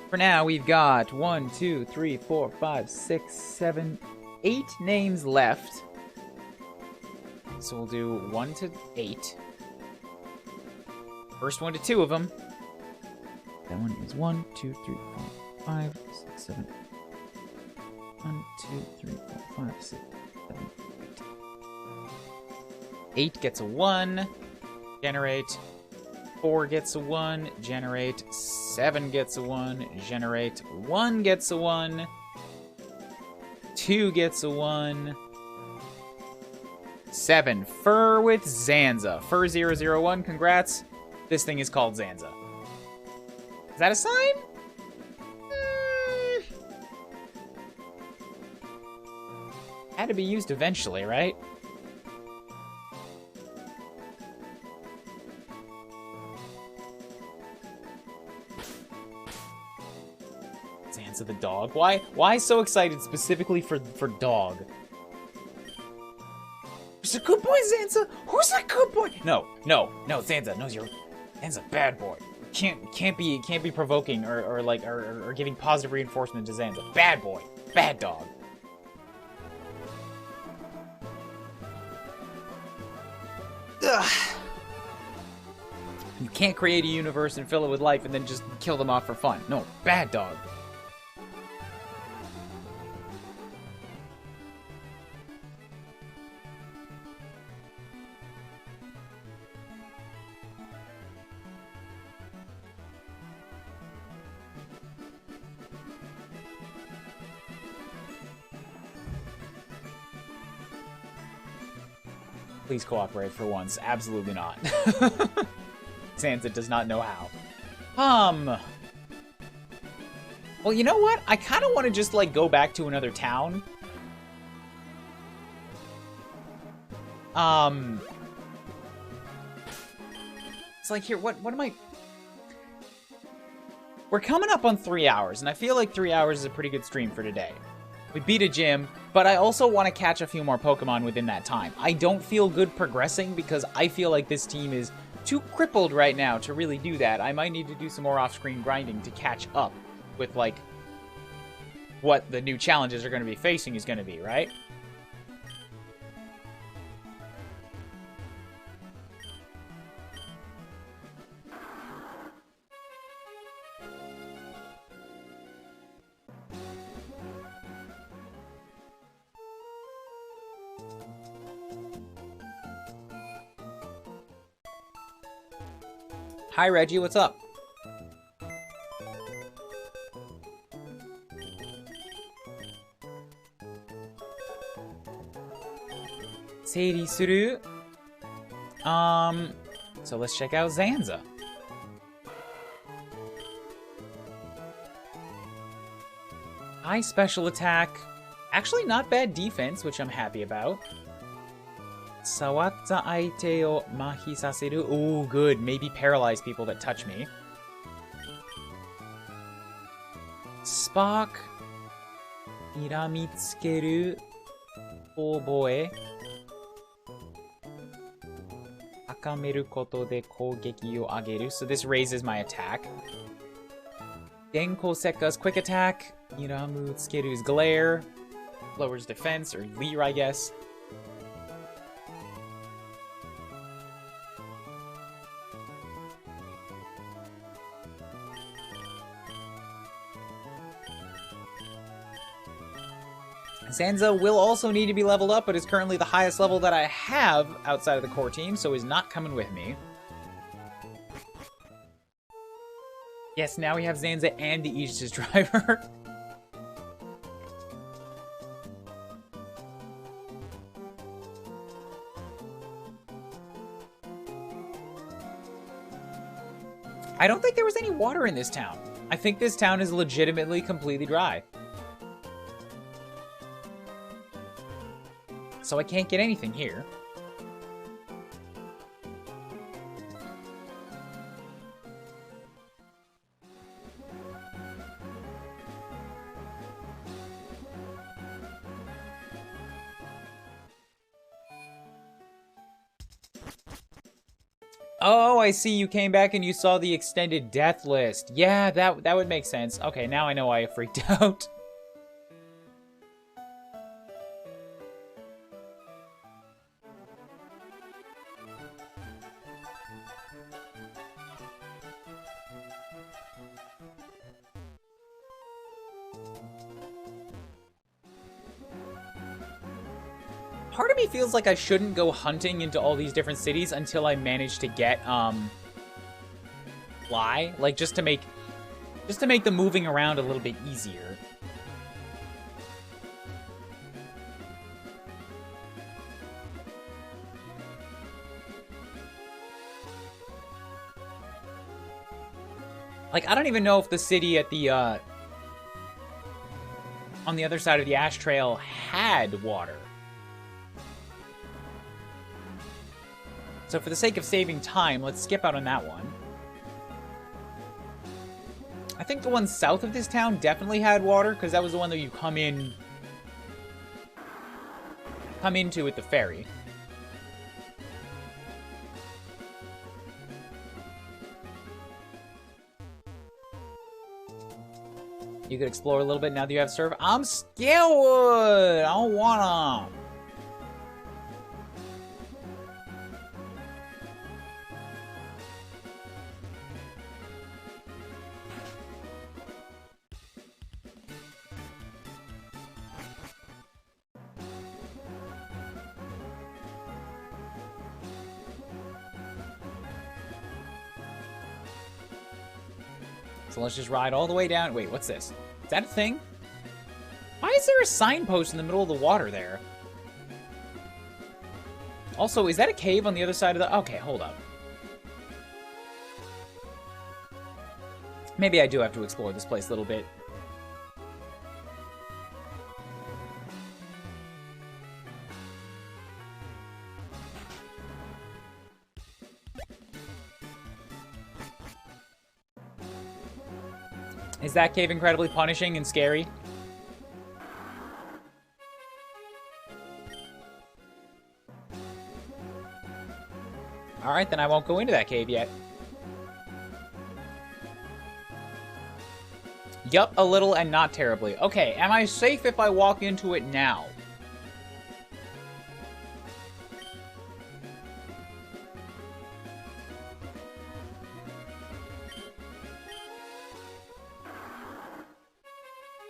For now, we've got 1, 2, 3, 4, 5, 6, 7, 8 names left. So we'll do 1 to 8. First one to 2 of them. That one is 1, 2, 3, 4, 5, 6, 7. 1, 2, 3, 4, 5, 6, 7, 8. 8 gets a 1. Generate. 4 gets a 1, generate. 7 gets a 1, generate. 1 gets a 1. 2 gets a 1. 7. Fur with Zanza. Fur 001, congrats. This thing is called Zanza. Is that a sign? Had to be used eventually, right? Zanza the dog. Why so excited specifically for dog? Who's a good boy, Zanza? Who's a good boy? No, Zanza. No, Zanza's a bad boy. Can't be provoking or giving positive reinforcement to Zanza. Bad boy. Bad dog. Ugh. You can't create a universe and fill it with life and then just kill them off for fun. No, bad dog. Please cooperate for once. Absolutely not. Zanza does not know how. Well, you know what? I kind of want to just, like, go back to another town. It's like, here, what am I... We're coming up on 3 hours, and I feel like 3 hours is a pretty good stream for today. We beat a gym, but I also want to catch a few more Pokemon within that time. I don't feel good progressing because I feel like this team is too crippled right now to really do that. I might need to do some more off-screen grinding to catch up with, like, what the new challenges are going to be facing is going to be, right? Hi, Reggie, what's up? seiri suru. So let's check out Zanza. High special attack. Actually not bad defense, which I'm happy about. Sawatta aite o mahi saseru. Ooh, good. Maybe paralyze people that touch me. Spock. Iramitsukeru. Oboe. Akameru koto de kougeki o ageru. So this raises my attack. Denko Sekka's quick attack. Iramu Tsukeru's glare. Lowers defense, or leer, I guess. Zanza will also need to be leveled up, but is currently the highest level that I have outside of the core team, so is not coming with me. Yes, now we have Zanza and the Aegis driver. I don't think there was any water in this town. I think this town is legitimately completely dry. So I can't get anything here. Oh, I see. You came back and you saw the extended death list. Yeah, that would make sense. Okay, now I know why I freaked out. Part of me feels like I shouldn't go hunting into all these different cities until I manage to get, fly. Like, just to make the moving around a little bit easier. Like, I don't even know if the city at the, on the other side of the Ash Trail had water. So for the sake of saving time, let's skip out on that one. I think the one south of this town definitely had water, because that was the one that you come into with the ferry. You could explore a little bit now that you have serve. I'm scared! I don't wanna! So let's just ride all the way down. Wait, what's this? Is that a thing? Why is there a signpost in the middle of the water there? Also, is that a cave on the other side of the... Okay, hold up. Maybe I do have to explore this place a little bit. Is that cave incredibly punishing and scary? Alright, then I won't go into that cave yet. Yup, a little and not terribly. Okay, am I safe if I walk into it now?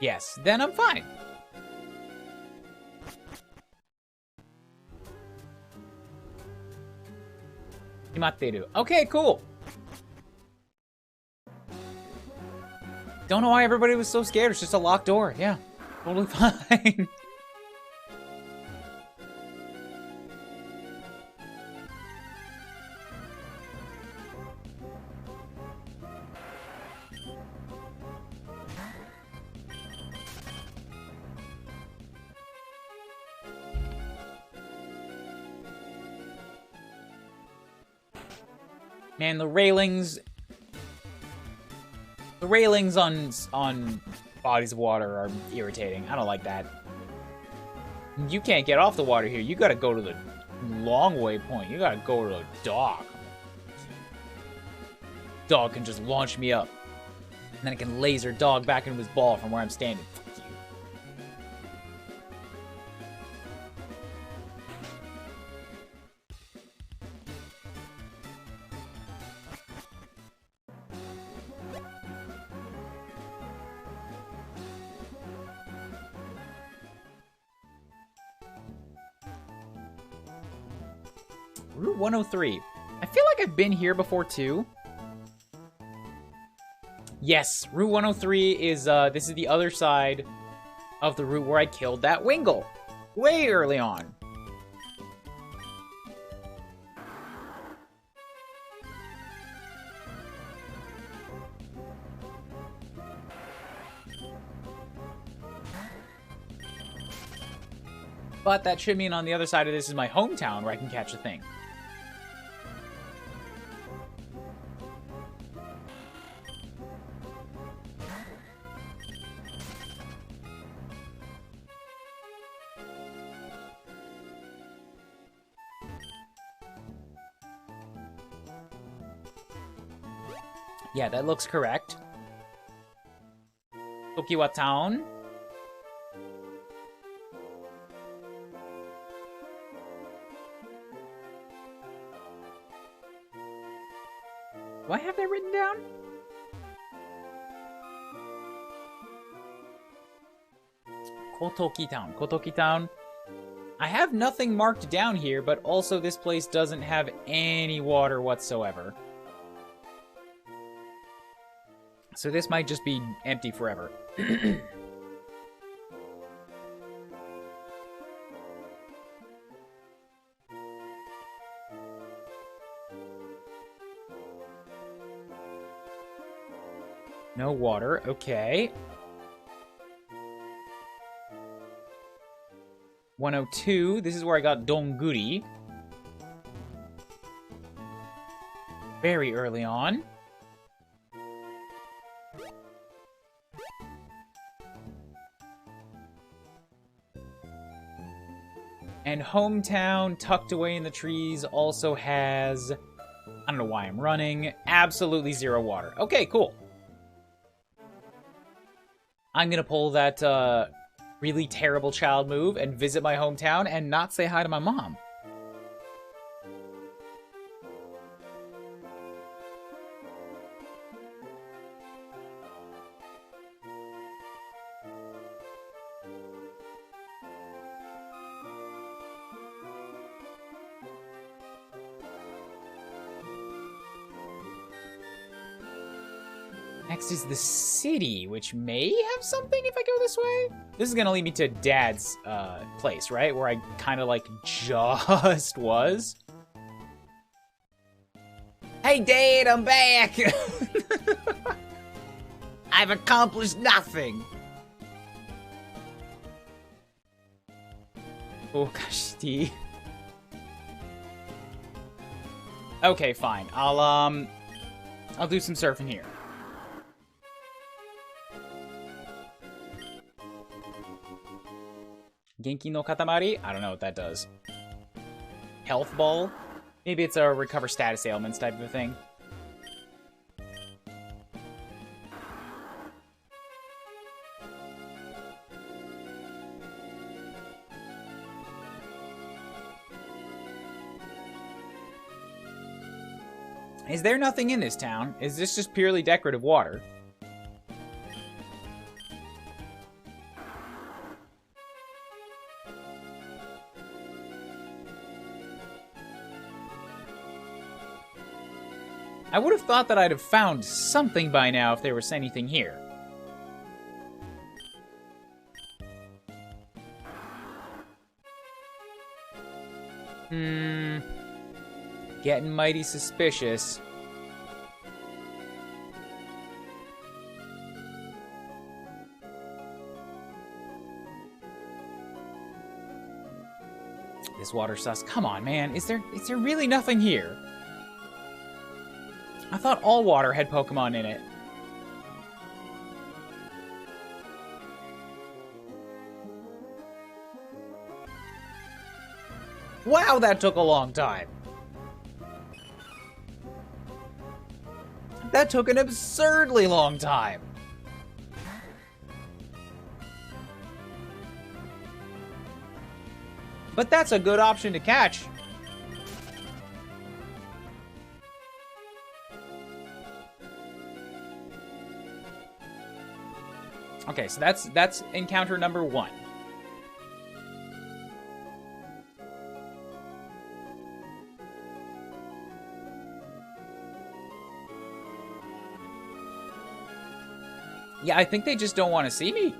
Yes, then I'm fine. Okay, cool. Don't know why everybody was so scared. It's just a locked door. Yeah, totally fine. Man, the railings on bodies of water are irritating. I don't like that. You can't get off the water here. You gotta go to the long way point. You gotta go to the dock. Dog can just launch me up. And then I can laser dog back into his ball from where I'm standing. Fuck you. Route 103. I feel like I've been here before too. Yes, Route 103 is, this is the other side of the route where I killed that Wingle. Way early on. But that should mean on the other side of this is my hometown where I can catch the thing. Yeah, that looks correct. Tokiwa Town. Do I have that written down? Kotoki Town. Kotoki Town. I have nothing marked down here, but also this place doesn't have any water whatsoever. So this might just be empty forever. No water, okay. 102, this is where I got Donguri. Very early on. And hometown, tucked away in the trees, also has... I don't know why I'm running. Absolutely zero water. Okay, cool. I'm gonna pull that really terrible child move and visit my hometown and not say hi to my mom. Next is the city, which may have something if I go this way. This is gonna lead me to Dad's place, right? Where I kind of like just was. Hey, Dad, I'm back! I've accomplished nothing! Oh, gosh, Steve. Okay, fine. I'll do some surfing here. Genki no Katamari? I don't know what that does. Health ball? Maybe it's a recover status ailments type of a thing. Is there nothing in this town? Is this just purely decorative water? I would have thought that I'd have found something by now if there was anything here. Getting mighty suspicious. This water sus. Come on, man. Is there really nothing here? I thought all water had Pokemon in it. Wow, that took a long time. That took an absurdly long time. But that's a good option to catch. Okay, so that's encounter number 1. Yeah, I think they just don't want to see me.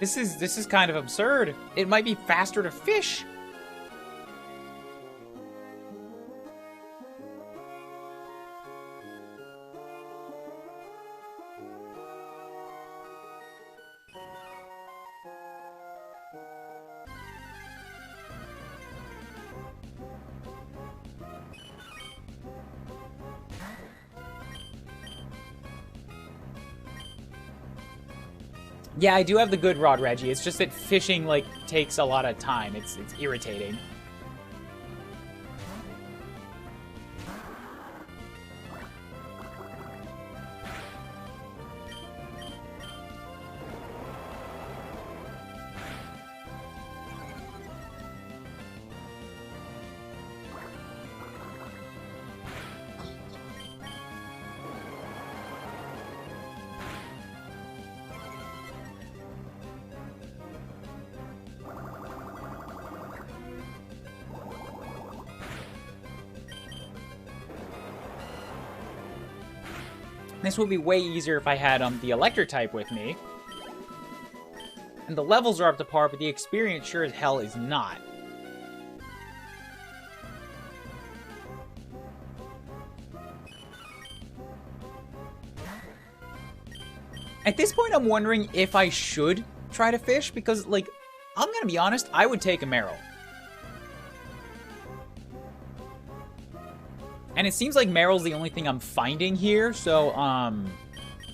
This is kind of absurd. It might be faster to fish. Yeah, I do have the good rod, Reggie. It's just that fishing, like, takes a lot of time. It's irritating. This would be way easier if I had the electric type with me. And the levels are up to par, but the experience sure as hell is not. At this point, I'm wondering if I should try to fish, because, like, I'm gonna be honest, I would take a Meryl. And it seems like Meryl's the only thing I'm finding here, so,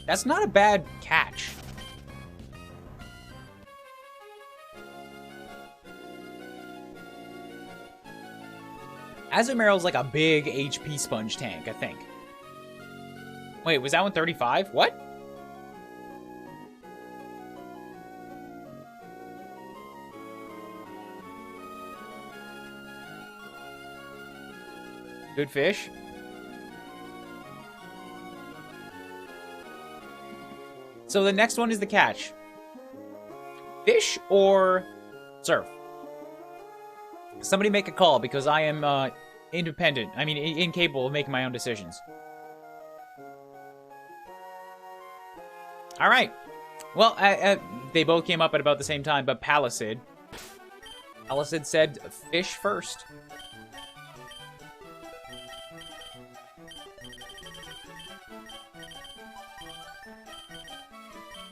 that's not a bad catch. Azumarill's like a big HP sponge tank, I think. Wait, was that one 35? What? Good fish. So the next one is the catch. Fish or surf? Somebody make a call, because I am independent. I mean, incapable of making my own decisions. All right. Well, they both came up at about the same time, but Palisade said fish first.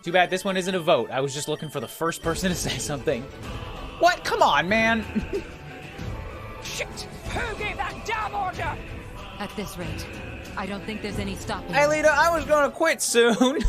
Too bad this one isn't a vote. I was just looking for the first person to say something. What? Come on, man. Shit! Who gave that damn order? At this rate, I don't think there's any stopping. Hey, Lita, I was gonna quit soon.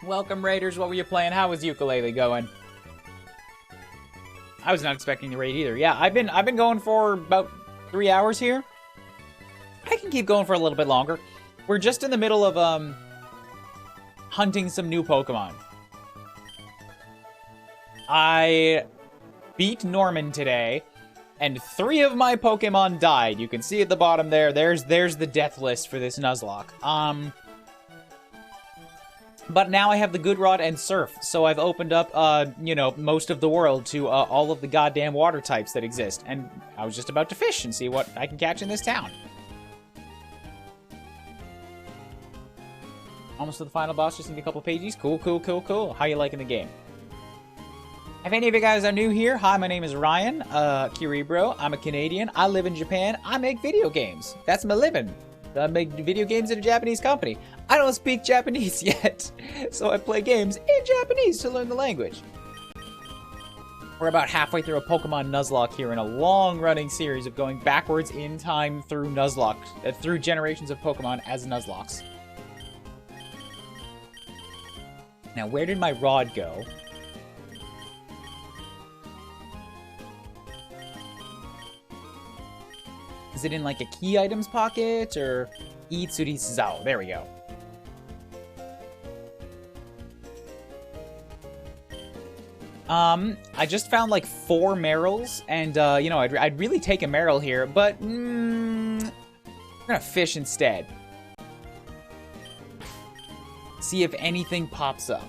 Welcome, Raiders. What were you playing? How was ukulele going? I was not expecting the raid either. Yeah, I've been going for about 3 hours here. I can keep going for a little bit longer. We're just in the middle of hunting some new Pokemon. I beat Norman today, and 3 of my Pokemon died. You can see at the bottom there. There's the death list for this Nuzlocke. But now I have the Good Rod and Surf, so I've opened up, you know, most of the world to all of the goddamn water types that exist. And I was just about to fish and see what I can catch in this town. Almost to the final boss, just need a couple pages. Cool, cool, cool, cool. How you liking the game? If any of you guys are new here, hi, my name is Ryan, Kuuribro. I'm a Canadian. I live in Japan. I make video games. That's my living. I make video games at a Japanese company. I don't speak Japanese yet, so I play games in Japanese to learn the language. We're about halfway through a Pokemon Nuzlocke here in a long-running series of going backwards in time through Nuzlocke, through generations of Pokemon as Nuzlockes. Now, where did my rod go? Is it in, like, a key items pocket, or Itsuri-zao? There we go. I just found, like, 4 Merrills, and, you know, I'd really take a Merrill here, but, I'm gonna fish instead. See if anything pops up.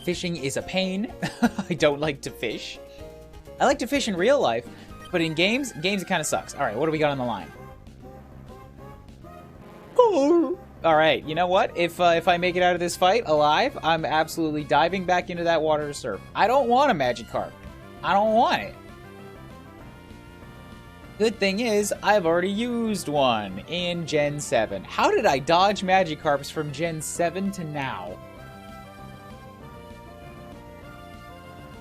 Fishing is a pain. I don't like to fish. I like to fish in real life, but in games it kind of sucks. All right, what do we got on the line? All right, you know what? If I make it out of this fight alive, I'm absolutely diving back into that water to surf. I don't want a Magikarp. I don't want it. Good thing is, I've already used one in Gen 7. How did I dodge Magikarps from Gen 7 to now?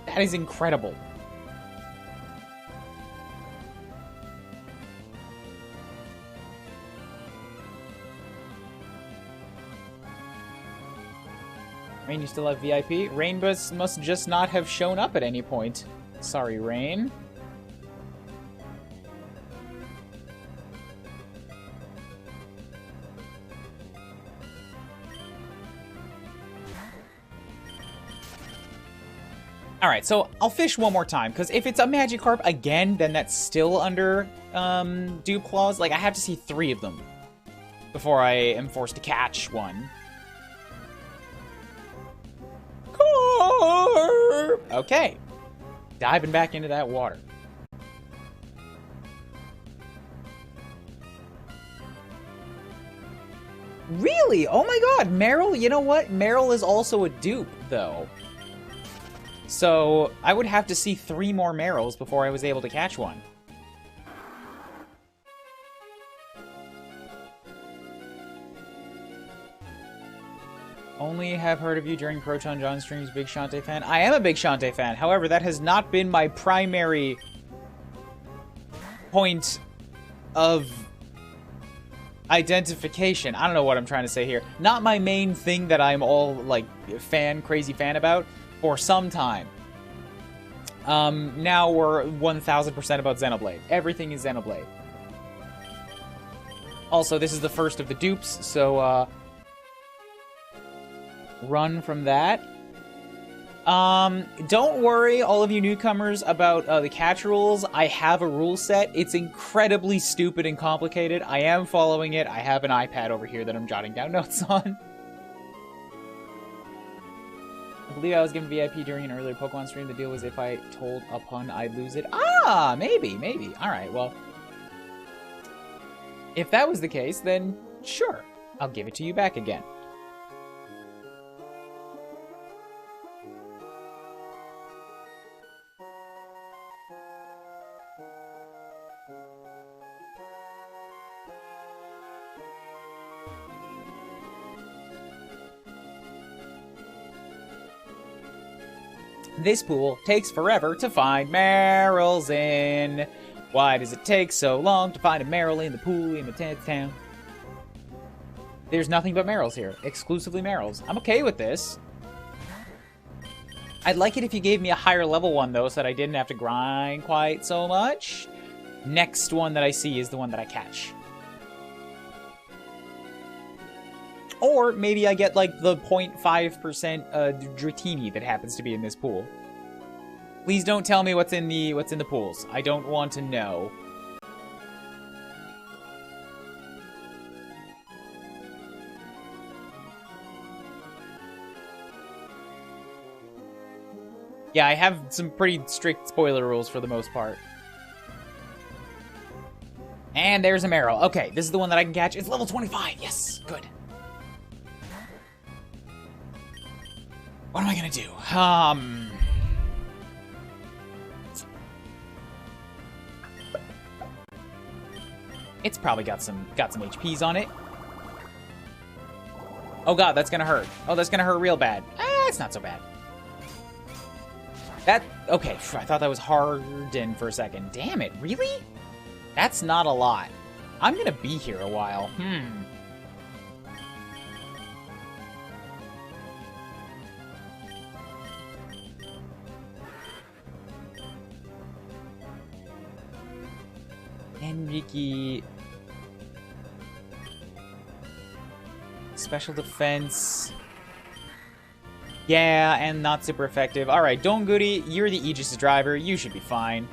That is incredible. Rain, you still have VIP? Rain must just not have shown up at any point. Sorry, Rain. Alright, so I'll fish one more time, because if it's a Magikarp again, then that's still under dupe clause. Like, I have to see 3 of them before I am forced to catch one. Okay. Diving back into that water. Really? Oh my god, Meryl, you know what? Meryl is also a dupe, though. So, I would have to see 3 more Merrills before I was able to catch one. Only have heard of you during Proton John streams. Big Shantae fan. I am a big Shantae fan. However, that has not been my primary point of identification. I don't know what I'm trying to say here. Not my main thing that I'm all, like, crazy fan about for some time. Now we're 1000% about Xenoblade. Everything is Xenoblade. Also, this is the first of the dupes, so, run from that. Don't worry, all of you newcomers, about the catch rules. I have a rule set. It's incredibly stupid and complicated. I am following it. I have an iPad over here that I'm jotting down notes on. I believe I was given VIP during an earlier Pokemon stream. The deal was if I told a pun, I'd lose it. Ah, maybe. Alright, well. If that was the case, then sure. I'll give it to you back again. This pool takes forever to find Merrills in. Why does it take so long to find a Meryl in the pool in the 10th town? There's nothing but Meryls here. Exclusively Meryls. I'm okay with this. I'd like it if you gave me a higher level one, though, so that I didn't have to grind quite so much. Next one that I see is the one that I catch. Or maybe I get, like, the 0.5% Dratini that happens to be in this pool. Please don't tell me what's in the pools. I don't want to know. Yeah, I have some pretty strict spoiler rules for the most part. And there's a Meryl. Okay, this is the one that I can catch. It's level 25. Yes, good. What am I gonna do? It's probably got some HPs on it. Oh god, that's gonna hurt. Oh, that's gonna hurt real bad. It's not so bad. Okay, I thought that was hardened for a second. Damn it, really? That's not a lot. I'm gonna be here a while. Enrique. Special defense. Yeah, and not super effective. Alright, Donguri, you're the Aegis driver. You should be fine.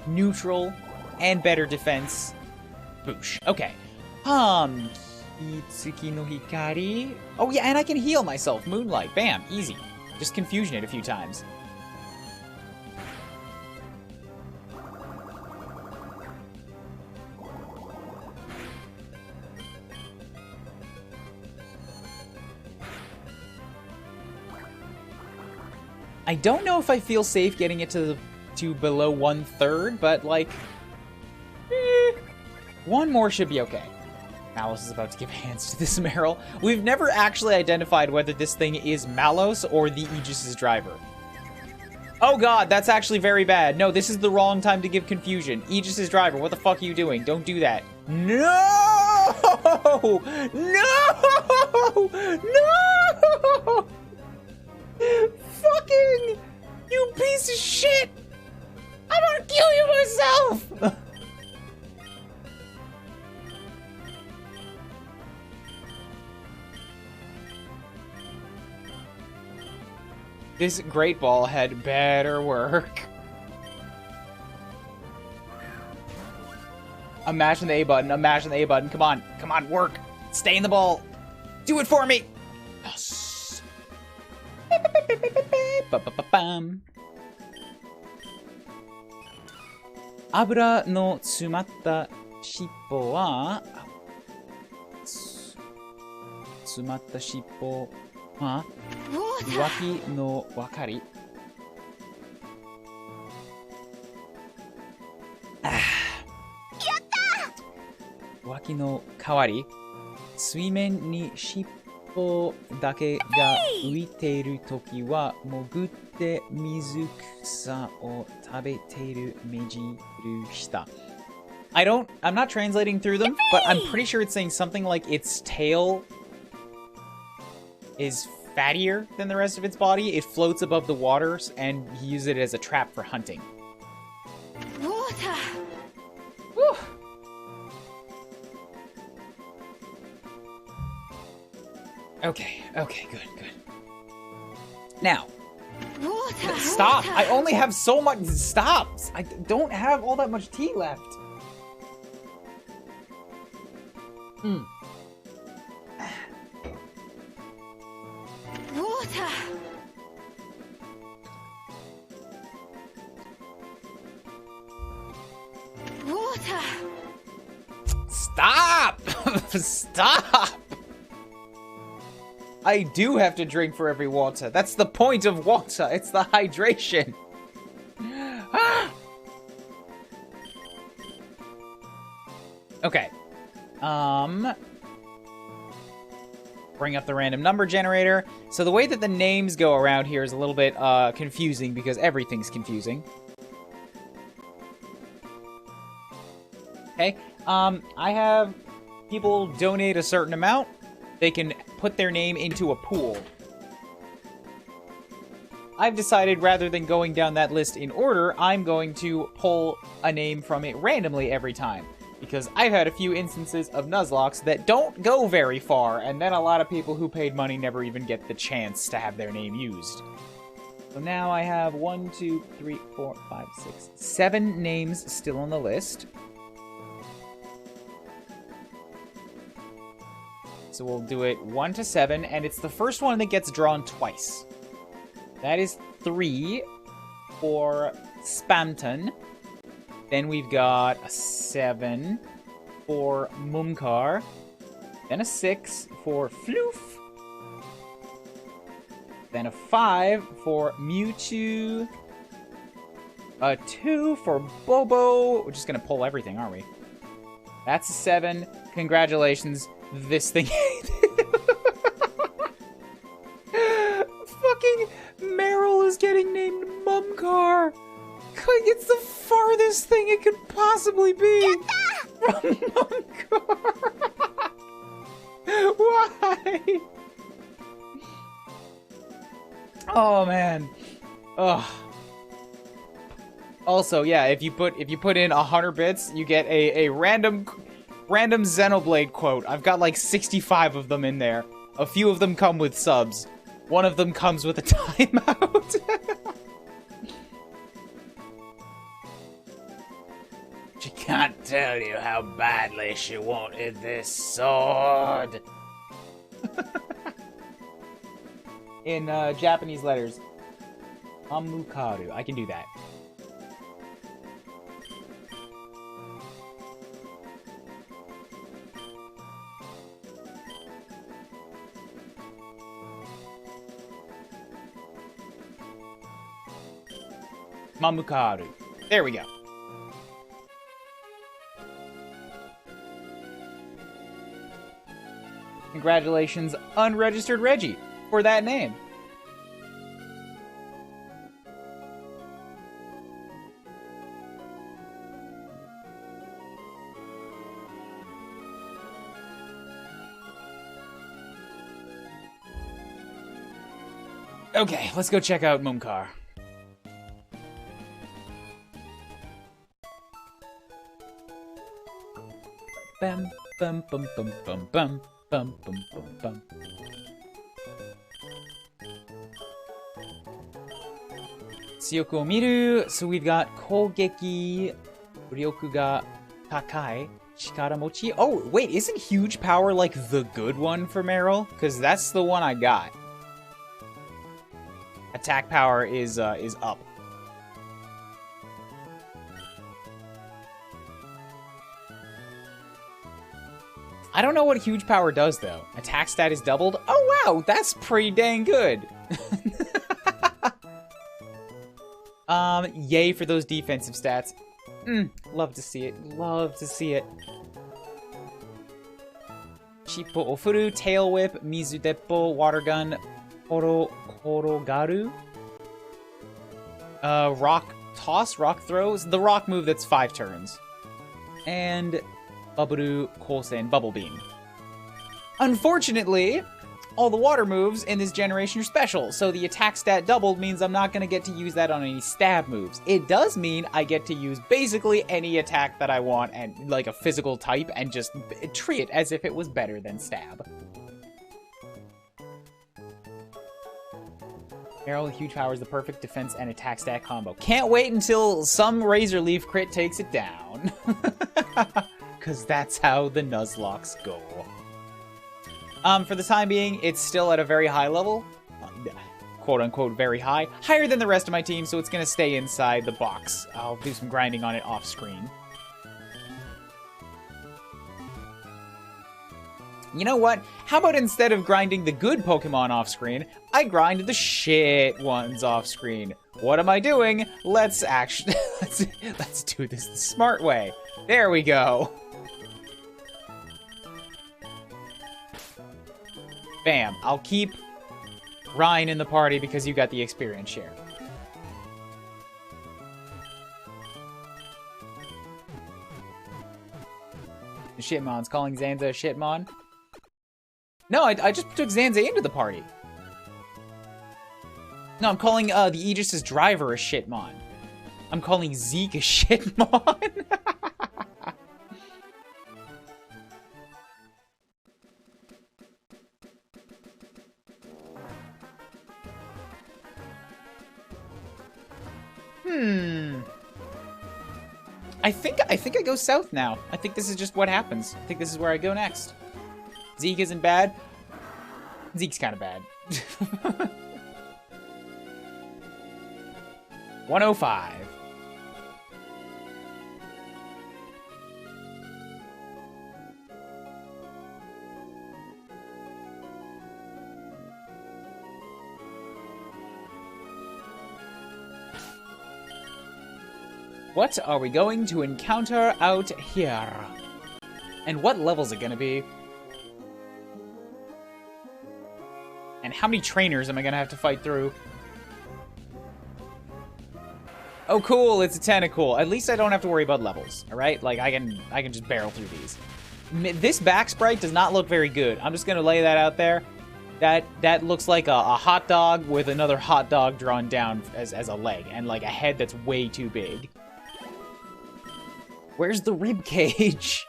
Neutral and better defense. Boosh. Okay. Kitsuki no Hikari. Oh yeah, and I can heal myself. Moonlight. Bam. Easy. Just confusion it a few times. I don't know if I feel safe getting it to below 1/3, but like, one more should be okay. Malos is about to give hands to this Meryl. We've never actually identified whether this thing is Malos or the Aegis' driver. Oh god, that's actually very bad. No, this is the wrong time to give confusion. Aegis' driver, what the fuck are you doing? Don't do that. No! No! No! Fucking! You piece of shit! I'm gonna kill you myself! This Great Ball had better work. Imagine the A button, imagine the A button. Come on, come on, work. Stay in the ball. Do it for me. Yes. Abura no tsumatta shippo wa... Tsumatta shippo wa... Waki no wakari. Waki no kawari. 水面に尻尾だけが浮いているときは潜って水草を食べている目印した。I'm not translating through them, but I'm pretty sure it's saying something like its tail is fattier than the rest of its body. It floats above the waters, and he uses it as a trap for hunting. Water. Whew. Okay, okay, good, good. Now, Water. stop! I only have so much. Stop! I don't have all that much tea left. Water. Water. Stop! Stop! I do have to drink for every water. That's the point of water. It's the hydration. Okay. bring up the random number generator. So the way that the names go around here is a little bit confusing because everything's confusing. Okay, I have people donate a certain amount. They can put their name into a pool. I've decided rather than going down that list in order, I'm going to pull a name from it randomly every time. Because I've had a few instances of Nuzlocks that don't go very far, and then a lot of people who paid money never even get the chance to have their name used. So now I have 1, 2, 3, 4, 5, 6, 7 names still on the list. So we'll do it 1 to 7, and it's the first one that gets drawn twice. That is 3 for Spamton. Then we've got a 7 for Mumkar. Then a 6 for Floof. Then a 5 for Mewtwo. A 2 for Bobo. We're just gonna pull everything, aren't we? That's a 7. Congratulations. This thing. Fucking Meryl is getting named Mumkar. It's the farthest thing it could possibly be from Mumkar. Why? Oh man. Ugh. Also, yeah, if you put in 100 bits, you get a random Xenoblade quote. I've got like 65 of them in there. A few of them come with subs. One of them comes with a timeout. She can't tell you how badly she wanted this sword. In Japanese letters. Amukaru. I can do that. Mamukaru. There we go. Congratulations, Unregistered Reggie, for that name. Okay, let's go check out Mumkar. Bum bum bum bum bum bum bum bum bum bum. Tsuyoku o miru. So we've got Kogeki, Ryoku ga Takai, Chikara mochi. Oh, wait, isn't huge power like the good one for Meryl? Because that's the one I got. Attack power is up. I don't know what huge power does, though. Attack stat is doubled? Oh, wow! That's pretty dang good! Yay for those defensive stats. Love to see it. Love to see it. Shippo Ofuru, Tail Whip, Mizu Deppo, Water Gun, Korogaru. Rock Toss, Rock Throws. The rock move that's 5 turns. And Bubble Kosen, Bubble Beam. Unfortunately, all the water moves in this generation are special, so the attack stat doubled means I'm not going to get to use that on any stab moves. It does mean I get to use basically any attack that I want, and like a physical type, and just treat it as if it was better than stab. Meryl, huge power is the perfect defense and attack stat combo. Can't wait until some Razor Leaf crit takes it down. Because that's how the Nuzlocks go. For the time being, it's still at a very high level. Quote-unquote very high. Higher than the rest of my team, so it's going to stay inside the box. I'll do some grinding on it off-screen. You know what? How about instead of grinding the good Pokemon off-screen, I grind the shit ones off-screen. What am I doing? Let's actually... let's do this the smart way. There we go. Bam. I'll keep Ryan in the party because you got the experience share. The Shitmon's calling Zanza a Shitmon. No, I just took Zanza into the party. No, I'm calling the Aegis's driver a Shitmon. I'm calling Zeke a Shitmon. I think I go south now. I think this is just what happens. I think this is where I go next. Zeke isn't bad. Zeke's kind of bad. 105. What are we going to encounter out here? And what level is it gonna be? And how many trainers am I gonna have to fight through? Oh, cool, it's a tentacle. At least I don't have to worry about levels, all right? Like, I can just barrel through these. This back sprite does not look very good. I'm just gonna lay that out there. That looks like a hot dog with another hot dog drawn down as a leg, and like a head that's way too big. Where's the rib cage?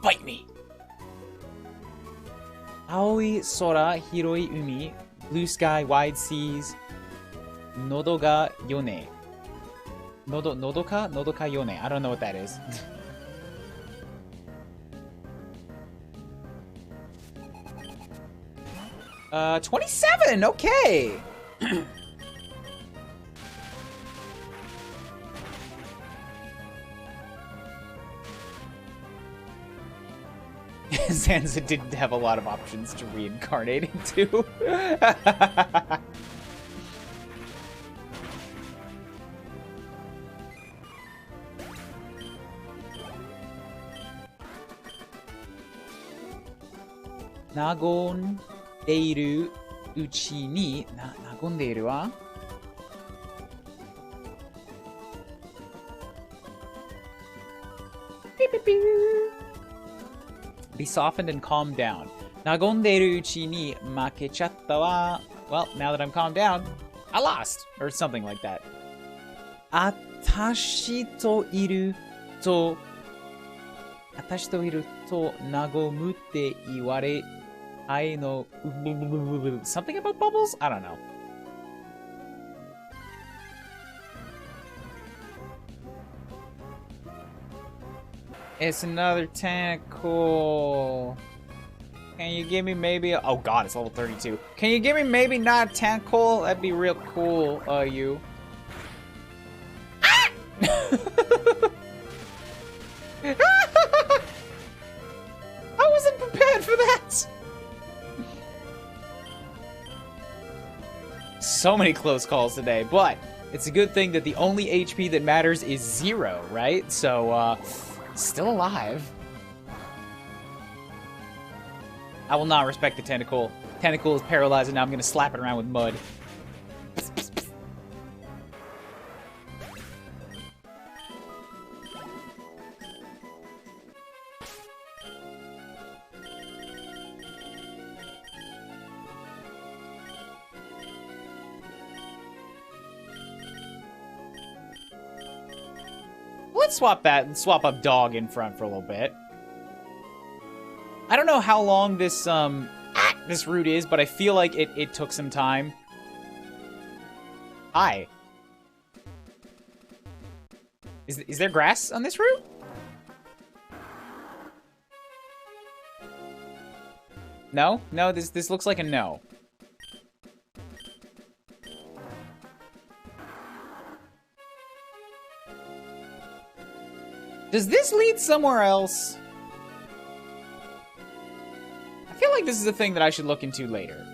Fight me! Aoi sora, hiroi umi, blue sky, wide seas, nodo ga yone. Nodo ka yone. I don't know what that is. 27! Okay! Zanza didn't have a lot of options to reincarnate into. Nagon deiru uchi ni nagondeiru wa beep, beep, beep. Be softened and calmed down. Nagondeiru uchi ni makechatta wa. Well, now that I'm calmed down, I lost. Or something like that. Atashi to iru to nagomu te iware ai no something about bubbles? I don't know. It's another tentacle. Can you give me maybe a... Oh god, it's level 32. Can you give me maybe not a tentacle? That'd be real cool, you. Ah! I wasn't prepared for that! So many close calls today, but it's a good thing that the only HP that matters is 0, right? So, still alive. I will not respect the tentacle. Tentacle is paralyzed and now I'm gonna slap it around with mud. Let's swap that and swap up dog in front for a little bit. I don't know how long this this route is, but I feel like it took some time. Hi. Is there grass on this route? No? No, this looks like a no. Does this lead somewhere else? I feel like this is a thing that I should look into later.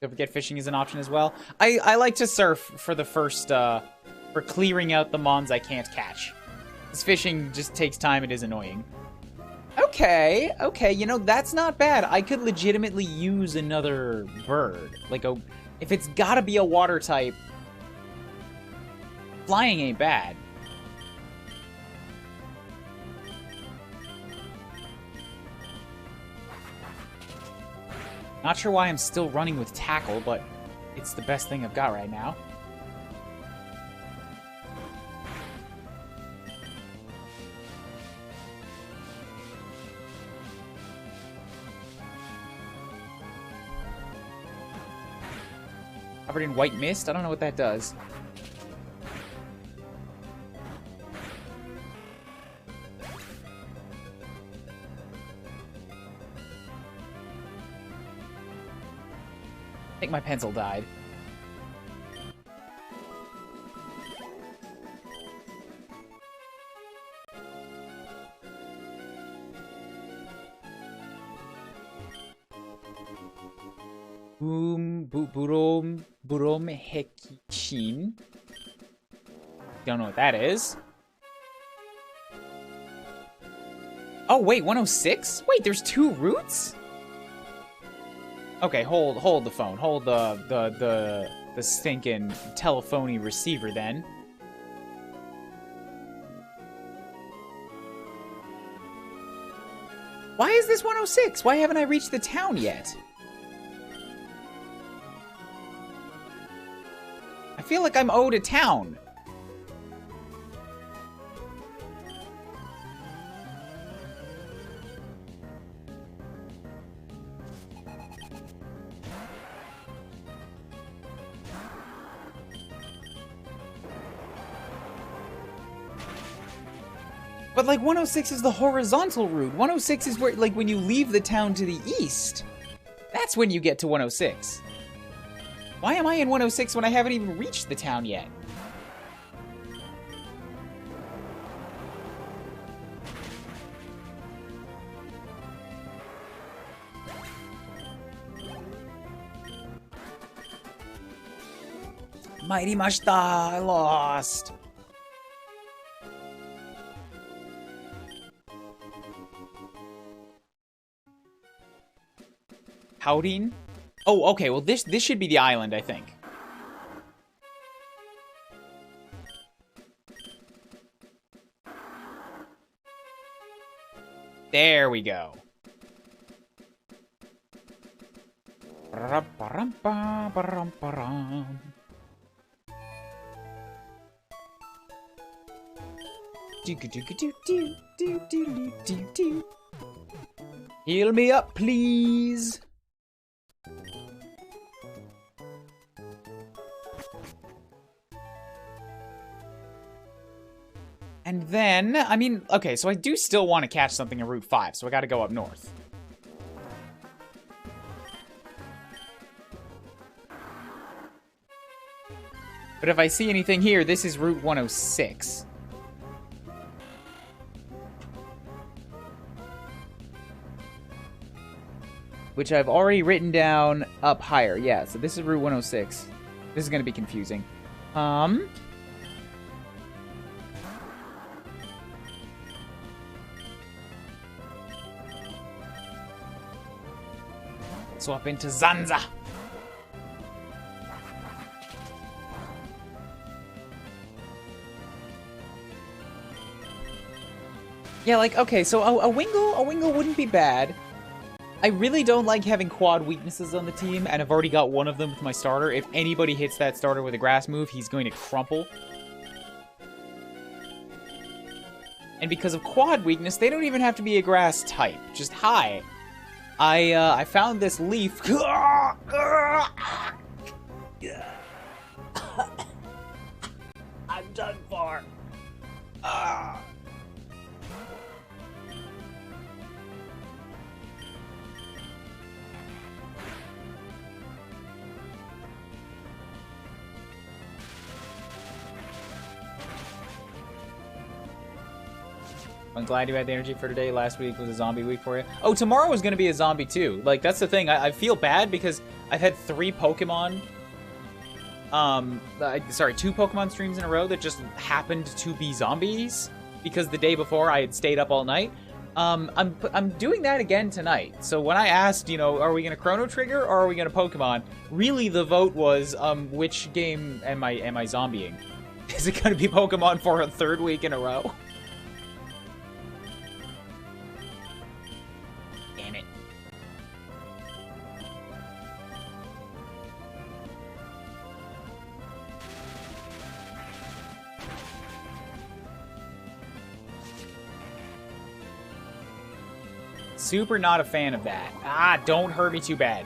Don't forget fishing is an option as well. I like to surf for the first, for clearing out the mons I can't catch. This fishing just takes time. It is annoying. Okay, okay, you know, that's not bad. I could legitimately use another bird. Like, if it's gotta be a water type, flying ain't bad. Not sure why I'm still running with tackle, but it's the best thing I've got right now. Covered in white mist? I don't know what that does. I think my pencil died. Burom Hekichin. Don't know what that is. Oh wait, 106? Wait, there's 2 routes? Okay, hold the phone. Hold the stinking telephony receiver then. Why is this 106? Why haven't I reached the town yet? I feel like I'm owed a town. But like 106 is the horizontal route. 106 is where, like, when you leave the town to the east. That's when you get to 106. Why am I in 106 when I haven't even reached the town yet? Mighty Mashita, I lost. Howding? Oh, okay, well this should be the island, I think. There we go. Heal me up, please. And then, I mean, okay, so I do still want to catch something in Route 5, so I gotta go up north. But if I see anything here, this is Route 106. Which I've already written down up higher. Yeah, so this is Route 106. This is gonna be confusing. Swap into Zanza. Yeah, like, okay, so a Wingull wouldn't be bad. I really don't like having quad weaknesses on the team, and I've already got one of them with my starter. If anybody hits that starter with a grass move, he's going to crumple. And because of quad weakness, they don't even have to be a grass type. Just hi. I found this leaf. I'm done for. I'm glad you had the energy for today. Last week was a zombie week for you. Oh, tomorrow is going to be a zombie too. Like, that's the thing. I feel bad because I've had 3 Pokemon... sorry, 2 Pokemon streams in a row that just happened to be zombies. because the day before I had stayed up all night. I'm doing that again tonight. So when I asked, you know, are we gonna Chrono Trigger or are we gonna Pokemon? Really, the vote was, which game am I zombieing? Is it gonna be Pokemon for a 3rd week in a row? Damn it. Super not a fan of that. Ah, don't hurt me too bad.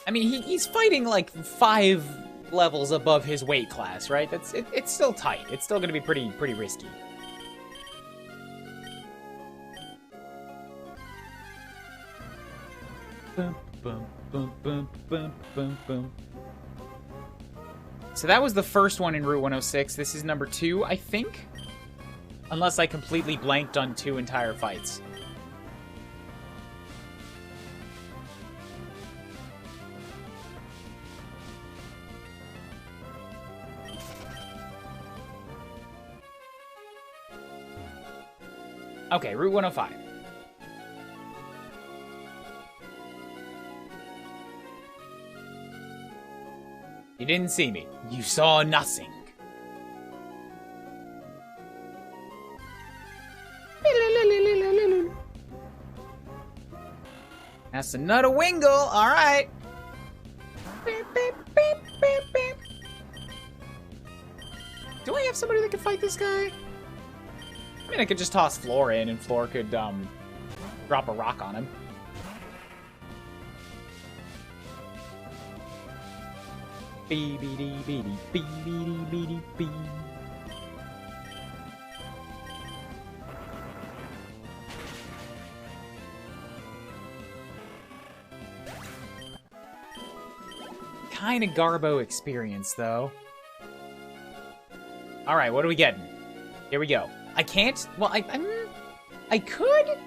I mean, he's fighting like 5 levels above his weight class, right? It's still tight. It's still gonna be pretty risky. Boom, boom, boom, boom, boom, boom, boom. So that was the first one in Route 106. This is number 2, I think. Unless I completely blanked on 2 entire fights. Okay, Route 105. You didn't see me. You saw nothing. That's another Wingle. All right. Do I have somebody that can fight this guy? I mean, I could just toss Floor in, and Floor could, drop a rock on him. Bee-bee-dee-bee-dee-bee-bee-dee-bee-dee-bee. Kinda Garbo experience, though. Alright, what are we getting? Here we go. I can't... Well, I could...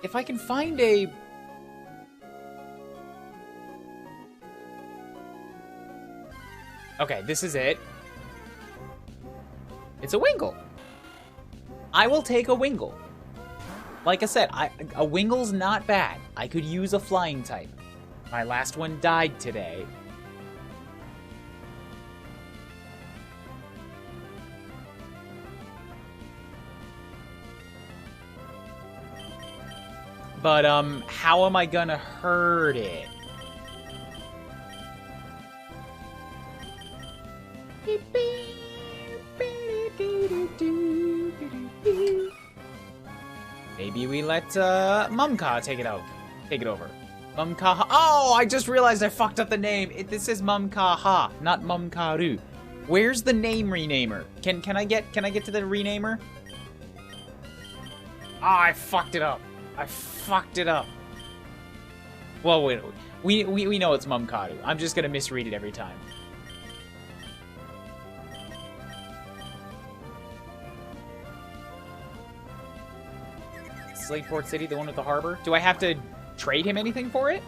If I can find a... Okay, this is it. It's a Wingle. I will take a Wingle. Like I said, a Wingle's not bad. I could use a flying type. My last one died today. But, how am I gonna hurt it? Maybe we let, Mumka take it over. Mumka. Oh, I just realized I fucked up the name. This is Mumkaha, not Mumkaru. Where's the name renamer? Can I get to the renamer? Ah, I fucked it up. I fucked it up. Well, wait, we know it's Mumkaru. I'm just gonna misread it every time. Slateport City, the one with the harbor. Do I have to trade him anything for it?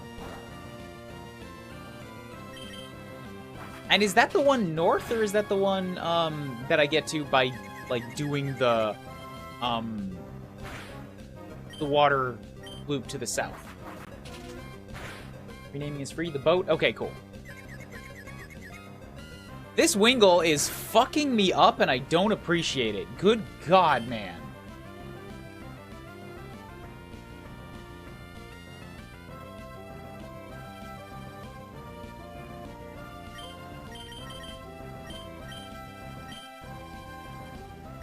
And is that the one north, or is that the one that I get to by like doing the water loop to the south? Renaming is free. The boat. Okay, cool. This Wingle is fucking me up, and I don't appreciate it. Good God, man.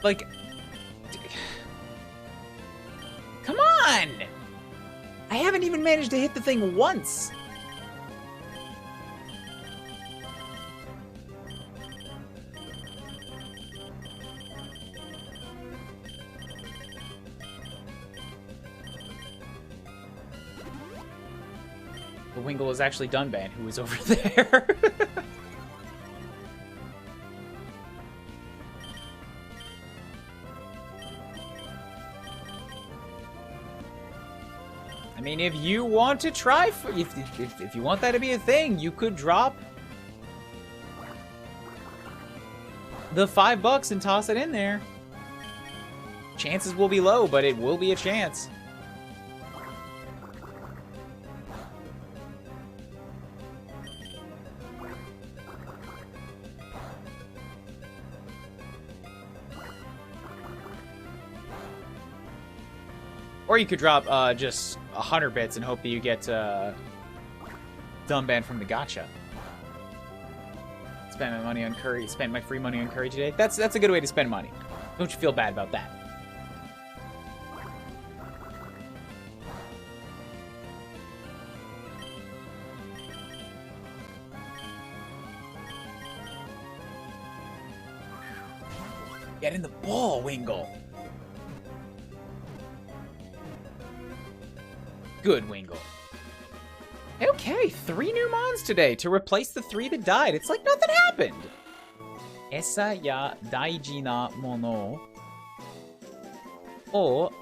Like, come on! I haven't even managed to hit the thing once. The Wingle is actually Dunban, who is over there. I mean, if you want to try, if you want that to be a thing, you could drop the $5 and toss it in there. Chances will be low, but it will be a chance. Or you could drop just 100 bits and hope that you get Dumb Band from the gacha. Spend my money on curry. Spend my free money on curry today. That's a good way to spend money. Don't you feel bad about that? Get in the ball, Wingle. Good, Wingle. Okay, 3 new mons today to replace the 3 that died. It's like nothing happened. Esa ya daiji na mono o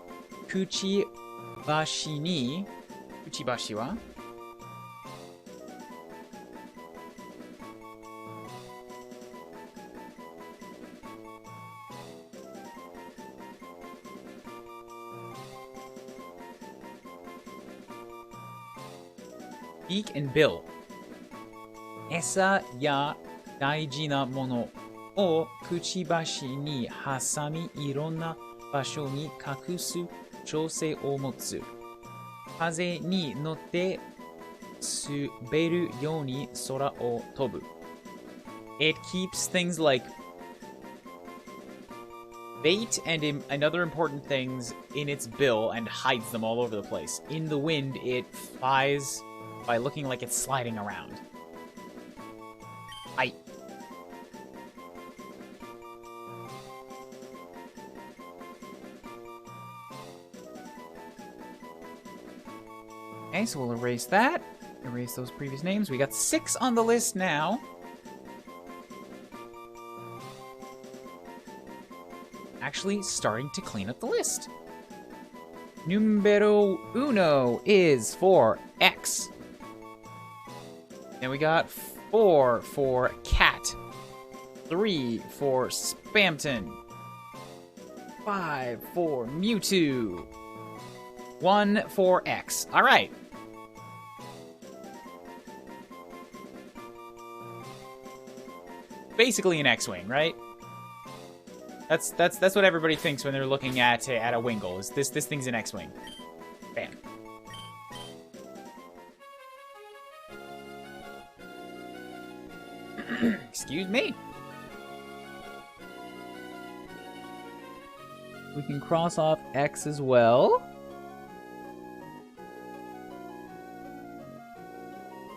kuchibashi ni... Kuchibashi wa? Beak and bill. Esa ya daiji na mono o kuchibashi ni hasami ironna basho ni kakusu chousei o motsu. Kaze ni notte suberu you ni sora o tobu. It keeps things like bait and other important things in its bill and hides them all over the place. In the wind, it flies by looking like it's sliding around. Okay, so we'll erase that. Erase those previous names. We got 6 on the list now. Actually starting to clean up the list. Numero uno is for X. Then we got 4 for Cat, 3 for Spamton, 5 for Mewtwo, 1 for X. All right. Basically an X-Wing, right? That's what everybody thinks when they're looking at a Wingle. Is this thing's an X-Wing? Bam. Excuse me. We can cross off X as well.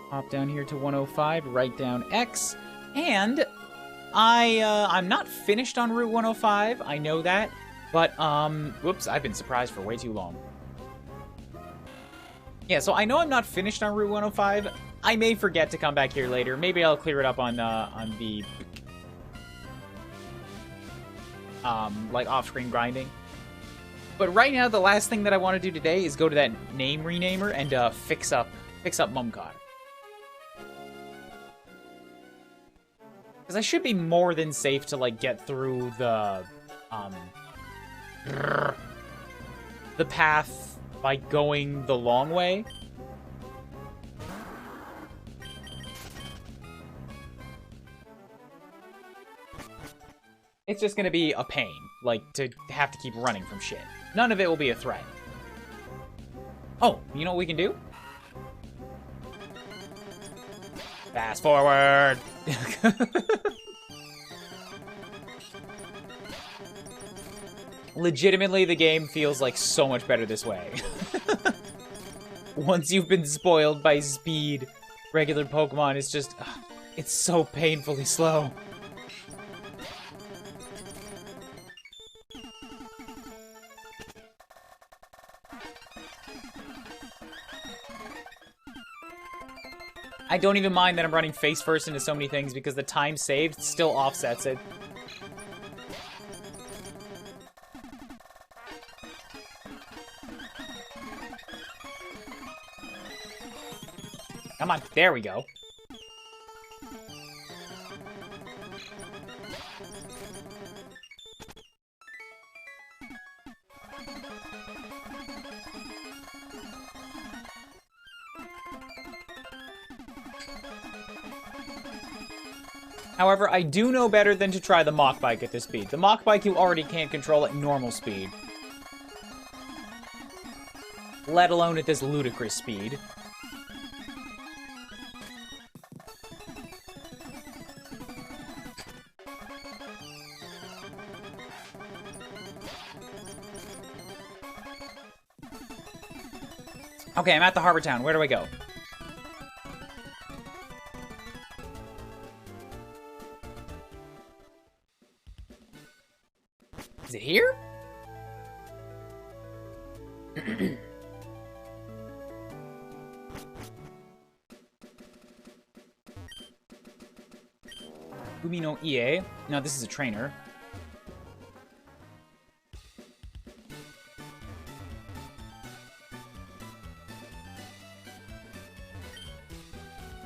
Hop down here to 105, write down X, and I'm not finished on Route 105. I know that, but whoops, I've been surprised for way too long. Yeah, so I know I'm not finished on Route 105. I may forget to come back here later. Maybe I'll clear it up on the like off-screen grinding. But right now, the last thing that I want to do today is go to that name renamer and fix up Mumcod. Because I should be more than safe to like get through the path by going the long way. It's just gonna be a pain, like, to have to keep running from shit. None of it will be a threat. Oh, you know what we can do? Fast forward! Legitimately, the game feels like so much better this way. Once you've been spoiled by speed, regular Pokemon is just... it's so painfully slow. I don't even mind that I'm running face first into so many things because the time saved still offsets it. Come on, there we go. However, I do know better than to try the Mach Bike at this speed. The Mach Bike you already can't control at normal speed. Let alone at this ludicrous speed. Okay, I'm at the harbor town. Where do I go? Is it here? Umi no Ie. No, this is a trainer.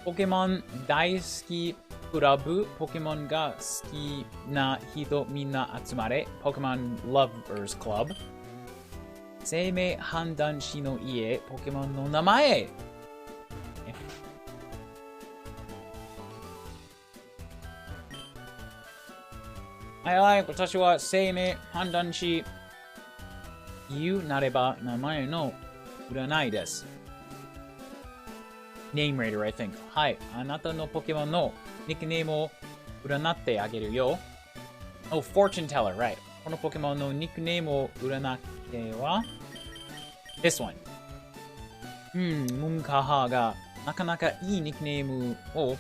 Pokemon 大好きクラブ、ポケモンが好きな人みんな集まれ、Pokemon Lovers Club。生命判断士の家、ポケモンの名前。はい、私は生命判断士。言うなれば名前の占いです。Name Raider, I think. はい、あなたのポケモンのニックネームを占ってあげるよ。Oh, Fortune Teller, right. このポケモンのニックネームを占っては This one. ムンカハがなかなかいいニックネームを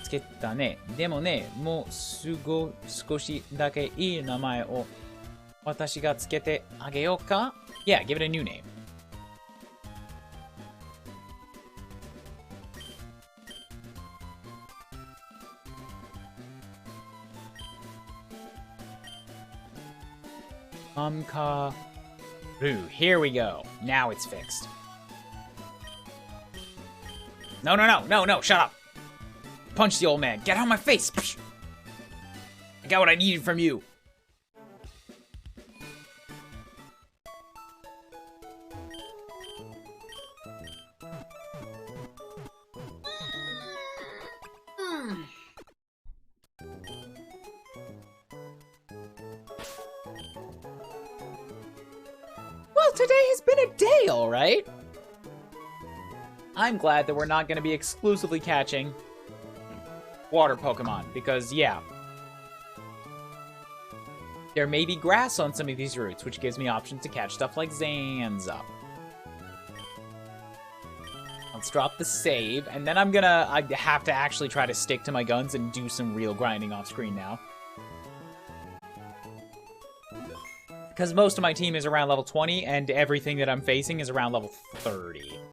つけたね。でもね、もう少しだけいい名前を私がつけてあげようか Yeah, give it a new name. Kuuribro. Here we go. Now it's fixed. No, shut up. Punch the old man. Get out of my face. I got what I needed from you. Well, today has been a day, all right. I'm glad that we're not going to be exclusively catching water Pokemon, because, yeah, there may be grass on some of these routes, which gives me options to catch stuff like Zanza. Let's drop the save, and then I have to actually try to stick to my guns and do some real grinding off screen now. Because most of my team is around level 20, and everything that I'm facing is around level 30.